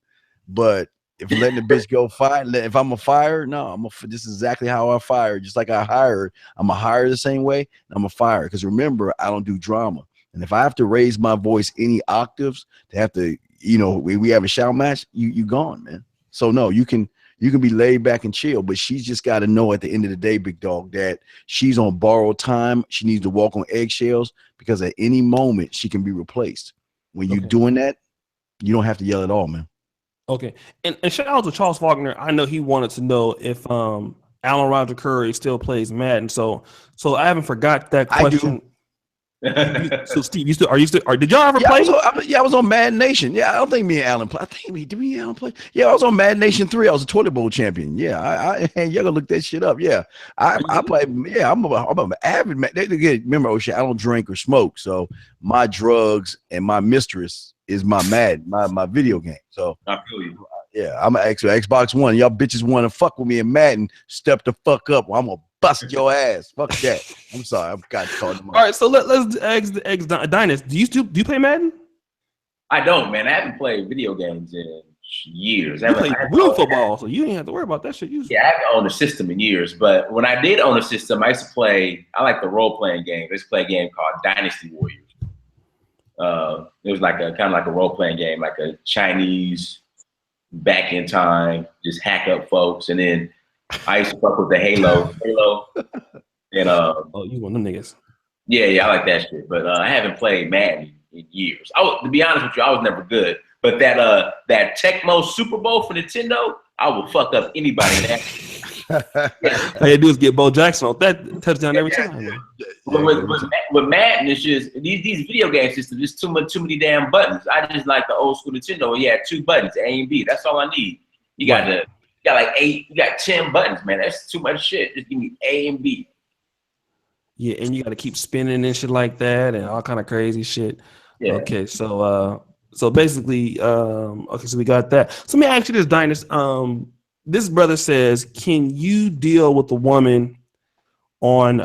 But if letting the bitch go fire, if I'm a fire, no, this is exactly how I fire. Just like I hired, I'm a hire the same way. I'm a fire. Because remember, I don't do drama. And if I have to raise my voice any octaves to have to, we have a shout match, you gone, man. So no, you can be laid back and chill, but she's just got to know at the end of the day, big dog, that she's on borrowed time. She needs to walk on eggshells because at any moment she can be replaced. When you're doing that, you don't have to yell at all, man. Okay. And shout out to Charles Faulkner. I know he wanted to know if Alan Roger Currie still plays Madden. So I haven't forgot that question. So Steve, did y'all ever play? I was on Madden Nation. Yeah, I don't think me and Alan play. Did me and Alan play? Yeah, I was on Madden Nation 3. I was a toilet bowl champion. Yeah, y'all gotta look that shit up. Yeah, I play. Yeah, I'm an avid man. Remember, O'Shea, I don't drink or smoke, so my drugs and my mistress is my Madden, my video game. So I feel you. Yeah, I'm an Xbox One. Y'all bitches want to fuck with me in Madden? Step the fuck up. I'm gonna bust your ass. Fuck that. I'm sorry. I've got to call them. All right, so let's ask Dynast. Do you play Madden? I don't, man. I haven't played video games in years. You play real football, so you ain't have to worry about that shit. Yeah, I haven't owned a system in years. But when I did own a system, I used to play. I like the role playing game. I used to play a game called Dynasty Warriors. It was like a kind of like a role playing game, like a Chinese back in time, just hack up folks, and then I used to fuck with the Halo, and oh, you one of them niggas? Yeah, I like that shit. But I haven't played Madden in years. To be honest with you, I was never good. But that Tecmo Super Bowl for Nintendo, I will fuck up anybody in that. All you do is get Bo Jackson on that touchdown every time. With Madden, it's just these video game systems. Just too many damn buttons. I just like the old school Nintendo. You had 2 buttons, A and B. That's all I need. You got like 8. You got 10 buttons, man. That's too much shit. Just give me A and B. Yeah, and you got to keep spinning and shit like that, and all kind of crazy shit. Yeah. Okay, so basically, okay, so we got that. So let me ask you this, Dynast. This brother says, can you deal with a woman on,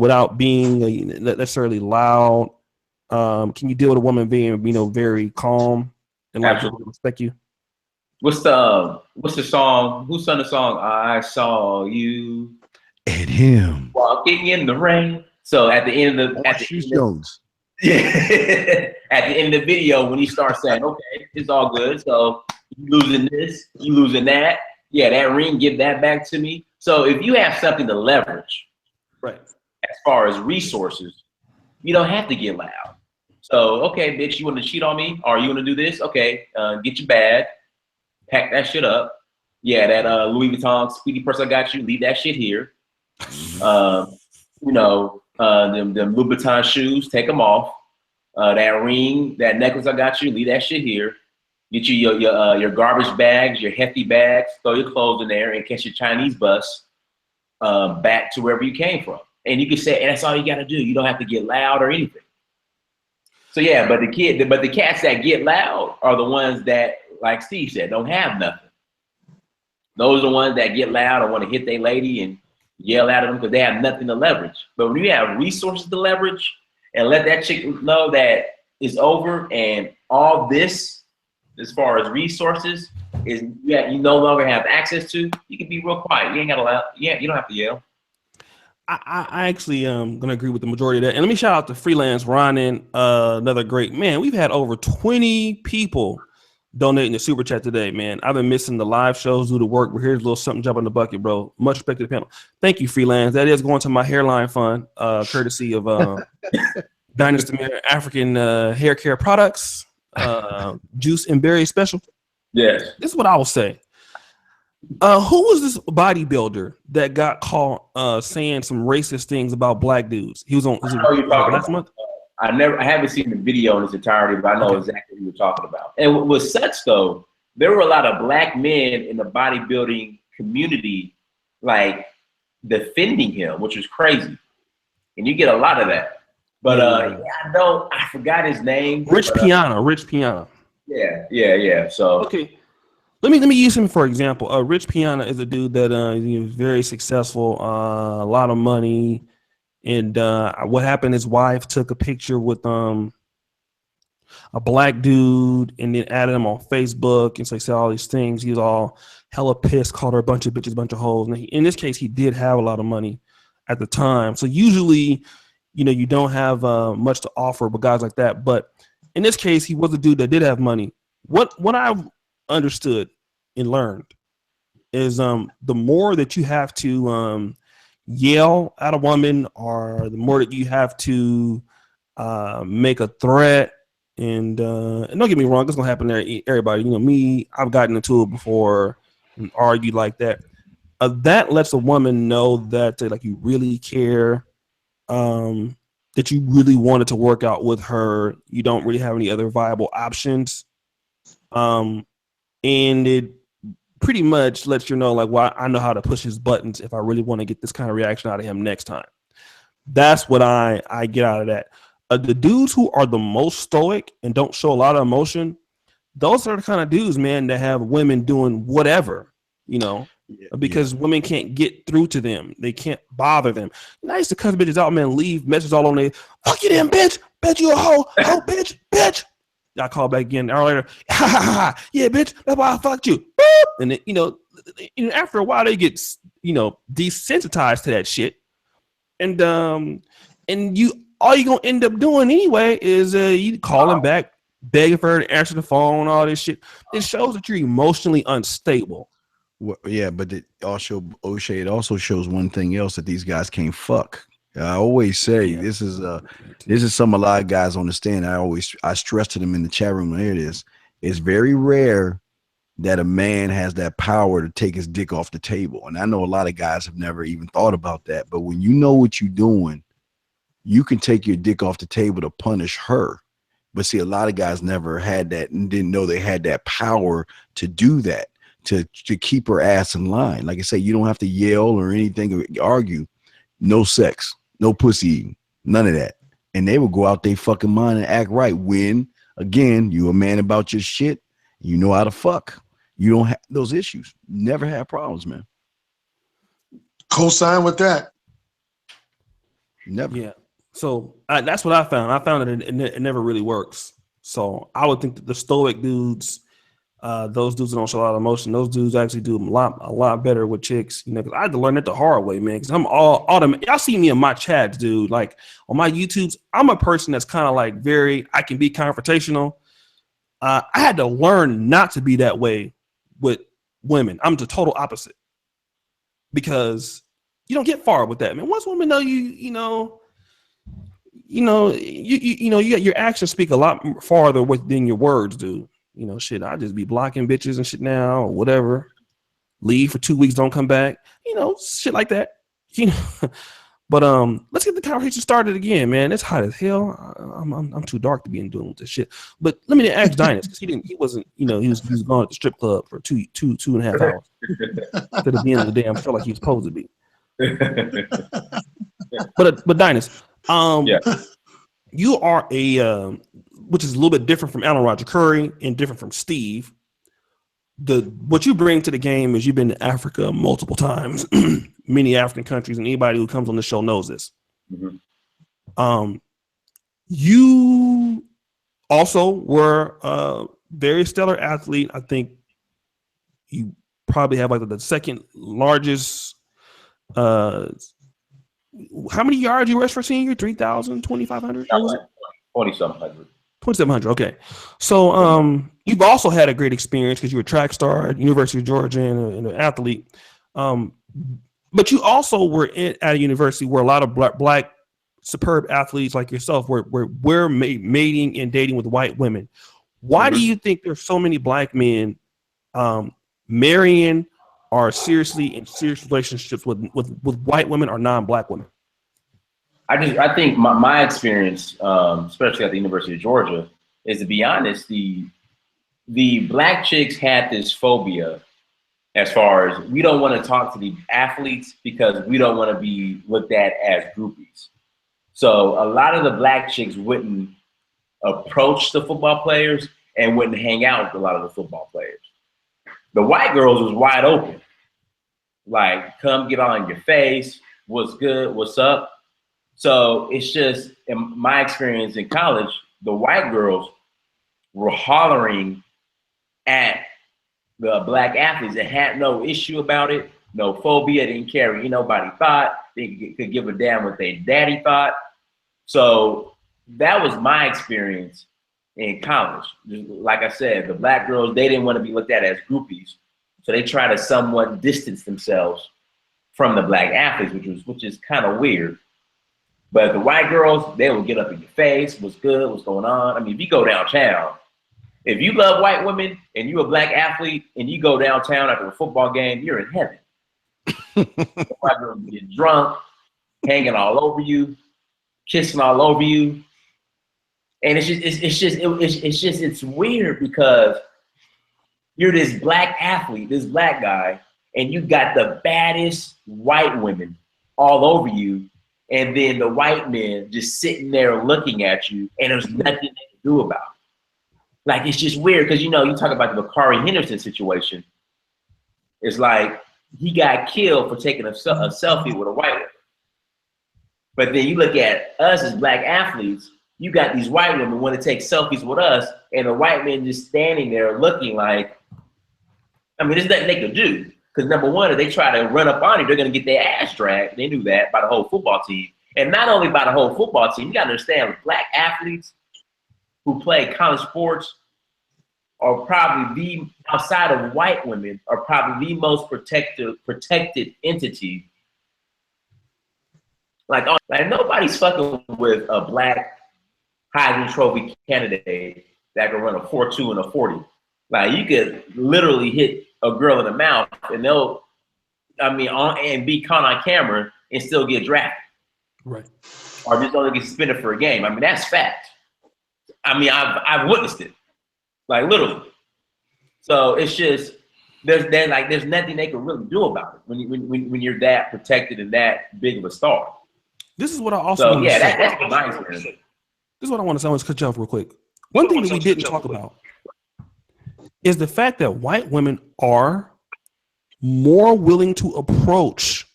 without being necessarily loud? Can you deal with a woman being, very calm and like respect you? What's the song? Who sung the song? I saw you and him walking in the rain. So at the end of the at the end of the video, when he starts saying, "Okay, it's all good," so you losing this, you losing that. Yeah, that ring, give that back to me. So if you have something to leverage, right, as far as resources, you don't have to get loud. So okay, bitch, you want to cheat on me, or you want to do this? Okay, get your bag. Pack that shit up. Yeah, that Louis Vuitton Speedy purse I got you, leave that shit here. Them Louboutin shoes, take them off. That ring, that necklace I got you, leave that shit here. Get you your garbage bags, your hefty bags, throw your clothes in there and catch your Chinese bus back to wherever you came from. And you can say, and that's all you gotta do. You don't have to get loud or anything. So yeah, but the cats that get loud are the ones that, like Steve said, don't have nothing. Those are the ones that get loud or want to hit their lady and yell at them because they have nothing to leverage. But when you have resources to leverage and let that chick know that it's over and all this, as far as resources, is you no longer have access to, you can be real quiet. You ain't got to loud. Yeah, you don't have to yell. I actually gonna agree with the majority of that. And let me shout out to Freelance Ronin, another great man. We've had over 20 people donating the super chat today, man. I've been missing the live shows due to work, but here's a little something jump in the bucket, bro. Much respect to the panel. Thank you, Freelance. That is going to my hairline fund, courtesy of Dynast Amir African hair care products, juice and berry special. Yes. This is what I will say. Who was this bodybuilder that got caught saying some racist things about black dudes? He was on last month. I haven't seen the video in its entirety, but I know exactly what you're talking about. And what was such though, there were a lot of black men in the bodybuilding community, like defending him, which was crazy. And you get a lot of that. But I forgot his name. Rich Piana. Yeah. So okay. Let me use him for example. Rich Piana is a dude that is very successful, a lot of money, and what happened? His wife took a picture with a black dude and then added him on Facebook, and so he said all these things. He was all hella pissed, called her a bunch of bitches, a bunch of hoes. And in this case, he did have a lot of money at the time. So usually, you don't have much to offer with guys like that. But in this case, he was a dude that did have money. What I've understood and learned is the more that you have to yell at a woman, or the more that you have to make a threat, and don't get me wrong, it's gonna happen there. Everybody, me, I've gotten into it before and argued like that. That lets a woman know that like you really care, that you really wanted to work out with her. You don't really have any other viable options. And it pretty much lets you know, like, well, I know how to push his buttons if I really want to get this kind of reaction out of him next time. That's what I get out of that. The dudes who are the most stoic and don't show a lot of emotion, those are the kind of dudes, man, that have women doing whatever, because women can't get through to them. They can't bother them. And I used to cuss bitches out, man, leave messages all on there. Fuck you then, bitch. Bet you a hoe, bitch. I call back again an hour later. Ha ha ha! Yeah, bitch. That's why I fucked you. Boop! And then, after a while, they get desensitized to that shit. And all you're gonna end up doing anyway is you calling back, begging for her to answer the phone, all this shit. It shows that you're emotionally unstable. Well, yeah, but it also shows one thing else, that these guys can't fuck. I always say this is something a lot of guys understand. I stress to them in the chat room. Here it is. It's very rare that a man has that power to take his dick off the table. And I know a lot of guys have never even thought about that. But when you know what you're doing, you can take your dick off the table to punish her. But see, a lot of guys never had that and didn't know they had that power to do that, to keep her ass in line. Like I say, you don't have to yell or anything or argue. No sex. No pussy eating, none of that. And they will go out their fucking mind and act right when, again, you a man about your shit, you know how to fuck. You don't have those issues. Never have problems, man. Co-sign with that. Never. Yeah. So that's what I found. I found that it never really works. So I would think that the stoic dudes, those dudes that don't show a lot of emotion, those dudes actually do a lot better with chicks, because I had to learn it the hard way, man. Because I'm y'all see me in my chats, dude. Like on my YouTubes, I'm a person that's kind of like I can be confrontational. I had to learn not to be that way with women. I'm the total opposite, because you don't get far with that, man. Once women know your actions speak a lot farther than your words do. Shit, I just be blocking bitches and shit now or whatever. Leave for 2 weeks, don't come back. Shit like that. But let's get the conversation started again, man. It's hot as hell. I'm too dark to be doing with this shit. But let me ask Dynast, because he wasn't, he was gone at the strip club for two and a half hours. At the end of the day, I'm sure like he was supposed to be. But Dynast, you are which is a little bit different from Alan Roger Currie and different from Steve. What you bring to the game is you've been to Africa multiple times, many African countries, and anybody who comes on the show knows this. Mm-hmm. You also were a very stellar athlete. I think you probably have like the second largest How many yards you rushed for senior? 3,000, 2,500? What was it? 2,700. 2,700. Okay. So you've also had a great experience because you were a track star at University of Georgia and an athlete. But you also were at a university where a lot of black superb athletes like yourself were mating and dating with white women. Why do you think there's so many black men marrying or seriously in serious relationships with white women or non-black women? I think my experience, especially at the University of Georgia, is, to be honest, the black chicks had this phobia as far as we don't want to talk to the athletes because we don't want to be looked at as groupies. So a lot of the black chicks wouldn't approach the football players and wouldn't hang out with a lot of the football players. The white girls was wide open. Like, come get on your face. What's good? What's up? So it's just, in my experience in college, the white girls were hollering at the black athletes and had no issue about it, no phobia, didn't care what nobody thought, they could give a damn what their daddy thought. So that was my experience in college. Like I said, the black girls, they didn't want to be looked at as groupies. So they try to somewhat distance themselves from the black athletes, which is kind of weird. But the white girls, they would get up in your face, what's good, what's going on. I mean, if you go downtown, if you love white women and you're a black athlete and you go downtown after a football game, you're in heaven. The white girls get drunk, hanging all over you, kissing all over you. And it's weird because you're this black athlete, this black guy, and you got the baddest white women all over you. And then the white men just sitting there looking at you, and there's nothing they can do about it. Like, it's just weird because, you talk about the Currie Henderson situation. It's like he got killed for taking a selfie with a white woman. But then you look at us as black athletes, you got these white women want to take selfies with us, and the white men just standing there looking like, I mean, there's nothing they could do. Because number one, if they try to run up on you, they're going to get their ass dragged. They knew that by the whole football team. And not only by the whole football team, you got to understand, black athletes who play college sports are probably outside of white women, are probably the most protected entity. Like nobody's fucking with a black Heisman Trophy candidate that can run a 4.2 and a 40. Like, you could literally hit a girl in the mouth and and be caught on camera and still get drafted. Right. Or just only get suspended for a game. I mean, that's fact. I mean, I've witnessed it. Like, literally. So it's just, there's nothing they can really do about it when you're that protected and that big of a star. This is what I also want to say. That's my experience. This is what I want to say. I want to cut you off real quick. One thing that we didn't talk about is the fact that white women are more willing to approach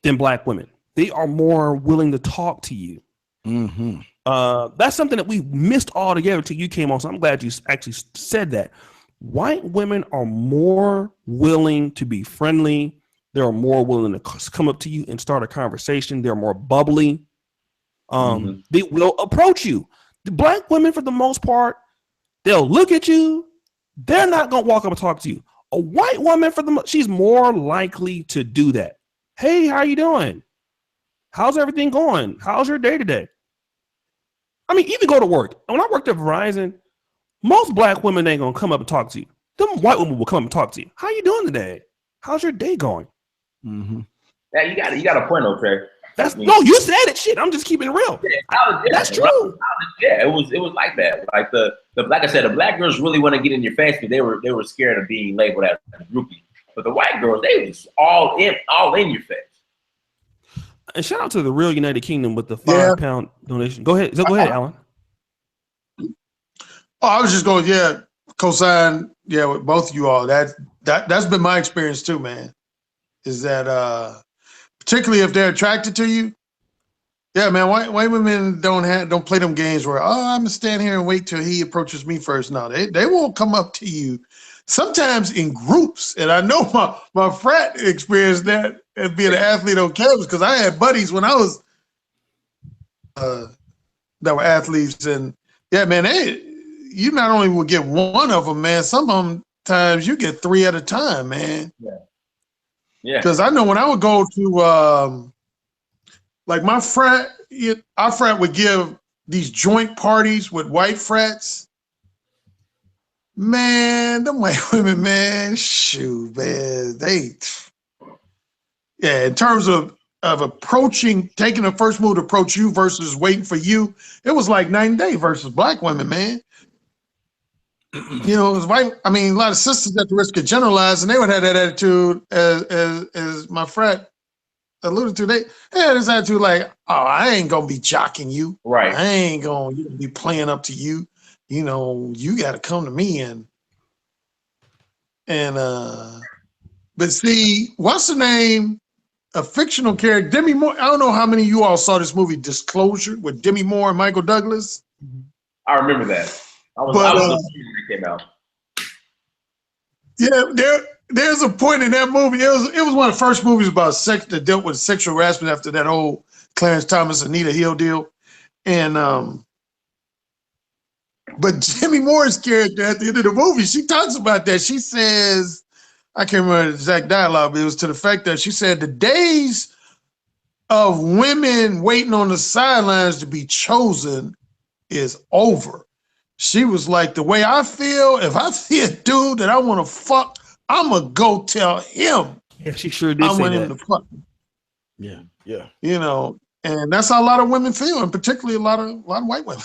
than black women. They are more willing to talk to you. Mm-hmm. That's something that we missed altogether until you came on. So I'm glad you actually said that. White women are more willing to be friendly. They're more willing to come up to you and start a conversation. They're more bubbly. They will approach you. The black women, for the most part, they'll look at you. They're not going to walk up and talk to you. A white woman, she's more likely to do that. Hey, how you doing? How's everything going? How's your day today? I mean, even go to work. When I worked at Verizon, most black women ain't going to come up and talk to you. Them white women will come up and talk to you. How you doing today? How's your day going? Mm-hmm. Yeah, you got a point, okay. No, you said it. Shit, I'm just keeping it real. That's true. It was like that. Like like I said, the black girls really want to get in your face because they were scared of being labeled as a groupie. But the white girls, they was all in your face. And shout out to the Real United Kingdom with the £5 donation. Go ahead, Alan. Oh, I was just going, cosign, with both of you all. That's been my experience too, man. Is that particularly if they're attracted to you, man. White women don't play them games where I'm gonna stand here and wait till he approaches me first. No, they won't come up to you sometimes in groups. And I know my frat experienced that as being an athlete on campus because I had buddies when I was that were athletes. And yeah, man, you not only will get one of them, man, sometimes you get three at a time, man. Yeah. Because I know when I would go to like my frat, our frat would give these joint parties with white frats. Man, them white women, man, shoot, man, in terms of approaching, taking the first move to approach you versus waiting for you, it was like night and day versus black women, man. You know, it was white. I mean, a lot of sisters at the risk of generalizing, they would have that attitude as my frat alluded to. They had this attitude like, oh, I ain't gonna be jocking you. Right. I ain't gonna be playing up to you. You know, you gotta come to me but see, what's the name? A fictional character, Demi Moore. I don't know how many of you all saw this movie Disclosure with Demi Moore and Michael Douglas. I remember that. I was when it came out. Yeah, there's a point in that movie. It was one of the first movies about sex that dealt with sexual harassment after that whole Clarence Thomas, Anita Hill deal. And but Demi Moore's character at the end of the movie, she talks about that. She says, I can't remember the exact dialogue, but it was to the fact that she said the days of women waiting on the sidelines to be chosen is over. She was like, the way I feel, if I see a dude that I want to fuck, I'm going to go tell him. Yeah, she sure did I say want that. him to fuck me. Yeah, yeah. You know, and that's how a lot of women feel, and particularly a lot of white women.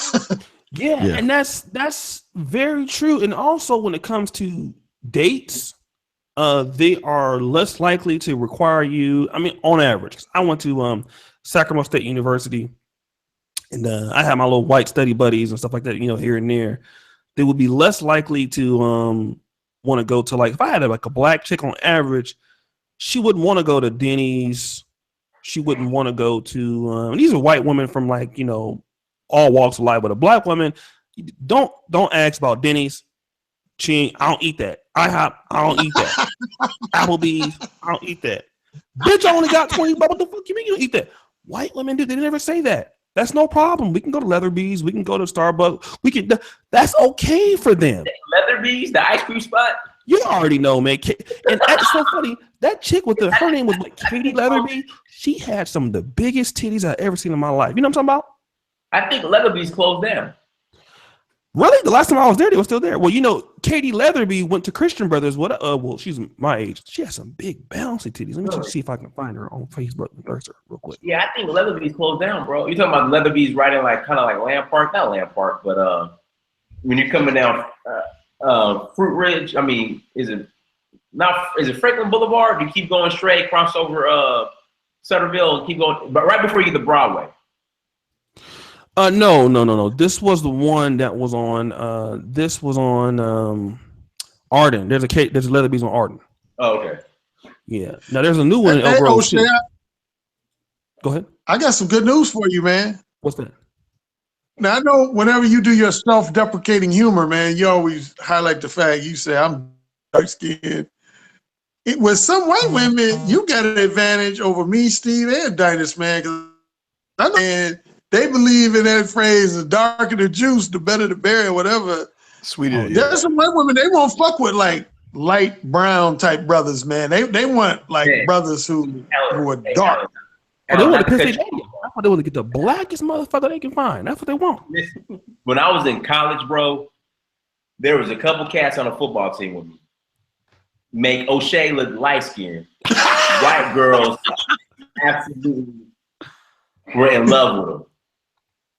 Yeah, and that's very true. And also when it comes to dates, they are less likely to require you. I mean, on average, I went to Sacramento State University, and I had my little white study buddies and stuff like that, you know, here and there. They would be less likely to want to go to, like, if I had like a black chick on average, she wouldn't want to go to Denny's. She wouldn't want to go to, and these are white women from, like, you know, all walks of life. But a black woman, don't ask about Denny's. I don't eat that. I don't eat that. Applebee's, I don't eat that. Bitch, I only got 20 bucks. What the fuck you mean you don't eat that? White women do. They never say that. That's no problem. We can go to Leatherby's. We can go to Starbucks. We can. That's okay for them. Leatherby's, the ice cream spot. You already know, man. And that's so funny. That chick with her name was like Katie Leatherby. She had some of the biggest titties I've ever seen in my life. You know what I'm talking about? I think Leatherby's closed down. Really? The last time I was there, they were still there. Well, you know, Katie Leatherby went to Christian Brothers. Well, she's my age. She has some big bouncy titties. Let me just see if I can find her on Facebook and search her real quick. Yeah, I think Leatherby's closed down, bro. You talking about Leatherby's right in like kind of like Land Park? Not Land Park, but when you're coming down Fruit Ridge, I mean, is it Franklin Boulevard? You keep going straight, cross over Sutterville, and keep going, but right before you get to Broadway. No. This was the one that was on. Arden. There's a Leatherby's on Arden. Oh, okay. Yeah. Now there's a new one in Elk Grove too. Go ahead. I got some good news for you, man. What's that? Now I know whenever you do your self-deprecating humor, man, you always highlight the fact you say I'm dark skinned. With some white women, you got an advantage over me, Steve, and Dynast, man. Because I know they believe in that phrase: the darker the juice, the better the berry, or whatever. Sweeter. There's some white women, they won't fuck with like light brown type brothers, man. They want like brothers who are dark. Oh, they want to piss their daddy off. That's why they want to get the blackest motherfucker they can find. That's what they want. When I was in college, bro, there was a couple cats on a football team with me. Make O'Shea look light skinned. White girls absolutely were in love with him.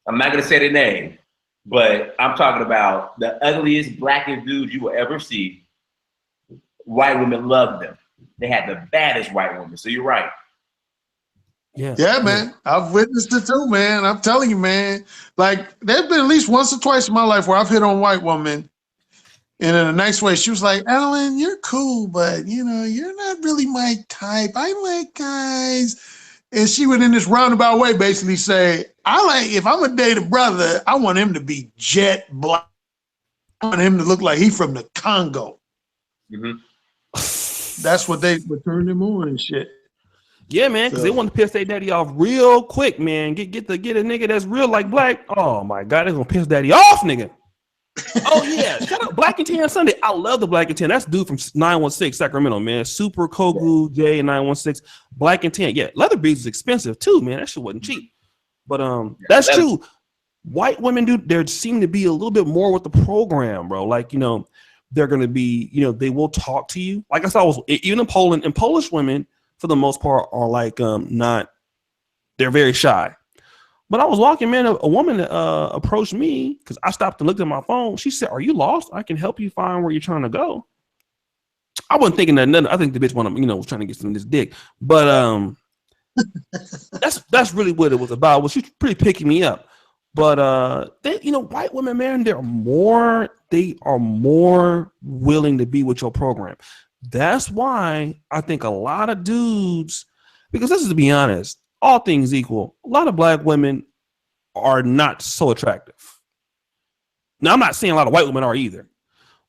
I'm not gonna say the name, but I'm talking about the ugliest, blackest dudes you will ever see. White women loved them. They had the baddest white women. So you're right. Yeah, man. I've witnessed it too, man. I'm telling you, man. Like, there's been at least once or twice in my life where I've hit on white woman, and in a nice way, she was like, "Alan, you're cool, but you know, you're not really my type. I like guys." And she would, in this roundabout way, basically say, if I'm gonna date a brother, I want him to be jet black. I want him to look like he's from the Congo. That's what they would turn them on and shit. Yeah, man, because they want to piss their daddy off real quick, man. Get a nigga that's real like Black. Oh my God, they're gonna piss daddy off, nigga. Oh yeah, shout out Black and Tan Sunday. I love the Black and Tan. That's dude from 916 Sacramento, man. Super Kogu J 916 Black and Tan. Yeah, leather beads is expensive too, man. That shit wasn't cheap. But that's true. White women do. There seem to be a little bit more with the program, bro. Like, you know, they're gonna be, you know, they will talk to you. Like I saw, was even in Poland, and Polish women for the most part are like not. They're very shy. But I was walking, man. A woman approached me because I stopped and looked at my phone. She said, "Are you lost? I can help you find where you're trying to go." I wasn't thinking that nothing. I think the bitch wanted, you know, was trying to get some of this dick. But that's really what it was about. Well, she's pretty picking me up. But they, you know, white women, man, they are more willing to be with your program. That's why I think a lot of dudes, because this is, to be honest, all things equal, a lot of Black women are not so attractive. Now, I'm not saying a lot of white women are either,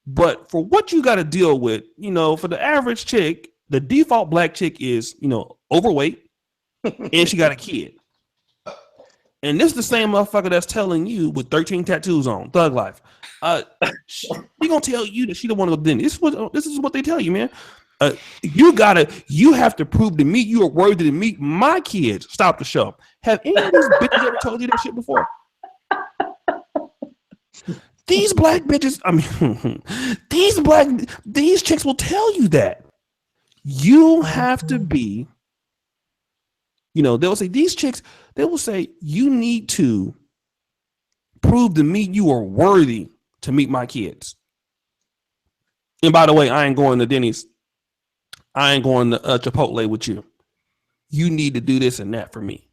but for what you got to deal with, you know, for the average chick, the default Black chick is, you know, overweight and she got a kid. And this is the same motherfucker that's telling you with 13 tattoos on, thug life. She gonna tell you that she don't want to go to dinner. This is what they tell you, man. You have to prove to me you are worthy to meet my kids. Stop the show. Have any of these bitches ever told you that shit before? These Black bitches, I mean, these chicks will tell you that. You have to be, you know, they'll say, these chicks, they will say, you need to prove to me you are worthy to meet my kids. And by the way, I ain't going to Denny's. I ain't going to Chipotle with you. You need to do this and that for me.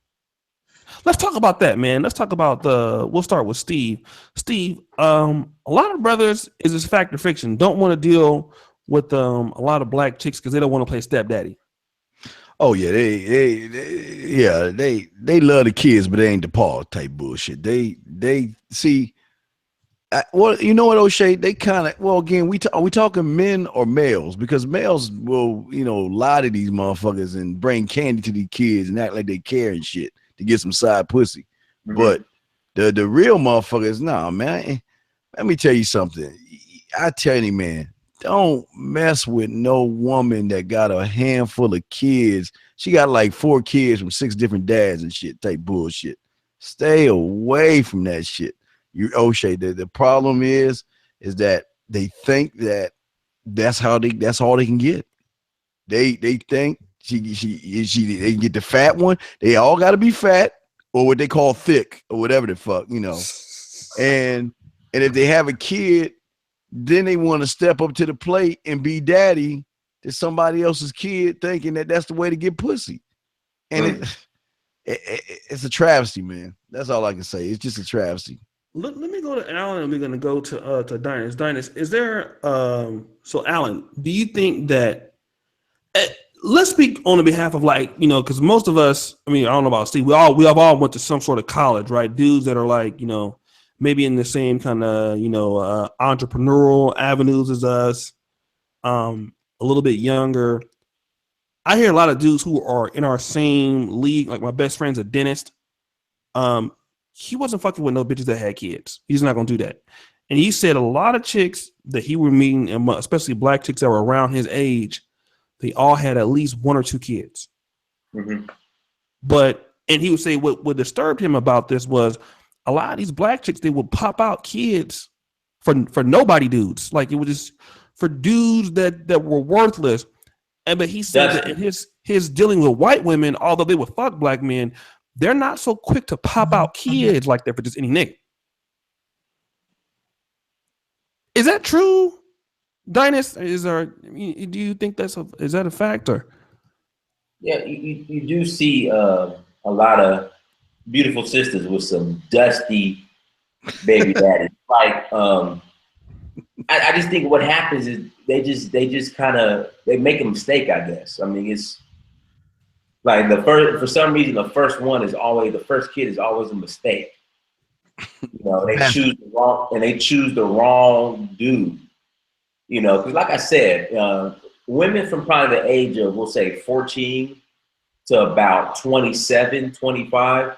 Let's talk about that, man. Let's talk about we'll start with Steve. Steve, a lot of brothers, is this fact or fiction, don't want to deal with a lot of Black chicks because they don't want to play stepdaddy. Oh yeah, they love the kids, but they ain't the paw type bullshit. They see. Well, you know what, O'Shea? They kind of, well, again, are we talking men or males? Because males will, you know, lie to these motherfuckers and bring candy to these kids and act like they care and shit to get some side pussy. Mm-hmm. But the real motherfuckers, nah, man. Let me tell you something. I tell you, man, don't mess with no woman that got a handful of kids. She got like 4 kids from 6 different dads and shit type bullshit. Stay away from that shit. O'Shea, the problem is that they think that that's all they can get. They think they can get the fat one. They all got to be fat or what they call thick or whatever the fuck, you know. And if they have a kid, then they want to step up to the plate and be daddy to somebody else's kid, thinking that that's the way to get pussy. And it's a travesty, man. That's all I can say. It's just a travesty. Let me go to Alan, and we're going to go to Dynast. Dynast, is there so Alan, do you think that let's speak on the behalf of, like, you know, because most of us, I mean, I don't know about Steve, we have all went to some sort of college, right? Dudes that are like, you know, maybe in the same kind of, you know, entrepreneurial avenues as us, a little bit younger. I hear a lot of dudes who are in our same league, like my best friend's a dentist. He wasn't fucking with no bitches that had kids. He's not gonna do that. And he said a lot of chicks that he were meeting, especially Black chicks that were around his age, they all had at least 1 or 2 kids. Mm-hmm. And he would say what disturbed him about this was a lot of these Black chicks, they would pop out kids for nobody dudes. Like, it was just for dudes that were worthless. But he said that in his dealing with white women, although they would fuck Black men, they're not so quick to pop out kids like that for just any nigga. Is that true, Dynast? Do you think is that a factor? Yeah, you do see a lot of beautiful sisters with some dusty baby daddies. Like, I just think what happens is they just kind of make a mistake, I guess. I mean, it's like for some reason, the first kid is always a mistake. You know, they choose the wrong dude. You know, because like I said, women from probably the age of, we'll say 14 to about 27, 25,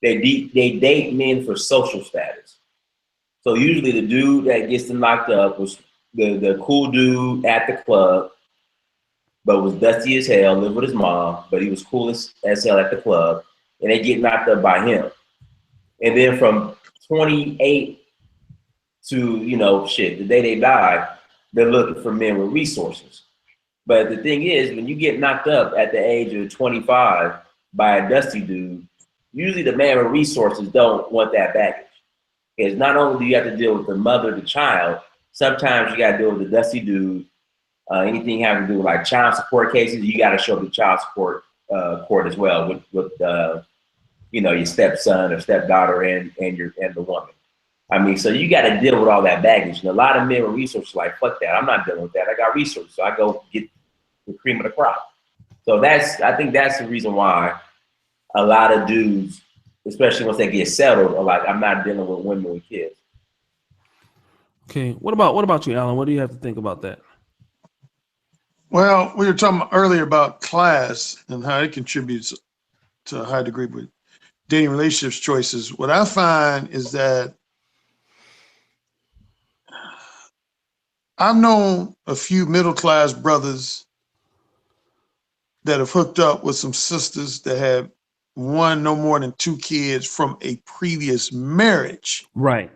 they date men for social status. So usually the dude that gets them locked up was the cool dude at the club, but was dusty as hell, lived with his mom, but he was cool as hell at the club, and they get knocked up by him. And then from 28 to, you know, shit, the day they die, they're looking for men with resources. But the thing is, when you get knocked up at the age of 25 by a dusty dude, usually the man with resources don't want that baggage. Because not only do you have to deal with the mother, the child, sometimes you got to deal with the dusty dude. Anything having to do with like child support cases, you got to show up to child support court as well with you know, your stepson or stepdaughter and the woman. I mean, so you got to deal with all that baggage. And a lot of men with resources like, fuck that, I'm not dealing with that. I got resources, so I go get the cream of the crop. So I think that's the reason why a lot of dudes, especially once they get settled, are like, I'm not dealing with women with kids. Okay, what about you, Alan? What do you have to think about that? Well, we were talking earlier about class and how it contributes to a high degree with dating relationships choices. What I find is that I've known a few middle-class brothers that have hooked up with some sisters that have one, no more than 2 kids from a previous marriage. Right.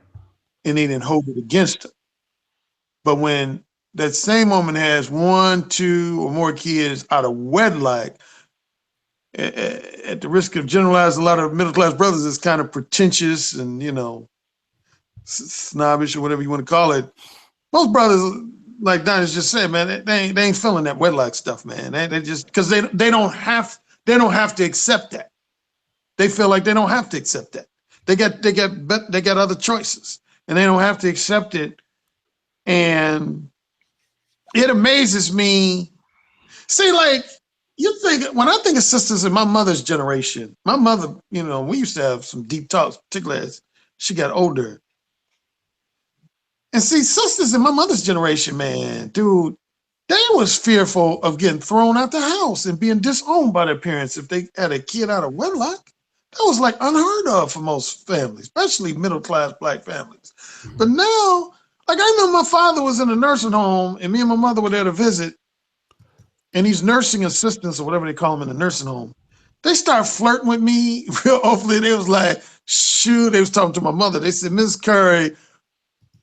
And they didn't hold it against them. But when that same woman has 1, 2, or more kids out of wedlock, at the risk of generalizing, a lot of middle-class brothers is kind of pretentious and, you know, snobbish or whatever you want to call it. Most brothers, like Dynast just said, man, they ain't feeling that wedlock stuff, man. They just, because they don't have to accept that. They feel like they don't have to accept that. They got other choices, and they don't have to accept it. And it amazes me. See, like, you think, when I think of sisters in my mother's generation, my mother, you know, we used to have some deep talks, particularly as she got older. And see, sisters in my mother's generation, man, dude, they was fearful of getting thrown out the house and being disowned by their parents if they had a kid out of wedlock. That was like unheard of for most families, especially middle-class Black families. But now, like, I know my father was in a nursing home and me and my mother were there to visit, and these nursing assistants or whatever they call them in the nursing home, they start flirting with me real openly. They was like, shoot, they was talking to my mother. They said, Ms. Currie,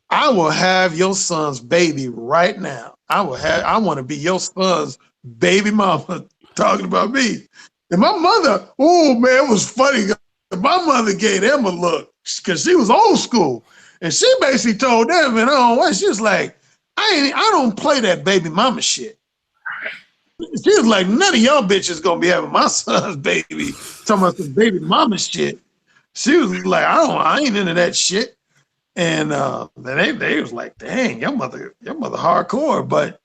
I will have your son's baby right now. I want to be your son's baby mama, talking about me. And my mother, oh man, it was funny. My mother gave them a look because she was old school. And she basically told them, and she was like, I don't play that baby mama shit. She was like, none of y'all bitches gonna be having my son's baby, talking about some baby mama shit. She was like, I ain't into that shit. And they was like, dang, your mother hardcore. But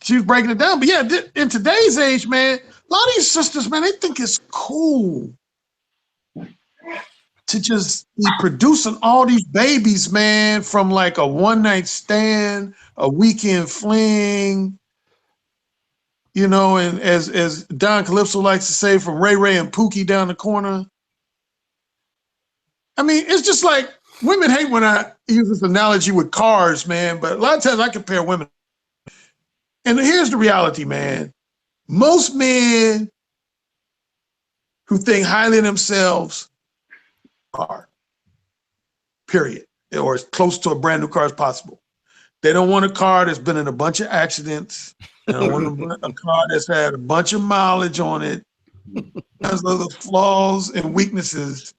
she was breaking it down. But yeah, in today's age, man, a lot of these sisters, man, they think it's cool to just be producing all these babies, man, from like a one-night stand, a weekend fling, you know, and as Don Calypso likes to say, from Ray Ray and Pookie down the corner. I mean, it's just like, women hate when I use this analogy with cars, man, but a lot of times I compare women. And here's the reality, man. Most men who think highly of themselves are, period, or as close to a brand new car as possible. They don't want a car that's been in a bunch of accidents. They don't want a car that's had a bunch of mileage on it, has other flaws and weaknesses.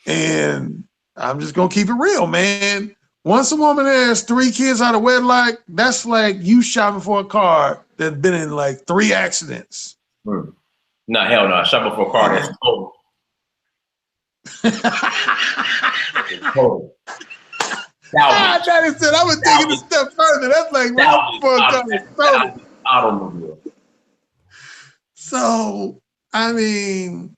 And I'm just gonna keep it real, man. Once a woman has 3 kids out of wedlock, that's like you shopping for a car that's been in like 3 accidents. No, hell no. Shopping for a car that's total. Total. That said, I was taking a step further. That's like for a car that's total. Automobile. So, I mean,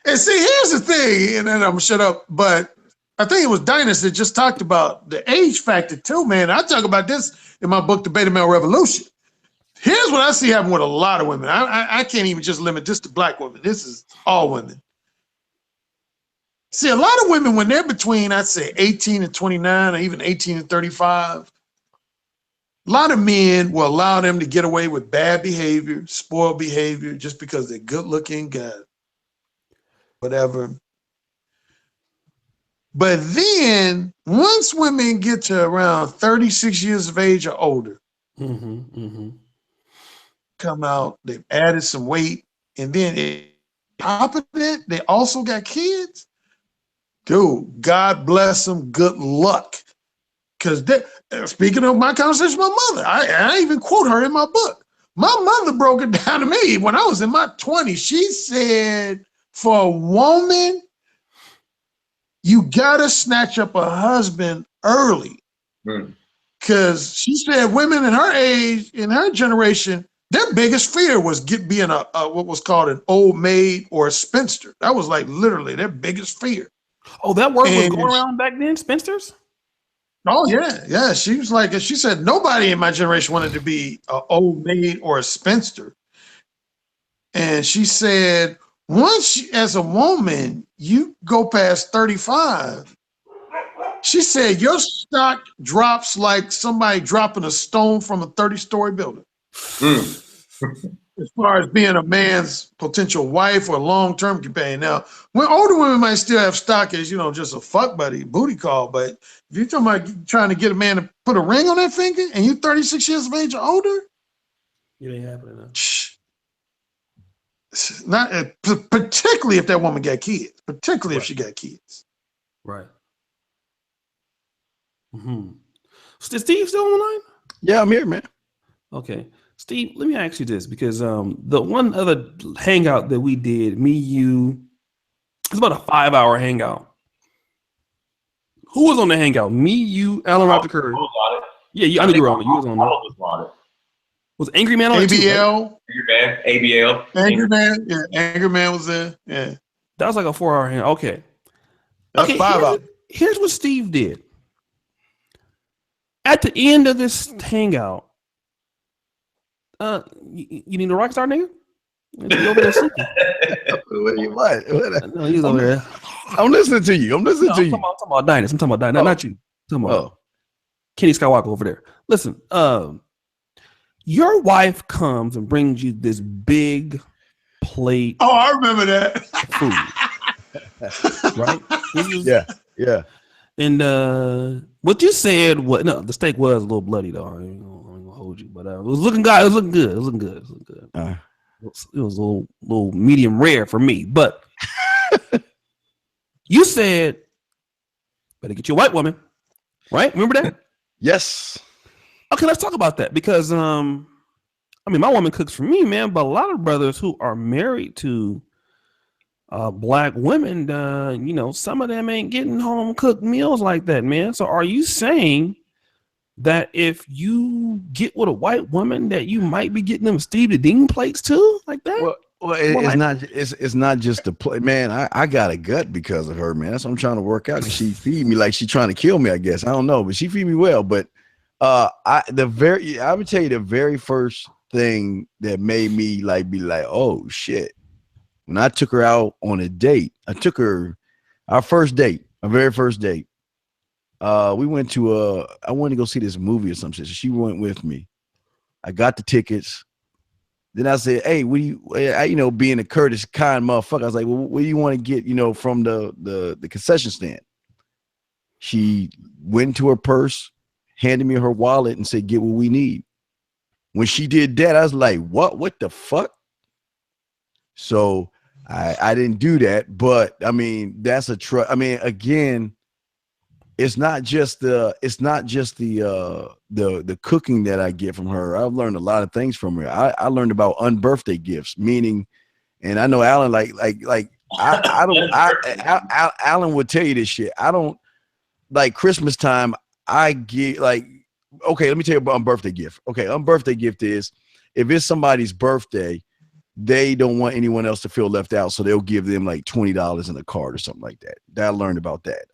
and see, here's the thing, and then I'm gonna shut up, but I think it was Dynast that just talked about the age factor too, man. I talk about this in my book, The Beta Male Revolution. Here's what I see happen with a lot of women. I can't even just limit this to black women. This is all women. See, a lot of women, when they're between, I'd say 18 and 29, or even 18 and 35, a lot of men will allow them to get away with bad behavior, spoiled behavior, just because they're good looking, got whatever. But then once women get to around 36 years of age or older, come out, they've added some weight, and then on top of that, they also got kids. Dude, God bless them, good luck. Because speaking of my conversation with my mother, I even quote her in my book. My mother broke it down to me when I was in my 20s. She said, for a woman, you gotta snatch up a husband early. Because she said women in her age, in her generation, their biggest fear was being a what was called an old maid or a spinster. That was like literally their biggest fear. Oh, that word was going around back then, spinsters? Oh, yeah, yeah. She was like, she said, nobody in my generation wanted to be an old maid or a spinster. And she said, once as a woman, you go past 35, she said, your stock drops like somebody dropping a stone from a 30-story building. As far as being a man's potential wife or long-term companion. Now, when older women might still have stock as, just a fuck buddy, booty call, but if you're talking about trying to get a man to put a ring on that finger and you're 36 years of age or older, it ain't happening now. Not particularly if that woman got kids, particularly if she got kids. Right. Is Steve still on the line? Yeah, I'm here, man. Okay. Steve, let me ask you this, because the one other hangout that we did, me, you, it's about a 5-hour hangout. Who was on the hangout? Me, you, Alan, Dr. Currie. Yeah, I knew you were on it. You was on it. Was Angry Man on it too, right? ABL. Angry Man, yeah, Angry Man was there. Yeah. That was like a 4-hour hangout. Okay. That's 5 hours. Here's what Steve did. At the end of this hangout, you need a rock star, nigga? You over there sleeping? What? No, he's over there. I'm listening to you. I'm talking about Dynast. I'm talking about Dynast, not you. I'm talking about Kenny Skywalker over there. Listen, your wife comes and brings you this big plate. Oh, I remember that. Food. Right? Yeah. And what you said, the steak was a little bloody though. I ain't gonna hold you, but it was looking good. It was looking good. It was a little medium rare for me, but you said better get you a white woman, right? Remember that? Yes. Okay, let's talk about that, because my woman cooks for me, man, but a lot of brothers who are married to black women, some of them ain't getting home cooked meals like that, man. So are you saying that if you get with a white woman that you might be getting them Steve the Dean plates too, like that? Well, it's not just the play, man. I got a gut because of her, man. That's what I'm trying to work out. She feed me like she's trying to kill me, I guess. I don't know, but she feed me well. But I would tell you the very first thing that made me be like, oh shit. When I took her out on a date, our very first date. We went to I wanted to go see this movie or something. So she went with me. I got the tickets. Then I said, hey, what do you, being a courteous, kind motherfucker, I was like, well, what do you want to get, from the concession stand? She went into her purse, handed me her wallet and said, get what we need. When she did that, I was like, what the fuck? So I didn't do that, but that's a trust. Again, it's not just the cooking that I get from her. I've learned a lot of things from her. I learned about unbirthday gifts, meaning, and I know Alan Alan would tell you this shit. I don't like Christmas time. I get okay, let me tell you about unbirthday gift. Okay, unbirthday gift is if it's somebody's birthday, they don't want anyone else to feel left out, so they'll give them like $20 in a card or something like that. I learned about that.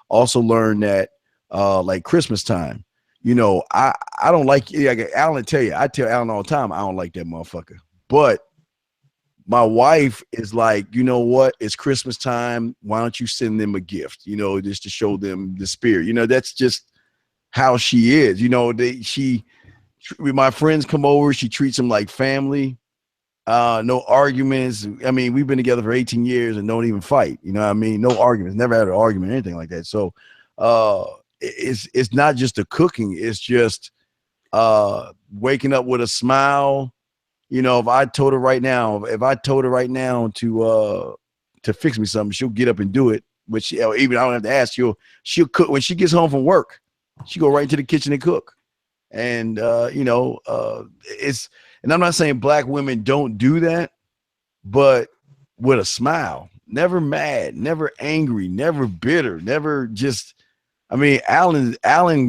Also learned that like Christmas time, you know, I don't like Alan tell you, I tell Alan all the time, I don't like that motherfucker. But my wife is like, you know what? It's Christmas time. Why don't you send them a gift? You know, just to show them the spirit. You know, that's just how she is. You know, when my friends come over, she treats them like family. No arguments. I mean, we've been together for 18 years and don't even fight. You know what I mean? No arguments. Never had an argument or anything like that. So it's not just the cooking. It's just waking up with a smile. You know, if I told her right now to fix me something, she'll get up and do it. But even I don't have to ask. She'll cook when she gets home from work. She go right into the kitchen and cook. And you know, and I'm not saying black women don't do that, but with a smile, never mad, never angry, never bitter, never just. I mean, Alan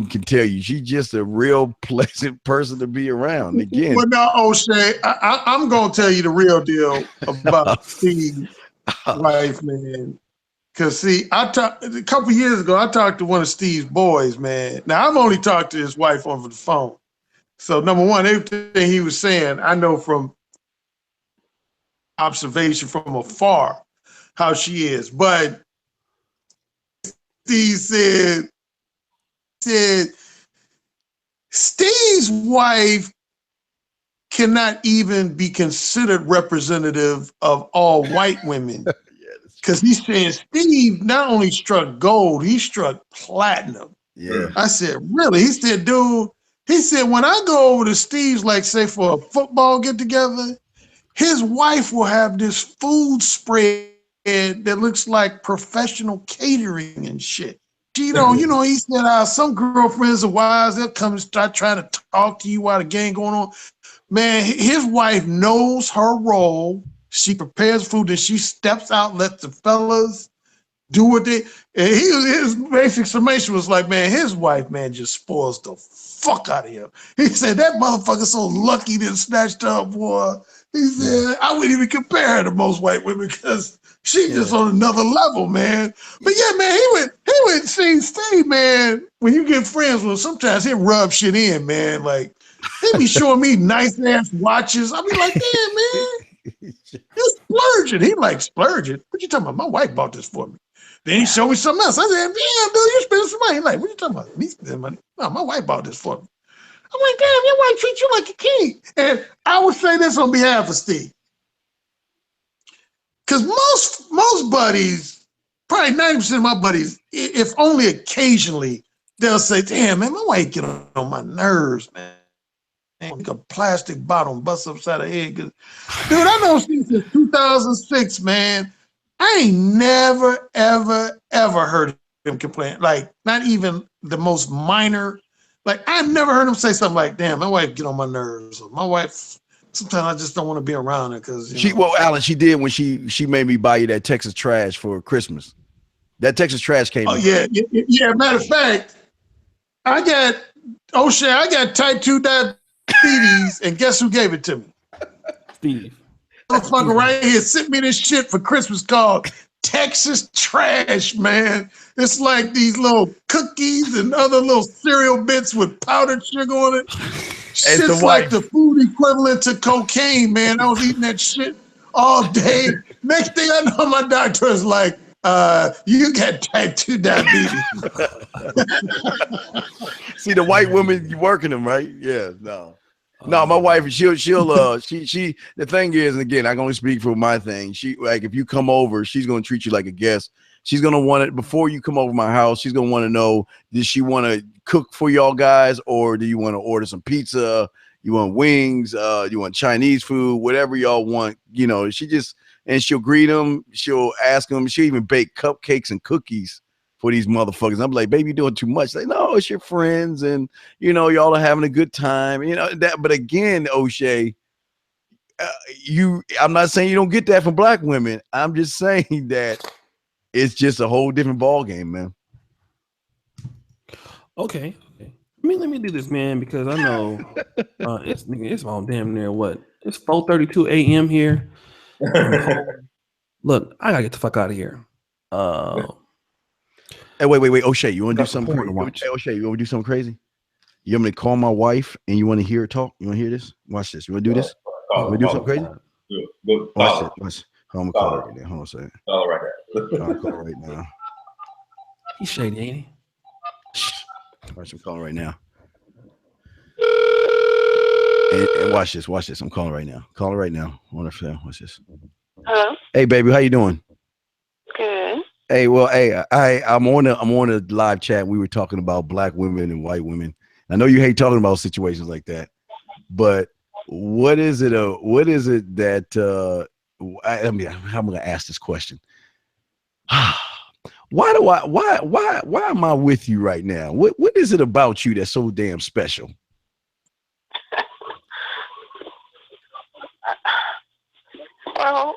can tell you she's just a real pleasant person to be around. Again, well, now, O'Shea, I'm gonna tell you the real deal about Steve's wife, man. Because see, a couple years ago, I talked to one of Steve's boys, man. Now I've only talked to his wife over the phone. So number one, everything he was saying, I know from observation from afar how she is. But Steve said Steve's wife cannot even be considered representative of all white women. Because he said Steve not only struck gold, he struck platinum. Yeah. I said, really? He said, dude, he said, when I go over to Steve's, like say for a football get together, his wife will have this food spread that looks like professional catering and shit. You know, he said, some girlfriends of wives, they'll come and start trying to talk to you while the game going on. Man, his wife knows her role. She prepares food and she steps out, lets the fellas do what they, and his basic summation was like, man, his wife, man, just spoils the fuck out of him. He said, that motherfucker's so lucky to snatched up, boy. He said, I wouldn't even compare her to most white women because she's just on another level, man. But yeah, man, he went see Steve, man, when you get friends with him, sometimes he'll rub shit in, man. Like, he be showing me nice ass watches. I be like, damn, man, you're splurging. He like, splurging? What you talking about? My wife bought this for me. Then he showed me something else. I said, damn, dude, you spending some money. He like, what you talking about? Me spending money? No, my wife bought this for me. I'm like, damn, your wife treats you like a king. And I would say this on behalf of Steve. Because most buddies, probably 90% of my buddies, if only occasionally, they'll say, damn, man, my wife get on my nerves, man. Like a plastic bottle and bust upside her head. Dude, I know since 2006, man. I ain't never, ever, ever heard him complain. Like, not even the most minor. Like, I've never heard him say something like, damn, my wife get on my nerves. Or my wife, sometimes I just don't want to be around her because well, Alan, she did when she made me buy you that Texas trash for Christmas. That Texas trash came. Oh, yeah. Matter of fact, I got type 2 diabetes, and guess who gave it to me? Steve. Motherfucker right here sent me this shit for Christmas called Texas Trash, man. It's like these little cookies and other little cereal bits with powdered sugar on it. Shit's like the food equivalent to cocaine, man. I was eating that shit all day. Next thing I know, my doctor is like, you got type 2 diabetes. See, the white woman, you working them, right? Yeah, no, my wife, she'll the thing is, and again, I can only speak for my thing. She, like, if you come over, she's going to treat you like a guest. She's going to want it before you come over my house. She's going to want to know, does she want to cook for y'all guys, or do you want to order some pizza? You want wings? You want Chinese food? Whatever y'all want, you know, and she'll greet them. She'll ask them. She'll even bake cupcakes and cookies for these motherfuckers. I'm like, baby, you're doing too much. Like, no, it's your friends, and you know, y'all are having a good time. You know that. But again, O'Shea, I'm not saying you don't get that from black women. I'm just saying that it's just a whole different ball game, man. Okay. Let me do this, man, because I know it's on damn near what It's 4:32 a.m. here. Look, I gotta get the fuck out of here. Hey, wait. O'Shea, you want to do Got some something porn to crazy? watch. Hey, O'Shea, you want to do something crazy? You want me to call my wife and you want to hear her talk? You want to hear this? Watch this. You want to do this? You want to do something crazy? Watch it. Watch. Hold on, I'm gonna call her right now. Hold on a second. Call right there. I'm call her right now. He's shady, ain't he? Watch, I'm calling right now. And watch this. Watch this. I'm calling right now. Call her right now. On her phone. Watch this. Hello. Hey, baby, how you doing? Good. Hey, well, I'm on a live chat. We were talking about black women and white women. I know you hate talking about situations like that, but what is it that I'm gonna ask this question. Why am I with you right now? What is it about you that's so damn special? Well,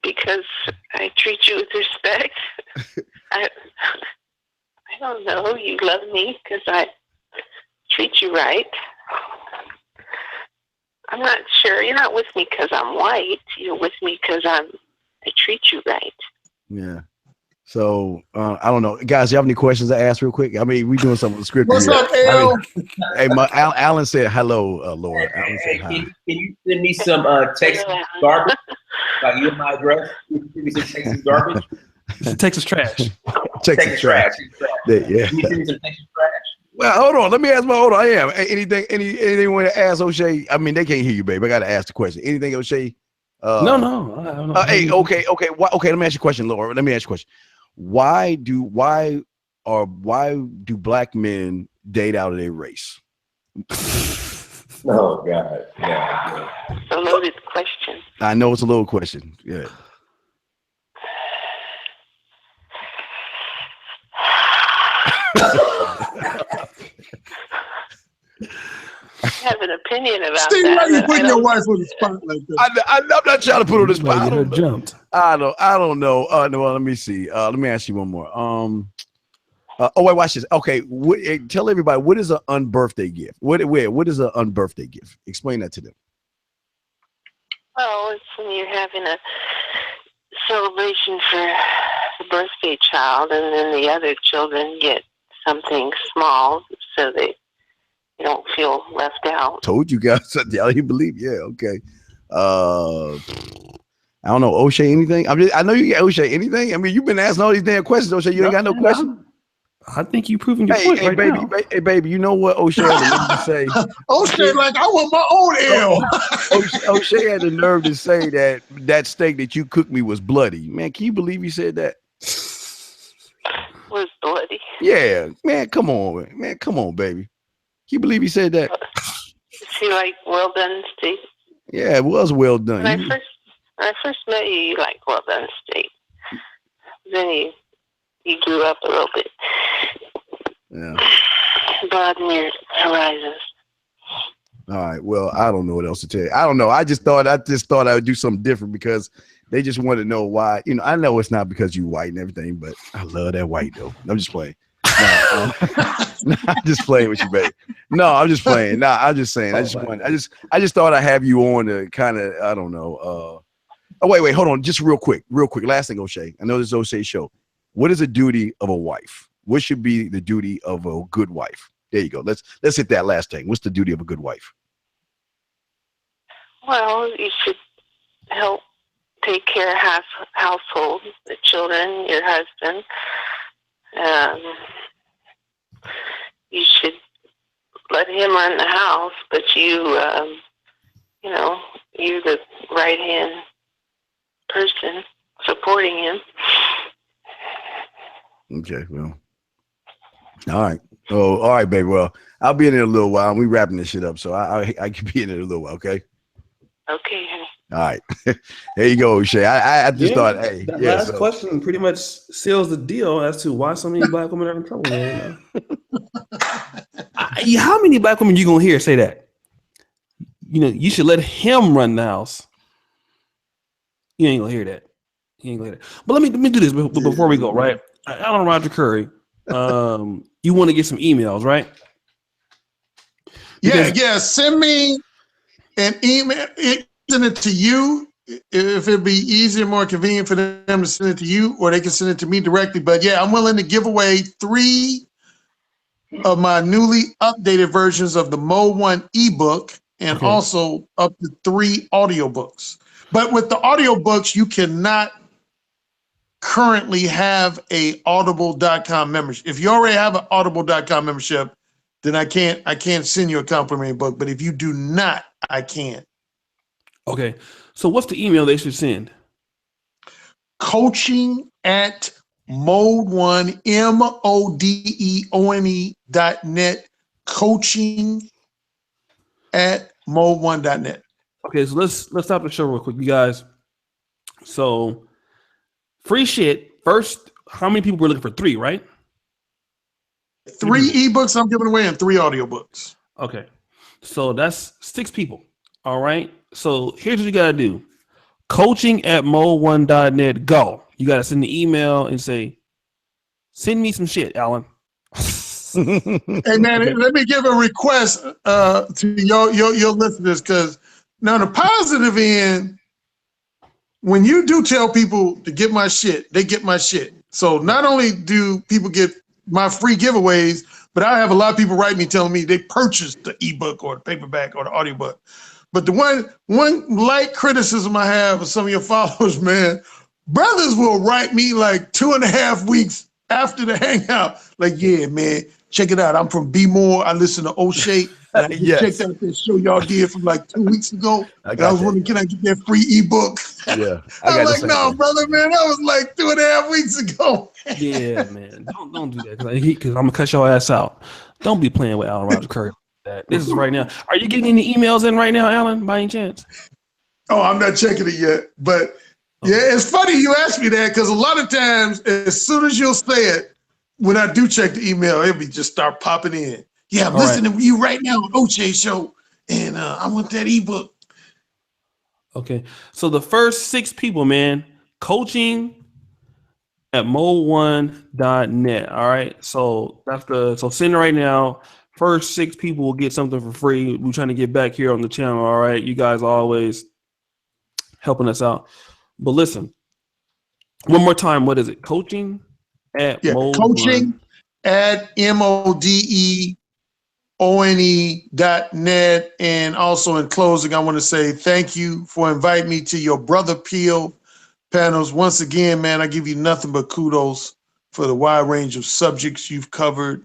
because I treat you with respect. I don't know. You love me because I treat you right. I'm not sure. You're not with me because I'm white. You're with me because I treat you right. Yeah. So I don't know, guys. You have any questions to ask real quick? I mean, we doing something with the script. What's up, Al? Hey, Alan said hello, Laura. Alan said hi. Can you send me some Texas garbage? Like you my address? Send me some Texas garbage. Texas trash. Texas trash. Yeah. Can you send me some Texas trash? Well, hold on. Let me ask I am. Anything want to ask O'Shea? I mean, they can't hear you, babe. I got to ask the question. Anything, O'Shea? No. I don't know. Hey, okay. Okay, let me ask you a question, Laura. Let me ask you a question. Why do black men date out of their race? Oh God. Yeah. It's a loaded question. I know it's a little question. Yeah. I have an opinion about Steve, that. why you but putting I your don't- wife on the spot like that? I'm not trying to put her on the spot. I don't know. Jumped. I don't know. No, well, let me see. Let me ask you one more. Wait, watch this. Okay, tell everybody, what is an unbirthday gift? What is an unbirthday gift? Explain that to them. Well, it's when you're having a celebration for the birthday child, and then the other children get something small so they don't feel left out. Told you guys. Y'all didn't believe. Yeah. Okay. I don't know. O'Shea, anything? I know you get O'Shea. Anything? I mean, you've been asking all these damn questions, O'Shea. You ain't got no question. I think you're proving your point right baby, now. Hey, baby, you know what O'Shea had the nerve to say? O'Shea, like, I want my own L. O'Shea had the nerve to say that steak that you cooked me was bloody. Man, can you believe he said that? Was bloody. Yeah, man, come on, man. Come on, baby. Can you believe he said that? Is he like well done steak? Yeah, it was well done. When I first met you, you liked well done steak. Then you grew up a little bit. Yeah. Broaden your horizons. All right. Well, I don't know what else to tell you. I don't know. I just thought I would do something different because they just want to know why. You know, I know it's not because you white and everything, but I love that white though. I'm just playing. No, I'm just playing with you, baby. No, I'm just playing. No, I'm just saying. I just thought I'd have you on to kind of, I don't know. Wait, hold on. Just real quick. Last thing, O'Shea. I know this is O'Shea's show. What is the duty of a wife? What should be the duty of a good wife? There you go. Let's hit that last thing. What's the duty of a good wife? Well, you should help take care of household, the children, your husband. You should let him run the house, but you're the right hand person supporting him. Okay, well, all right. Oh, all right, baby. Well, I'll be in there a little while. We wrapping this shit up, so I can be in there a little while. Okay. Okay, honey. All right. There you go, O'Shea. I just thought, hey, that last question pretty much seals the deal as to why so many black women are in trouble. Man, how many black women you gonna hear say that? You know, you should let him run the house. You ain't gonna hear that. But let me do this before we go. Right, Alan Roger Currie. You want to get some emails, right? Yeah. Send me and email it, send it to you if it'd be easier, more convenient for them to send it to you, or they can send it to me directly. But yeah, I'm willing to give away 3 of my newly updated versions of the Mode 1 ebook, and also up to 3 audiobooks. But with the audiobooks, you cannot currently have a audible.com membership. If you already have an audible.com membership, then I can't send you a complimentary book. But if you do not, I can. Okay. So what's the email they should send? Coaching at mode1 MODEONE.net. Coaching at mode1.net. Okay, so let's stop the show real quick, you guys. So free shit. First, how many people were looking for? 3, right? 3 ebooks I'm giving away and 3 audiobooks. Okay. So that's 6 people. All right. So here's what you gotta do. Coaching at mode1.net. Go. You gotta send the email and say, send me some shit, Alan. Hey man, let me give a request to your listeners, because now the positive end, when you do tell people to get my shit, they get my shit. So not only do people get my free giveaways, but I have a lot of people write me telling me they purchased the ebook or the paperback or the audiobook. But the one light criticism I have of some of your followers, man, brothers will write me like 2.5 weeks after the hangout, like, yeah, man, check it out. I'm from B More. I listen to O'Shea. And I just checked out this show y'all did from like 2 weeks ago. And I was wondering, can I get that free ebook? Yeah. I'm like, no, brother, man, that was like 2.5 weeks ago. Yeah, man. Don't do that, because I'm gonna cut your ass out. Don't be playing with Alan Roger Currie. This is right now. Are you getting any emails in right now, Alan, by any chance? Oh, I'm not checking it yet. But yeah, it's funny you asked me that, because a lot of times, as soon as you'll say it, when I do check the email, it'll be just start popping in. Yeah, I'm listening to you right now on O'Shea show, and I want that ebook. Okay, so the first 6 people, man, coaching at mode1.net. All right, so so send it right now. First 6 people will get something for free. We're trying to get back here on the channel. All right, you guys are always helping us out. But listen, one more time, what is it? Coaching at coaching at MODEONE.net. And also in closing, I want to say thank you for inviting me to your Brother Peel panels. Once again, man, I give you nothing but kudos for the wide range of subjects you've covered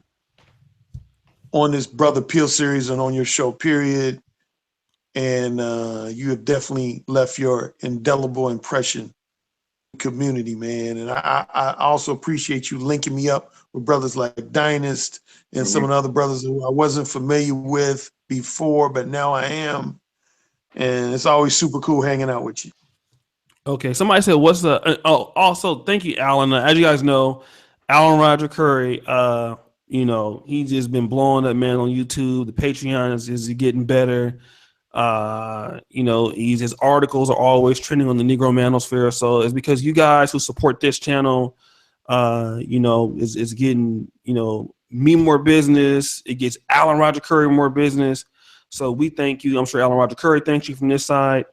on this Brother Peel series and on your show, period. And you have definitely left your indelible impression community, man. And I also appreciate you linking me up with brothers like Dynast and some of the other brothers who I wasn't familiar with before, but now I am. And it's always super cool hanging out with you. Okay, somebody said, what's the also thank you, Alan. As you guys know, Alan Roger Currie, you know, he's just been blowing up, man, on YouTube. The Patreon is getting better. You know, his articles are always trending on the Negro Manosphere. So it's because you guys who support this channel, you know, is getting, you know, me more business. It gets Alan Roger Currie more business. So we thank you. I'm sure Alan Roger Currie thanks you from this side.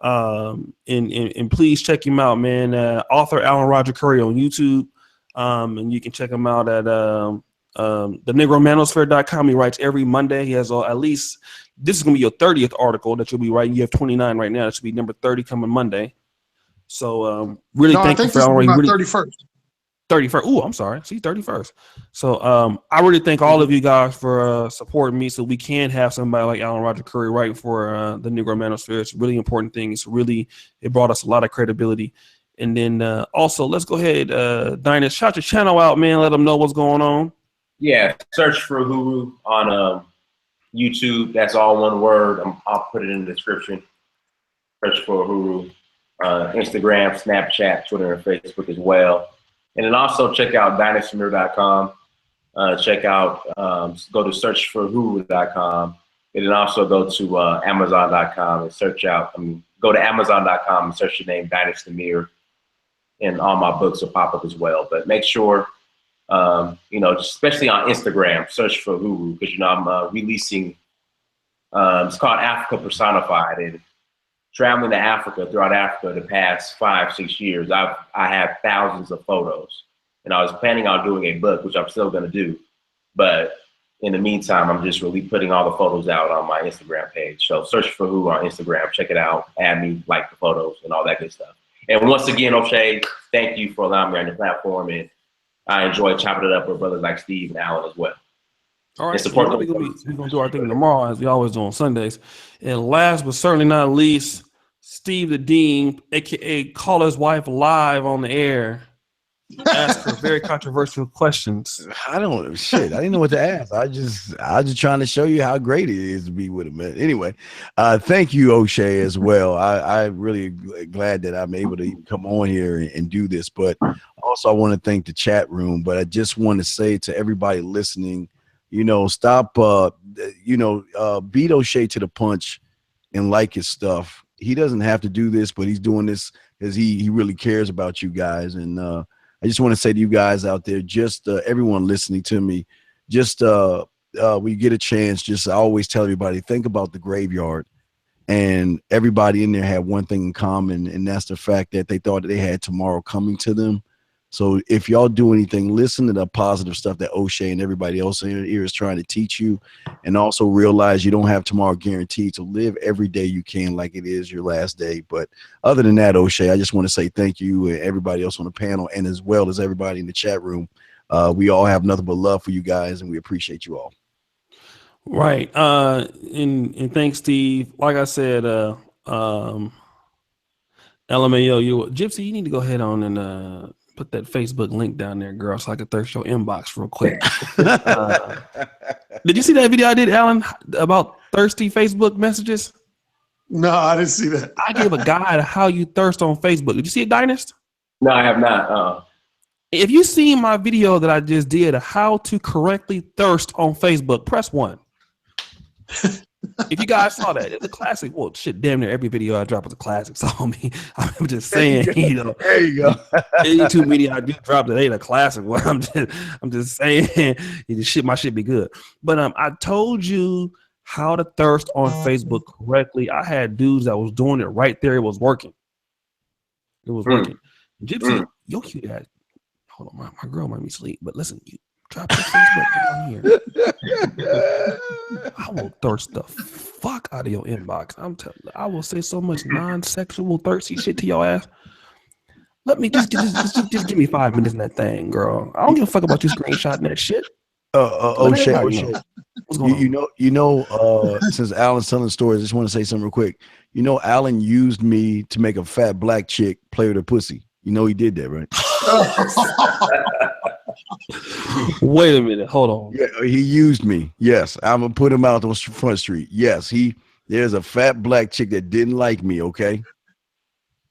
And please check him out, man. Author Alan Roger Currie on YouTube. And you can check him out at the negromanosphere.com. He writes every Monday. He has at least, this is going to be your 30th article that you'll be writing. You have 29 right now. That should be number 30 coming Monday. So really thank you for Alan. My 31st. 31st. Oh, I'm sorry. See, 31st. So I really thank all of you guys for supporting me so we can have somebody like Alan Roger Currie writing for the Negro Manosphere. It's a really important thing. It brought us a lot of credibility. And then also, let's go ahead, Dynast, shout your channel out, man. Let them know what's going on. Yeah, SearchForUhuru on YouTube. That's all one word. I'll put it in the description. SearchForUhuru. Instagram, Snapchat, Twitter, and Facebook as well. And then also check out dynastamir.com. Check out, go to searchforwhuru.com. And then also go to amazon.com and search out, go to amazon.com and search your name, Dynast Amir. And all my books will pop up as well. But make sure, you know, especially on Instagram, search for Huru, because, you know, I'm releasing It's called Africa Personified. And traveling to Africa, throughout Africa, the past 5-6 years, I have thousands of photos. And I was planning on doing a book, which I'm still going to do. But in the meantime, I'm just really putting all the photos out on my Instagram page. So search for Who on Instagram, check it out, add me, like the photos, and all that good stuff. And once again, O'Shea, thank you for allowing me on your platform. And I enjoy chopping it up with brothers like Steve and Alan as well. All right, we're going to do our thing tomorrow, as we always do on Sundays. And last but certainly not least, Steve the Dean, a.k.a. call his wife live on the air. Ask her very controversial questions. I didn't know what to ask. I was just trying to show you how great it is to be with him. Anyway, thank you, O'Shea, as well. I really glad that I'm able to even come on here and do this. But also, I want to thank the chat room. But I just want to say to everybody listening, stop, beat O'Shea to the punch and like his stuff. He doesn't have to do this, but he's doing this because he really cares about you guys. And I just want to say to you guys out there, just everyone listening to me, just when you get a chance, just I always tell everybody, think about the graveyard. And everybody in there had one thing in common, and that's the fact that they thought that they had tomorrow coming to them. So if y'all do anything, listen to the positive stuff that O'Shea and everybody else in here is trying to teach you, and also realize you don't have tomorrow guaranteed. So live every day you can like it is your last day. But other than that, O'Shea, I just want to say thank you and everybody else on the panel, and as well as everybody in the chat room. We all have nothing but love for you guys, and we appreciate you all. Right. And thanks, Steve. Like I said, LMAO, Gypsy, you need to go ahead on and put that Facebook link down there, girl, so I could thirst your inbox real quick. Did you see that video I did, Alan, about thirsty Facebook messages? No, I didn't see that. I gave a guide how you thirst on Facebook. Did you see it, Dynast? No, I have not. If you seen my video that I just did of how to correctly thirst on Facebook, press 1. If you guys saw that, it's a classic. Well, shit, damn near every video I drop is a classic. So I'm just saying, there you go. Any two media I do drop that ain't a classic. Well, I'm just saying, my shit be good. But I told you how to thirst on Facebook correctly. I had dudes that was doing it right there. It was working. Gypsy, yo, cute ass. Hold on, my girl might be asleep. But listen, you drop your Facebook down here. I will thirst the fuck out of your inbox. I'm telling you, I will say so much non-sexual thirsty shit to your ass. Let me just give me 5 minutes in that thing, girl. I don't give a fuck about you screenshotting that shit. O'Shea, what's going on? Since Alan's telling stories, I just want to say something real quick. Alan used me to make a fat black chick play with her pussy. He did that, right? Wait a minute, hold on. Yeah, he used me. Yes, I'm gonna put him out on Front Street. Yes, there's a fat black chick that didn't like me. Okay,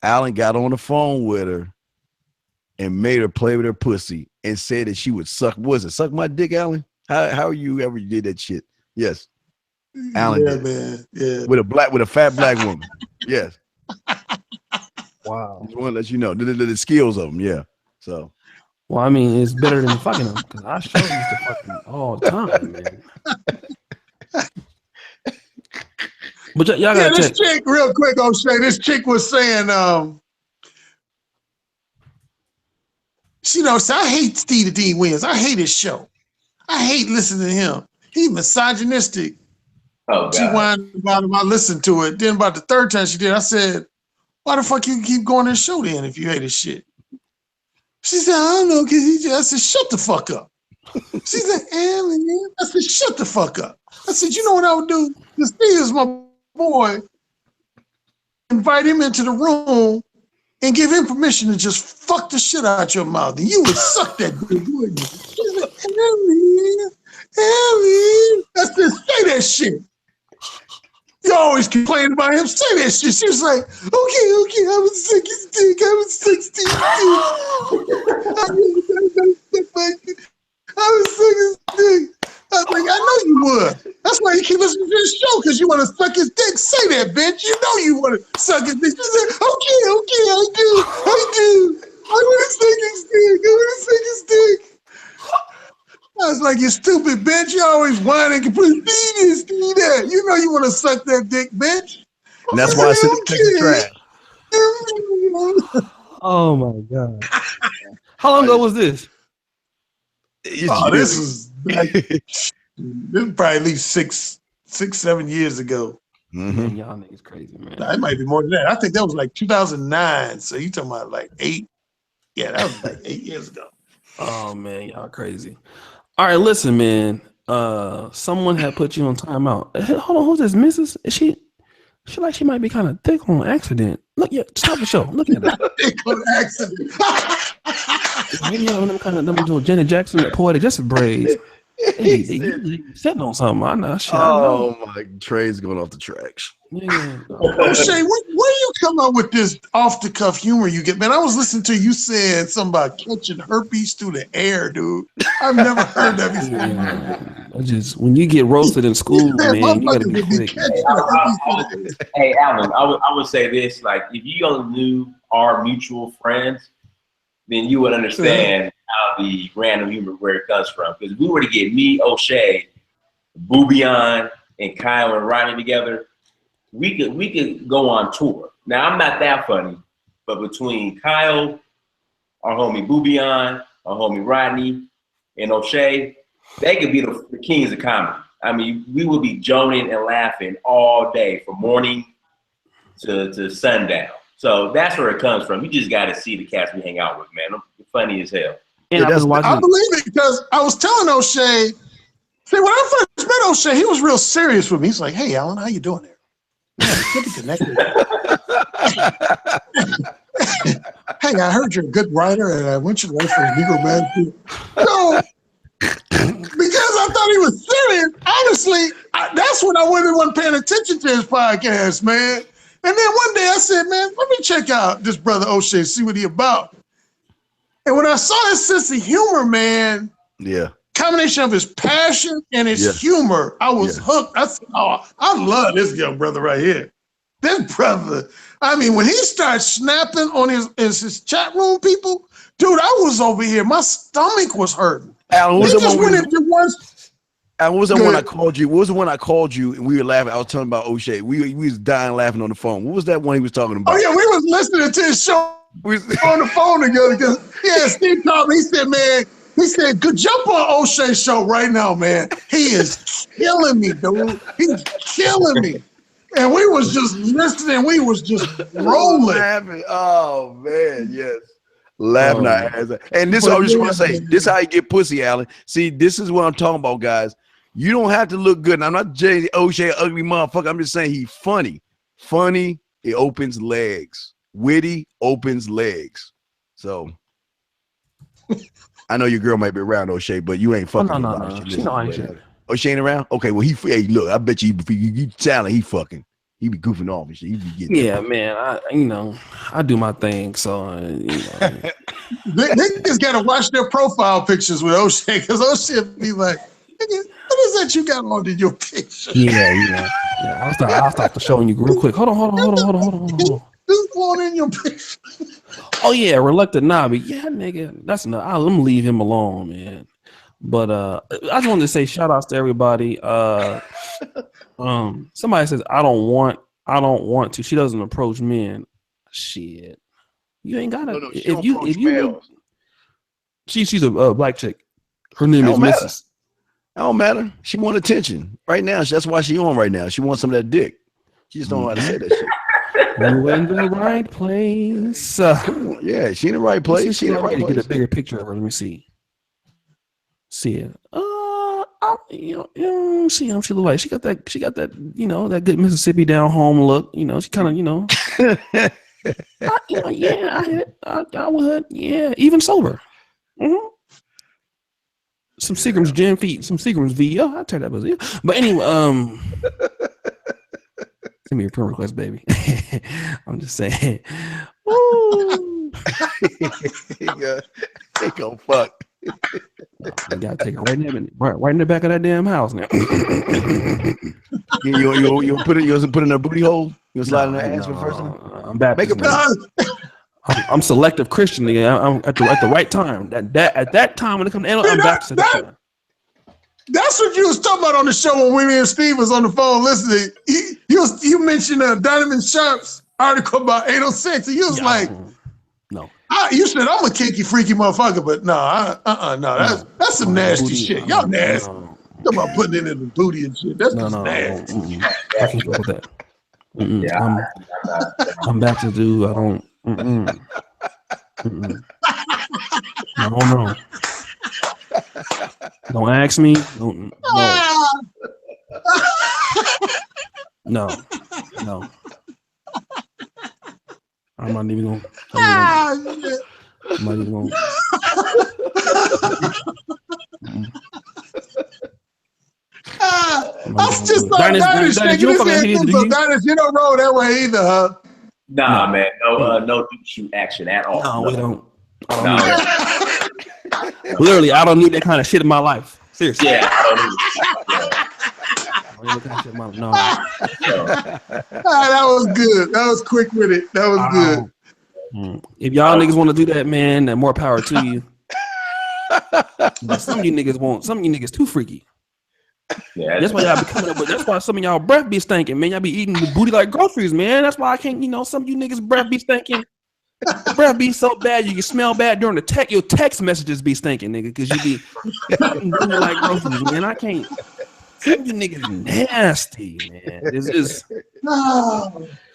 Alan got on the phone with her and made her play with her pussy and said that she would suck. What was it? Suck my dick, Alan? How you ever did that shit? Yes, Alan did. Man. Yeah, with a fat black woman. Yes. Wow. Just want to let you know the skills of them. Yeah. So. Well, I mean, it's better than fucking them because I sure used to fucking all the time, man. But y'all gotta this chick, real quick, O'Shea. This chick was saying, so I hate Steve D. Williams. I hate his show. I hate listening to him. He's misogynistic. Oh, God. She whined about him. I listened to it. Then about the third time she did, I said, why the fuck you keep going to the show then if you hate his shit? She said, I don't know, because I said, shut the fuck up. She said, Alan, I said, shut the fuck up. I said, you know what I would do? Because Steve is my boy. Invite him into the room and give him permission to just fuck the shit out your mouth. And you would suck that dick, wouldn't you? She said, Alan. I said, say that shit. You always complain about him. Say that shit. She was like, okay, I was suck his dick. I was suck Steve's dick. I was suck his dick. I was like, I know you would. That's why you keep listening to this show, because you want to suck his dick. Say that, bitch. You know you want to suck his dick. She said, okay, I do. I want to suck his dick. I want to suck his dick. I was like, you stupid bitch. You always whining, complete see this, see that. You know you want to suck that dick, bitch. And that's why I said take the trash. Oh my god! How long ago was this? This is probably at least 6-7 years ago. Man, y'all niggas crazy, man. Nah, it might be more than that. I think that was like 2009. So you talking about like 8? Yeah, that was like 8 years ago. Oh man, y'all crazy. All right, listen, man. Someone had put you on timeout. Hold on, who's this? Mrs. Is she like she might be kind of thick on accident. Look, yeah, stop the show. Look at her. Thick on accident. Maybe one of them little Janet Jackson that poetic just braids. Hey, they sitting on something. I know. Shit, oh my, train's going off the tracks. Yeah. Shay, where you come up with this off the cuff humor you get, man? I was listening to you said something about catching herpes through the air, dude. I've never heard that before. Yeah. Just when you get roasted in school, man, you gotta be quick. Hey, Alan, I would say this: like, if you only knew our mutual friends, then you would understand how the random humor where it comes from. Because if we were to get me, O'Shea, Boobion, and Kyle and Rodney together, we could go on tour. Now I'm not that funny, but between Kyle, our homie Boobion, our homie Rodney, and O'Shea, they could be the kings of comedy. I mean, we would be joning and laughing all day from morning to sundown. So that's where it comes from. You just got to see the cats we hang out with, man. They're funny as hell. And I believe it because I was telling O'Shea, see, when I first met O'Shea, he was real serious with me. He's like, hey, Alan, how you doing there? Yeah, good to connect with you. Hey, I heard you're a good writer, and I want you to write for a Negro Man. So, because I thought he was serious, honestly, that's when I wasn't paying attention to his podcast, man. And then one day I said, man, let me check out this brother O'Shea, see what he about. And when I saw his sense of humor, man, combination of his passion and his humor, I was hooked. I said, oh, I love this young brother right here. This brother, I mean, when he started snapping on his chat room people, dude, I was over here. My stomach was hurting. Alan, what was that one I called you? What was the one I called you and we were laughing? I was telling about O'Shea. We was dying laughing on the phone. What was that one he was talking about? Oh yeah, we was listening to his show on the phone together because Steve called me. He said, man, "Good jump on O'Shea's show right now, man. He is killing me, dude. He's killing me." And we was just listening. We was just rolling. Oh man, yes. Laughing our ass. And this I just want to say, this is how you get pussy, Alan. See, this is what I'm talking about, guys. You don't have to look good. And I'm not judging O'Shea ugly motherfucker. I'm just saying he's funny. Funny, it opens legs. Witty opens legs. So I know your girl might be around, O'Shea, but you ain't fucking. No. She know I ain't shit. Oh, she ain't around? Okay, well, hey, look, I bet you talent, he fucking. He be goofing off and shit. He be getting man. I do my thing. So niggas gotta watch their profile pictures with O'Shea because O'Shea be like, what is that you got on in your picture? Yeah. I'll stop the showing you real quick. Hold on. Who's going in your picture? Oh yeah, reluctant knobby. Yeah, nigga, that's enough. I'm gonna leave him alone, man. But I just wanted to say shout outs to everybody. Somebody says I don't want to. She doesn't approach men. Shit, you ain't gotta. No, if you she's a black chick. Her name is Mrs. It don't matter. She want attention right now. That's why she on right now. She wants some of that dick. She just don't know how to say that shit. You in the right place. Yeah, she in the right place. She in the right place. Get a bigger picture of her. Let me see. See it. See how she look like. She got that, that good Mississippi down home look. She kind of, I would. Yeah, even sober. Mm-hmm. Some Seagram's gin feet, some Seagram's V. Oh, I turn that pussy. But anyway, send me your friend request, baby. I'm just saying. Woo. They go fuck. You gotta take it right in the back of that damn house now. you put it in a booty hole. You slide in the ass for the first time. I'm Baptist. I'm selective Christian. I'm at the right time. At that time when it comes to I'm Baptist at that time. That's what you was talking about on the show when me and Steve was on the phone listening. You mentioned Diamond Sharp's article about 806, and you was like, no. You said I'm a kinky, freaky motherfucker, but no, that's some nasty shit. Y'all nasty. Talking about putting it in the booty and shit. That's just nasty. I can't fuck with that. Yeah, I'm back to do. I don't. No. Don't ask me. No. I'm not even gonna. I'm not even gonna. I just thought Dynast, you don't roll that way either, huh? Nah, man. No shoot action at all. No, we don't. Literally, I don't need that kind of shit in my life. Seriously. Yeah, I don't need that kind of shit in my life. No. That was good. That was quick with it. That was good. If y'all niggas want to do that, man, then more power to you. But some of you niggas won't. Some of you niggas too freaky. Yeah, that's why y'all be coming up with. That's why some of y'all breath be stinking, man. Y'all be eating the booty like groceries, man. That's why I can't. Some of you niggas breath be stinking. Breath be so bad you can smell bad during the text. Your text messages be stinking, nigga, because you be eating booty like groceries, man. I can't. Some of you niggas nasty, man. This is.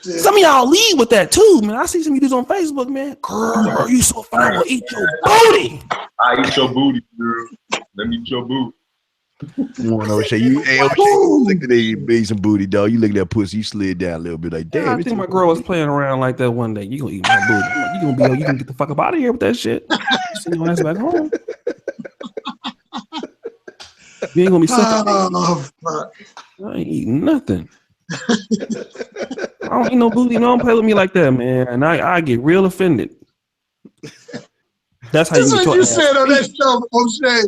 Some of y'all lead with that too, man. I see some of you dudes on Facebook, man. Girl, you so fine. I'll eat your booty. I eat your booty, girl. Let me eat your booty. Look at that big some booty, dog. You look at that pussy, you slid down a little bit like damn. I think my girl was playing around like that one day. You gonna eat my booty. You gonna get the fuck up out of here with that shit. Send your ass back home. You ain't gonna be sucking. I ain't eating nothing. I don't eat no booty. No, don't play with me like that, man. And I get real offended. That's how you said on that show, O'Shea.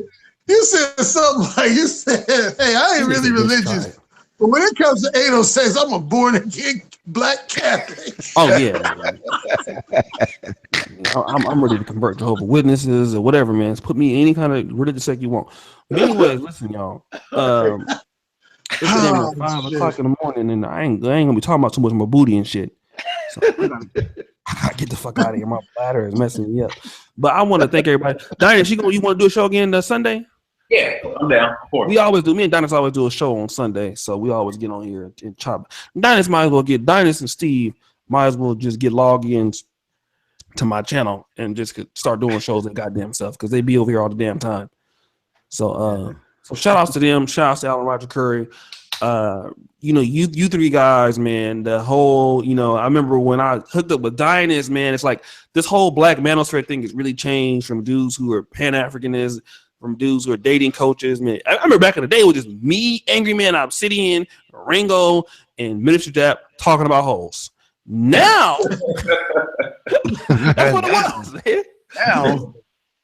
You said something like, you said, hey, I ain't really religious, but when it comes to 806, I'm a born again black Catholic. Oh, yeah. I'm ready to convert to Jehovah's Witnesses or whatever, man. Put me in any kind of religious sect you want. But anyways, listen, y'all. It's 5 o'clock in the morning, and I ain't gonna be talking about too much more booty and shit. So I gotta get the fuck out of here. My bladder is messing me up. But I want to thank everybody. Dynast, you want to do a show again Sunday? Yeah, I'm down. Of course. We always do. Me and Dynast always do a show on Sunday, so we always get on here and chop. Dynast and Steve might as well just get logins to my channel and just start doing shows and goddamn stuff because they be over here all the damn time. So shout outs to them. Shout outs to Alan Roger Currie. You three guys, man, the whole, I remember when I hooked up with Dynast, man, it's like this whole black manosphere thing has really changed from dudes who are Pan-Africanists, from dudes who are dating coaches, man. I remember back in the day, it was just me, Angry Man, Obsidian, Ringo, and Minister Jap talking about hoes. Now, that's what it was, man. Now,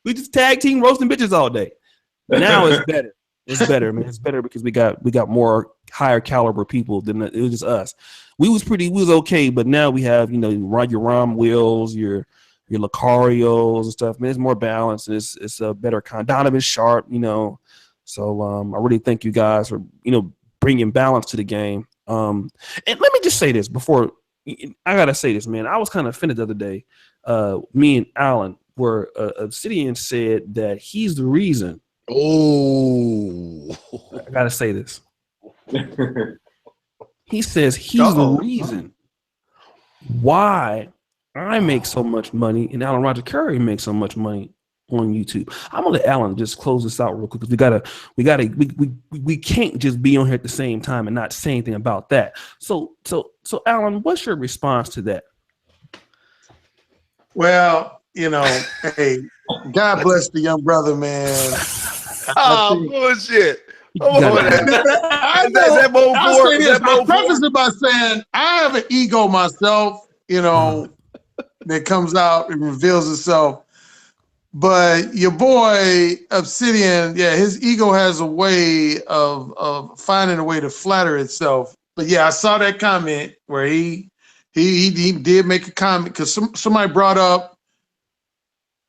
we just tag team roasting bitches all day. Now it's better. It's better, man. It's better because we got more higher caliber people than it was just us. We was okay, but now we have your Rom Wills, your Lucarios and stuff. Man, it's more balanced. It's a better kind. Donovan Sharp, So I really thank you guys for bringing balance to the game. And let me just say this before I gotta say this, man. I was kind of offended the other day. Me and Alan where Obsidian said that he's the reason. Oh, I gotta say this. He says he's the reason why I make so much money and Alan Roger Currie makes so much money on YouTube. I'm gonna let Alan just close this out real quick because we can't just be on here at the same time and not say anything about that. So Alan, what's your response to that? Well, hey, God bless the young brother, man. Bullshit. I preface it by saying I have an ego myself, that comes out and reveals itself. But your boy Obsidian, yeah, his ego has a way of finding a way to flatter itself. But yeah, I saw that comment where he did make a comment because somebody brought up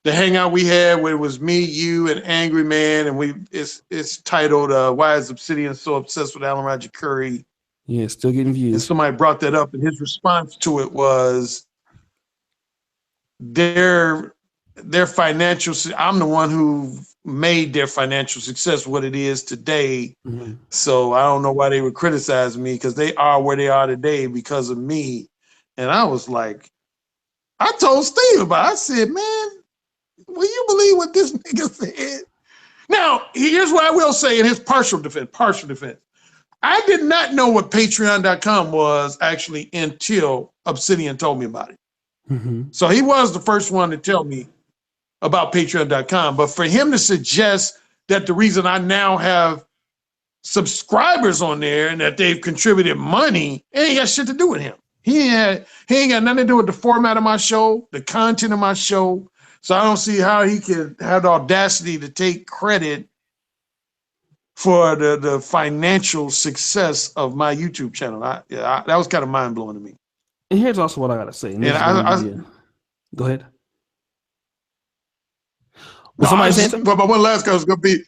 the hangout we had where it was me, you, and Angry Man, and it's titled "Why Is Obsidian So Obsessed with Alan Roger Currie?" Yeah, still getting And views. somebody brought that up, and his response to it was their financial. I'm the one who made their financial success what it is today. Mm-hmm. So I don't know why they would criticize me, because they are where they are today because of me. And I was like, I told Steve about it. I said, man, will you believe what this nigga said? Now, here's what I will say in his partial defense. I did not know what patreon.com was actually until Obsidian told me about it. Mm-hmm. So he was the first one to tell me about patreon.com. But for him to suggest that the reason I now have subscribers on there and that they've contributed money, it ain't got shit to do with him. He ain't got nothing to do with the format of my show, the content of my show. So I don't see how he could have the audacity to take credit for the financial success of my YouTube channel. That was kind of mind blowing to me. And here's also what I gotta say. Go ahead. But one last guy was gonna be.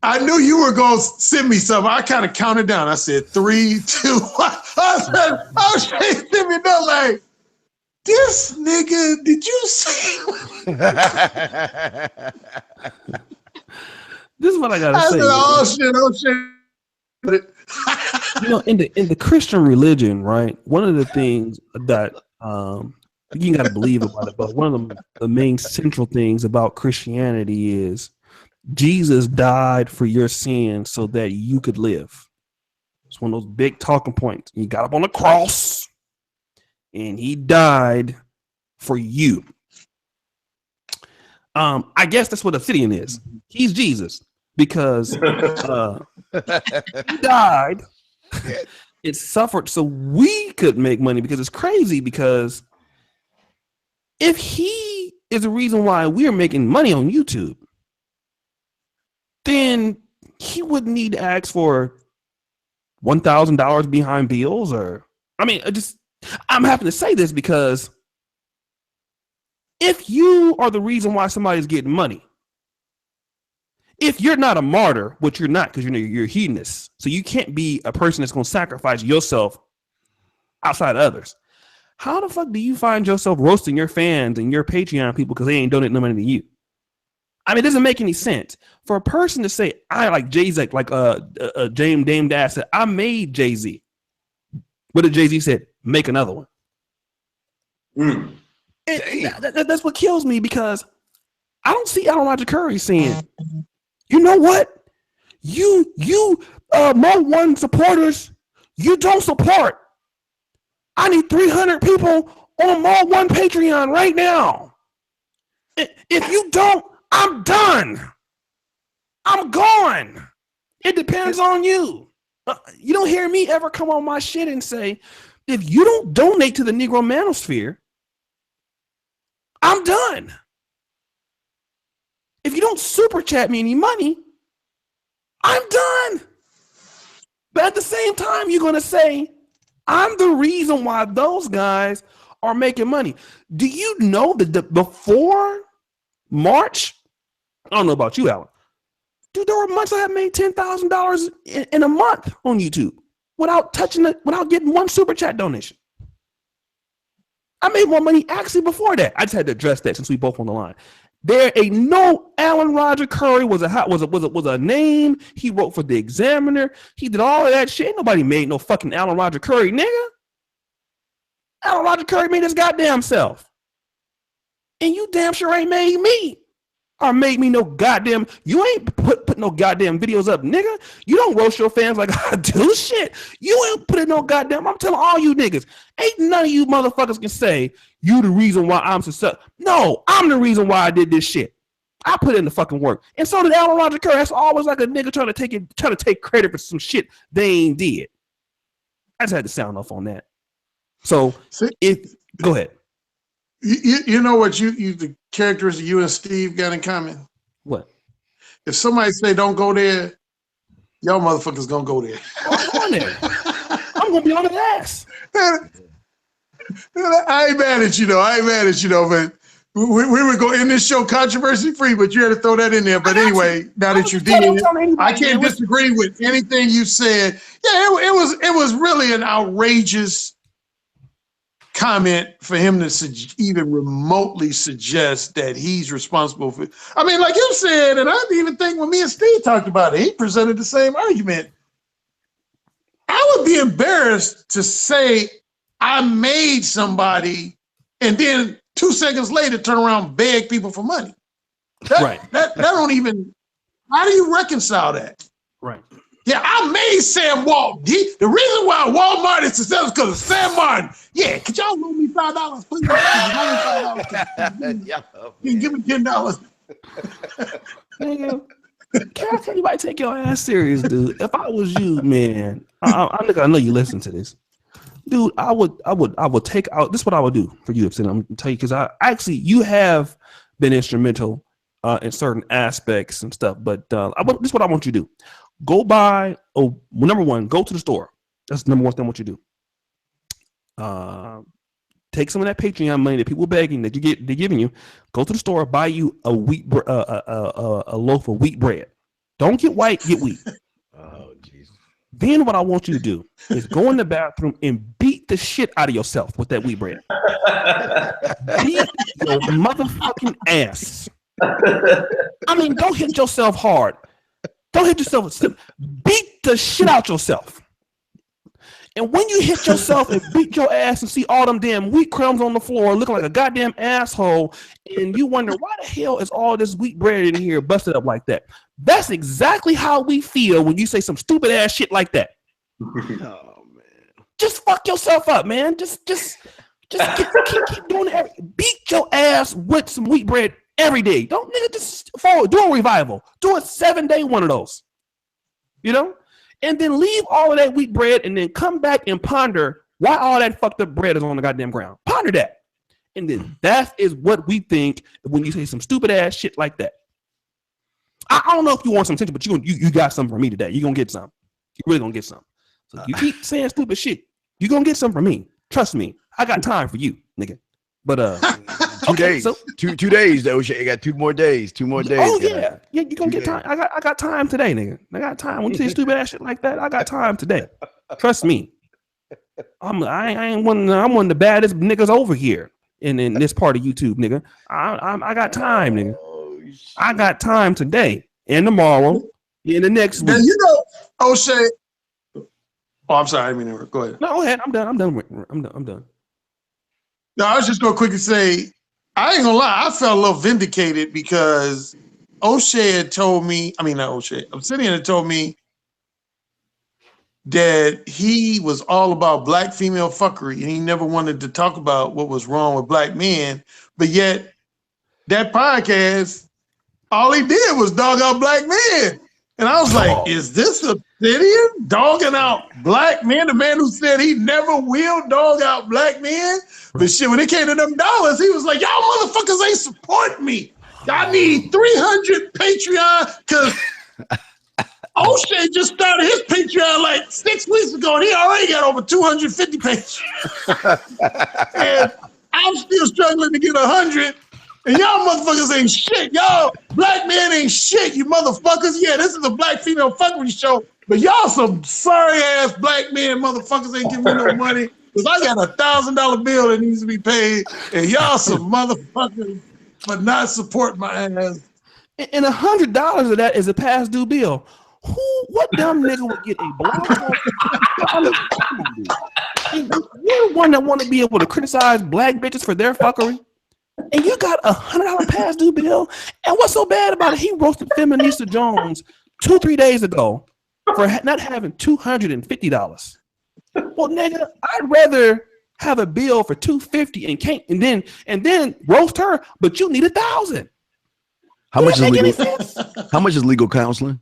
I knew you were gonna send me something. I kind of counted down. I said 3, 2, 1. I was send me nothing like, this nigga. Did you see? This is what I gotta say. Said, oh shit. In the Christian religion, right? One of the things that you gotta believe about it, but one of the main central things about Christianity is Jesus died for your sins so that you could live. It's one of those big talking points. He got up on the cross and he died for you. I guess that's what Obsidian is. He's Jesus because he died. It suffered so we could make money, because it's crazy, because if he is the reason why we're making money on YouTube, then he wouldn't need to ask for $1,000 behind bills. Or I'm having to say this because if you are the reason why somebody's getting money, if you're not a martyr, which you're not, because you're a hedonist, so you can't be a person that's going to sacrifice yourself outside of others. How the fuck do you find yourself roasting your fans and your Patreon people because they ain't donating no money to you? I mean, it doesn't make any sense for a person to say, I like Jay-Z, like Dame Dash said, I made Jay-Z. What did Jay-Z said? Make another one. That's what kills me, because I don't see Alan Roger Currie saying, you know what? You Mo One supporters, you don't support. I need 300 people on Mo One Patreon right now. If you don't, I'm done. I'm gone. It depends on you. You don't hear me ever come on my shit and say, if you don't donate to the Negro Manosphere, I'm done. If you don't super chat me any money, I'm done. But at the same time, you're going to say, I'm the reason why those guys are making money. Do you know that before March, I don't know about you, Alan, dude, there were months I had made $10,000 in a month on YouTube without touching it, without getting one super chat donation. I made more money actually before that. I just had to address that since we both on the line. There ain't no Alan Roger Currie was a name. He wrote for the Examiner. He did all of that shit. Ain't nobody made no fucking Alan Roger Currie, nigga. Alan Roger Currie made his goddamn self. And you damn sure ain't made me. Or made me no goddamn, you ain't put no goddamn videos up, nigga. You don't roast your fans like I do, shit. You ain't put it no goddamn, I'm telling all you niggas, ain't none of you motherfuckers can say you the reason why I'm successful. No, I'm the reason why I did this shit. I put in the fucking work. And so did Alan Roger Currie. That's always like a nigga trying to take credit for some shit they ain't did. I just had to sound off on that. So go ahead. You know what the characteristics you and Steve got in common? What? If somebody say don't go there, y'all motherfuckers gonna go there. I'm going there. I'm gonna be on his ass. I ain't mad at you though. But We were going to end this show controversy free, but you had to throw that in there. But anyway, now that you did, I can't disagree with anything you said. Yeah, it was really an outrageous comment for him to even remotely suggest that he's responsible for. I mean, like you said, and I even think when me and Steve talked about it, he presented the same argument. I would be embarrassed to say I made somebody and then 2 seconds later turn around and beg people for money. That don't even, how do you reconcile that? Right. Yeah, I made Sam Walton. The reason why Walmart is successful is because of Sam Martin. Yeah, could y'all loan me $5, please? You can give me $10. Nigga, can I tell you, take your ass serious, dude? If I was you, man, I know you listen to this, dude. I would take out. This is what I would do for you, I'm gonna tell you, because you have been instrumental in certain aspects and stuff. But this is what I want you to do. Go buy. Number one, go to the store. That's the number one thing I want you to do. Take some of that Patreon money that people are begging that they're giving you. Go to the store, buy you a loaf of wheat bread. Don't get white, get wheat. Oh, Jesus. Then what I want you to do is go in the bathroom and beat the shit out of yourself with that wheat bread. Beat your motherfucking ass. I mean, don't hit yourself hard. Don't hit yourself. Beat the shit out yourself. And when you hit yourself and beat your ass and see all them damn wheat crumbs on the floor looking like a goddamn asshole, and you wonder why the hell is all this wheat bread in here busted up like that? That's exactly how we feel when you say some stupid ass shit like that. Oh man. Just fuck yourself up, man. Just keep doing it. Beat your ass with some wheat bread every day. Don't nigga just forward. Do a revival. Do a 7-day one of those. You know? And then leave all of that wheat bread and then come back and ponder why all that fucked up bread is on the goddamn ground. Ponder that. And then that is what we think when you say some stupid ass shit like that. I don't know if you want some attention, but you got something from me today. You're going to get some. You're really going to get some. So you keep saying stupid shit, you're going to get some from me. Trust me. I got time for you, nigga. But 2 days. So, two days though. I got 2 more days. 2 more days. Oh yeah. Yeah, you gonna get time. I got time today, nigga. I got time. When you say stupid ass shit like that, I got time today. Trust me. I'm one of the baddest niggas over here in this part of YouTube, nigga. I got time, nigga. I got time today and tomorrow and the next week. Now, you know, O'Shea. Oh, I'm sorry. I mean, go ahead. No, go ahead. I'm done. No, I was just gonna quickly say, I ain't gonna lie, I felt a little vindicated because O'Shea had told me, I mean not O'Shea, Obsidian had told me that he was all about black female fuckery and he never wanted to talk about what was wrong with black men, but yet that podcast, all he did was dog out black men. And I was like, is this Obsidian dogging out black men? The man who said he never will dog out black men? But shit, when it came to them dollars, he was like, y'all motherfuckers ain't supporting me. Y'all need 300 Patreon, because O'Shea just started his Patreon like 6 weeks ago, and he already got over 250 pages. And I'm still struggling to get 100. And y'all motherfuckers ain't shit. Y'all black men ain't shit, you motherfuckers. Yeah, this is a black female fuckery show, but y'all some sorry ass black men motherfuckers ain't giving me no money because I got a $1,000 bill that needs to be paid, and y'all some motherfuckers for not supporting my ass. And $100 of that is a past due bill. What dumb nigga would get a blog? You're the one that want to be able to criticize black bitches for their fuckery. And you got $100 past due bill. And what's so bad about it? He roasted Feminista Jones 2-3 days ago for not having $250. Well, nigga, I'd rather have a bill for $250 and then roast her, but you need $1,000. How much is legal counseling?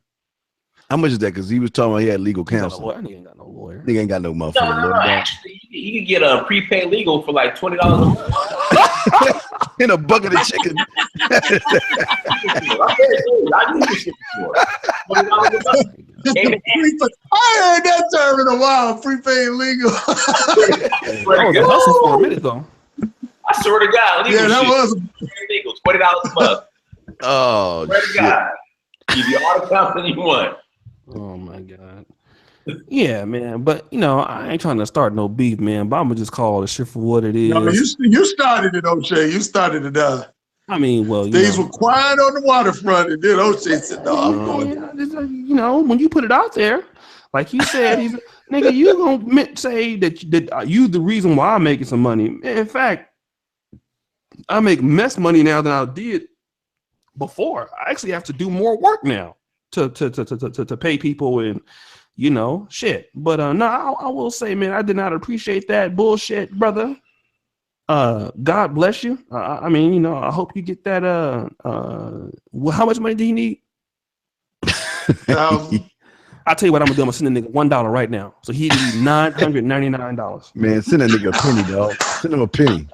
How much is that? Because he was talking about he had legal counseling. He ain't got no lawyer. Nigga ain't got no motherfucker. No, actually, you can get a prepaid legal for like $20 a month. In a bucket of chicken. I heard that term in a while, prepaid legal. That was a hustle for a minute, though. I swear to God. Yeah, that was. $40 a month. Oh, Swear to shit. God. Give you all the confidence you want. Oh my God. Yeah, man. But you know, I ain't trying to start no beef, man. But I'm gonna just call the shit for what it No, is. you started it, O'Shea. You started it. I mean, well, you Things know, were quiet on the waterfront, and then O'Shea said, "No, I'm going." yeah, you know, when you put it out there, like you said, he's nigga, you gonna say that you the reason why I'm making some money. In fact, I make less money now than I did before. I actually have to do more work now to pay people and you know shit. But no, I will say, man, I did not appreciate that bullshit, brother. God bless you. I mean, you know, I hope you get that. Well, how much money do you need? I'll tell you what I'm gonna do. I'm gonna send a nigga $1 right now. So he need $999. Man, send that nigga a penny, dog. Send him a penny.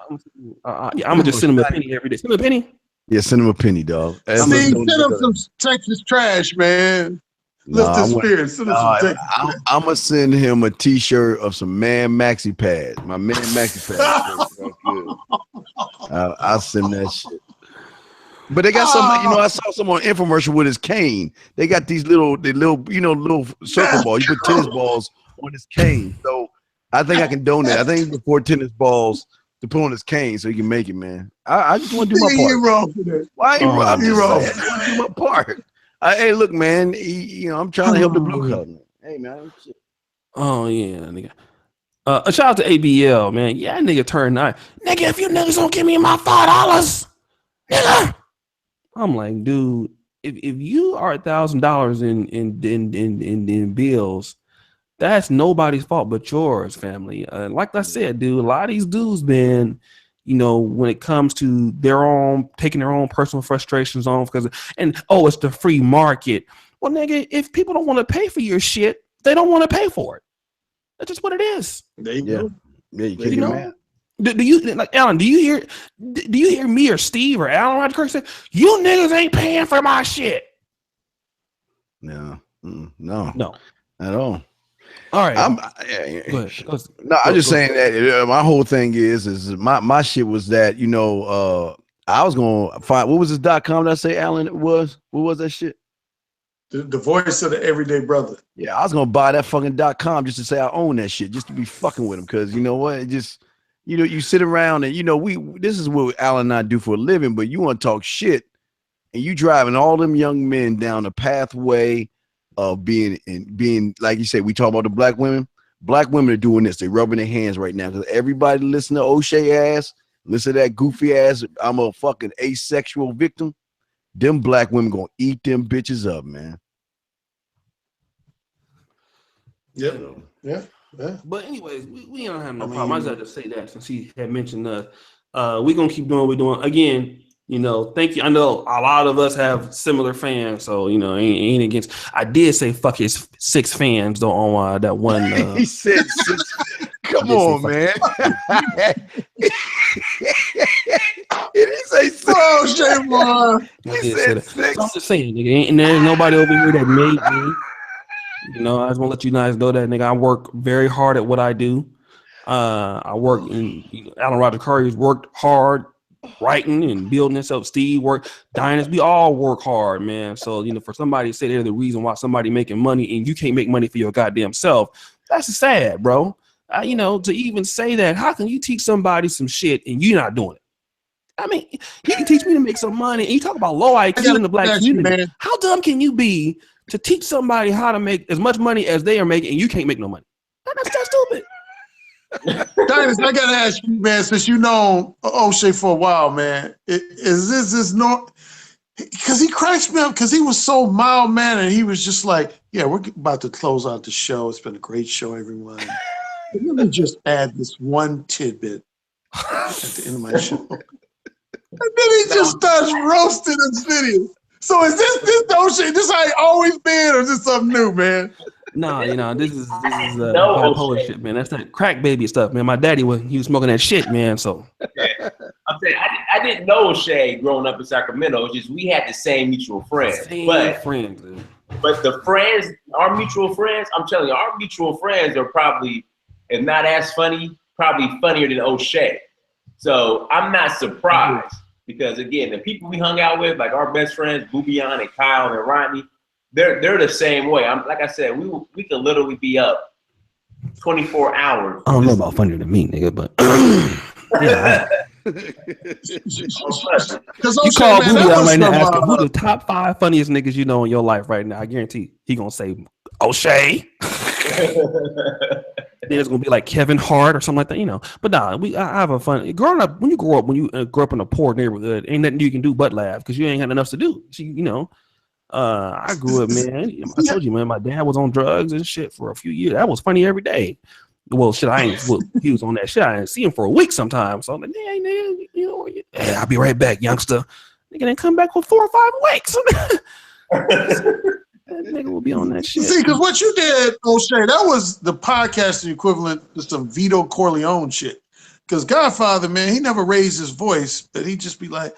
Yeah, I'm gonna just send him a penny every day. Send him a penny. Yeah, send him a penny, dog. Send him some Texas trash, man. Lift his spirits. Send him some Texas trash. I'm gonna send him a T-shirt of some man maxi pads. My man maxi pads. I'll send that shit. But they got some, you know, I saw some on infomercial with his cane. They got these little, you know, little circle balls. You put tennis balls on his cane. So I think I can donate. I think before tennis balls to put on his cane so he can make it, man. I just want to do my part. You're wrong for that. Why ain't wrong? You're wrong. I want to do my part. Hey, look, man. You know, I'm trying to help the blue collar. Hey, man. Shit. Oh yeah, nigga. A shout out to ABL, man. Yeah, nigga turned 9. Nigga, if you niggas don't give me my $5, nigga. I'm like, dude, if you are $1,000 in bills, that's nobody's fault but yours, family. Like I said, dude, a lot of these dudes been, you know, when it comes to taking their own personal frustrations on because it's the free market. Well, nigga, if people don't want to pay for your shit, they don't want to pay for it. That's just what it is. There you go. Yeah, you can't get mad. Do you like Alan? Do you hear me or Steve or Alan Roger Currie say you niggas ain't paying for my shit? No, no, at all. All right, I'm just saying that my whole thing is my shit was that, you know, I was gonna find what was this .com that I say Alan what was that shit? The voice of the everyday brother. Yeah, I was gonna buy that fucking .com just to say I own that shit, just to be fucking with him, because you know what, it just. You know, you sit around and, you know, this is what Alan and I do for a living, but you want to talk shit and you driving all them young men down the pathway of being, like you said, we talk about the black women. Black women are doing this. They're rubbing their hands right now because everybody listen to O'Shea ass, listen to that goofy ass, I'm a fucking asexual victim. Them black women going to eat them bitches up, man. Yep. Yeah. Yeah. But anyways, we don't have no problem. I just had to say that since he had mentioned us. We're gonna keep doing what we're doing. Again, you know, thank you. I know a lot of us have similar fans, so you know, ain't against. I did say fuck his 6 fans though on that one. He said 6. Come on, man. It is a 6. Oh, shame on. He said 6. So I'm just saying, nigga, and there's nobody over here that made me. You know, I just want to let you guys know that, nigga, I work very hard at what I do. I work in, Alan Roger Currie's worked hard writing and building this up. Steve worked, Dynast, we all work hard, man. So, you know, for somebody to say they're the reason why somebody making money and you can't make money for your goddamn self, that's sad, bro. You know, to even say that, how can you teach somebody some shit and you're not doing it? I mean, you can teach me to make some money and you talk about low IQ in the black community. How dumb can you be to teach somebody how to make as much money as they are making and you can't make no money? That's stupid. Dynast, I gotta ask you, man, since you know O'Shea for a while, man, is this no? Because he cracks me up because he was so mild mannered. He was just like, "Yeah, we're about to close out the show. It's been a great show, everyone. But let me just add this one tidbit at the end of my show." And then he just starts roasting us videos. So is this O'Shea? This how he always been, or is this something new, man? No, you know, this is bipolar shit, man. That's that crack baby stuff, man. My daddy was smoking that shit, man. So I'm saying I didn't know O'Shea growing up in Sacramento. It's just we had the same mutual friends. But the friends, our mutual friends, I'm telling you, our mutual friends are probably, if not as funny, probably funnier than O'Shea. So I'm not surprised Because again, the people we hung out with, like our best friends, Bubion and Kyle and Rodney, they're the same way. Like I said, we could literally be up 24 hours. I don't know about funnier than me, nigga, but yeah. You call Bubion right now, ask him who the top 5 funniest niggas you know in your life right now. I guarantee he gonna say O'Shea. Then it's gonna be like Kevin Hart or something like that, you know. But nah, I have a fun growing up. When you grow up in a poor neighborhood, ain't nothing you can do but laugh because you ain't had enough to do. You know, I grew up, man. I told you, man, my dad was on drugs and shit for a few years. That was funny every day. Well, shit, he was on that shit. I didn't see him for a week sometimes. So I'm like, hey, nigga, you know, hey, I'll be right back, youngster. Nigga didn't come back for 4 or 5 weeks. That nigga will be on that shit. See, because what you did, O'Shea, that was the podcasting equivalent to some Vito Corleone shit. Because Godfather, man, he never raised his voice, but he'd just be like,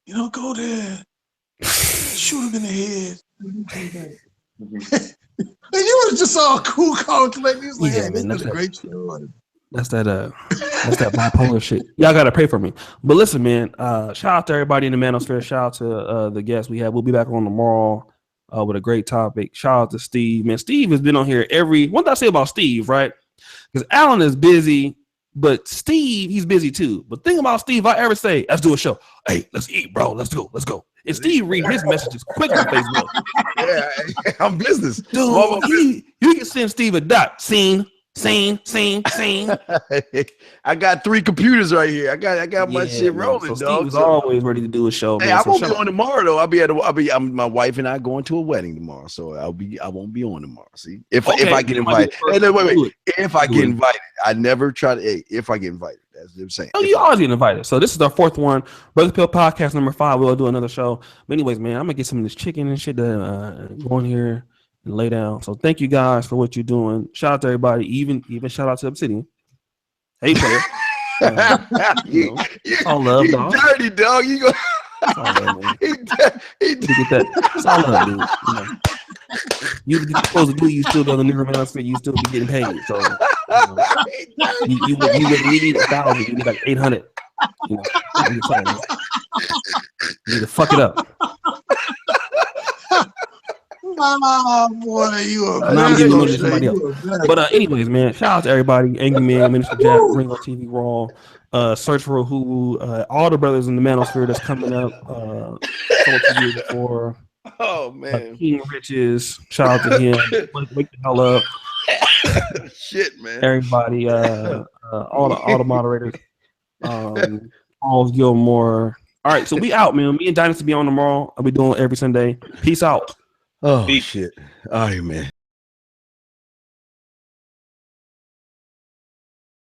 you know, go there, shoot him in the head. And you was just all cool, calm, collected. He was like, hey, man, this is a great show. That's that bipolar shit. Y'all gotta pray for me. But listen, man, shout out to everybody in the Manosphere. Shout out to the guests we have. We'll be back on tomorrow. With a great topic. Shout out to Steve. Man, Steve has been on here what did I say about Steve, right? Because Alan is busy, but Steve, he's busy too. But think about Steve, if I ever say, let's do a show. Hey, let's eat, bro. Let's go. And Steve read his messages quick on Facebook. Yeah, I'm business. Dude, you can send Steve a dot. Scene. I got 3 computers right here. I got my shit rolling, so dog. Steve's always ready to do a show. Hey, Man. I won't be on tomorrow though. My wife and I going to a wedding tomorrow, so I won't be on tomorrow. See, if I get invited. Hey, wait. If I get invited, I never try to. Hey, if I get invited, that's what I'm saying. Oh, you always get invited. So this is our 4th one. Brothers Pill podcast number 5. We'll do another show. But anyways, man, I'm gonna get some of this chicken and shit to go in here and lay down. So thank you guys for what you're doing. Shout out to everybody. Even shout out to Obsidian. Hey, player. All love, dog. Dirty dog. You go. All love, man. He get that. It's all love, dude. You get supposed to do. You still doing the new Manosphere. You still be getting paid. So you would need 1,000. You need like 800. You know, I'm just saying, man. You need to fuck it up. Oh boy, you are. Now I'm giving money to somebody else. But anyways, man, shout out to everybody. Angry Man, Minister Jack, Ringo TV Raw, Search for Uhuru, all the brothers in the Manosphere that's coming up. Before. Oh man, King Riches, shout out to him. Wake the hell up. Shit, man. Everybody, all the moderators, Paul Gilmore. All right, so we out, man. Me and Dynast will be on tomorrow. I'll be doing every Sunday. Peace out. Oh, shit. All right, man.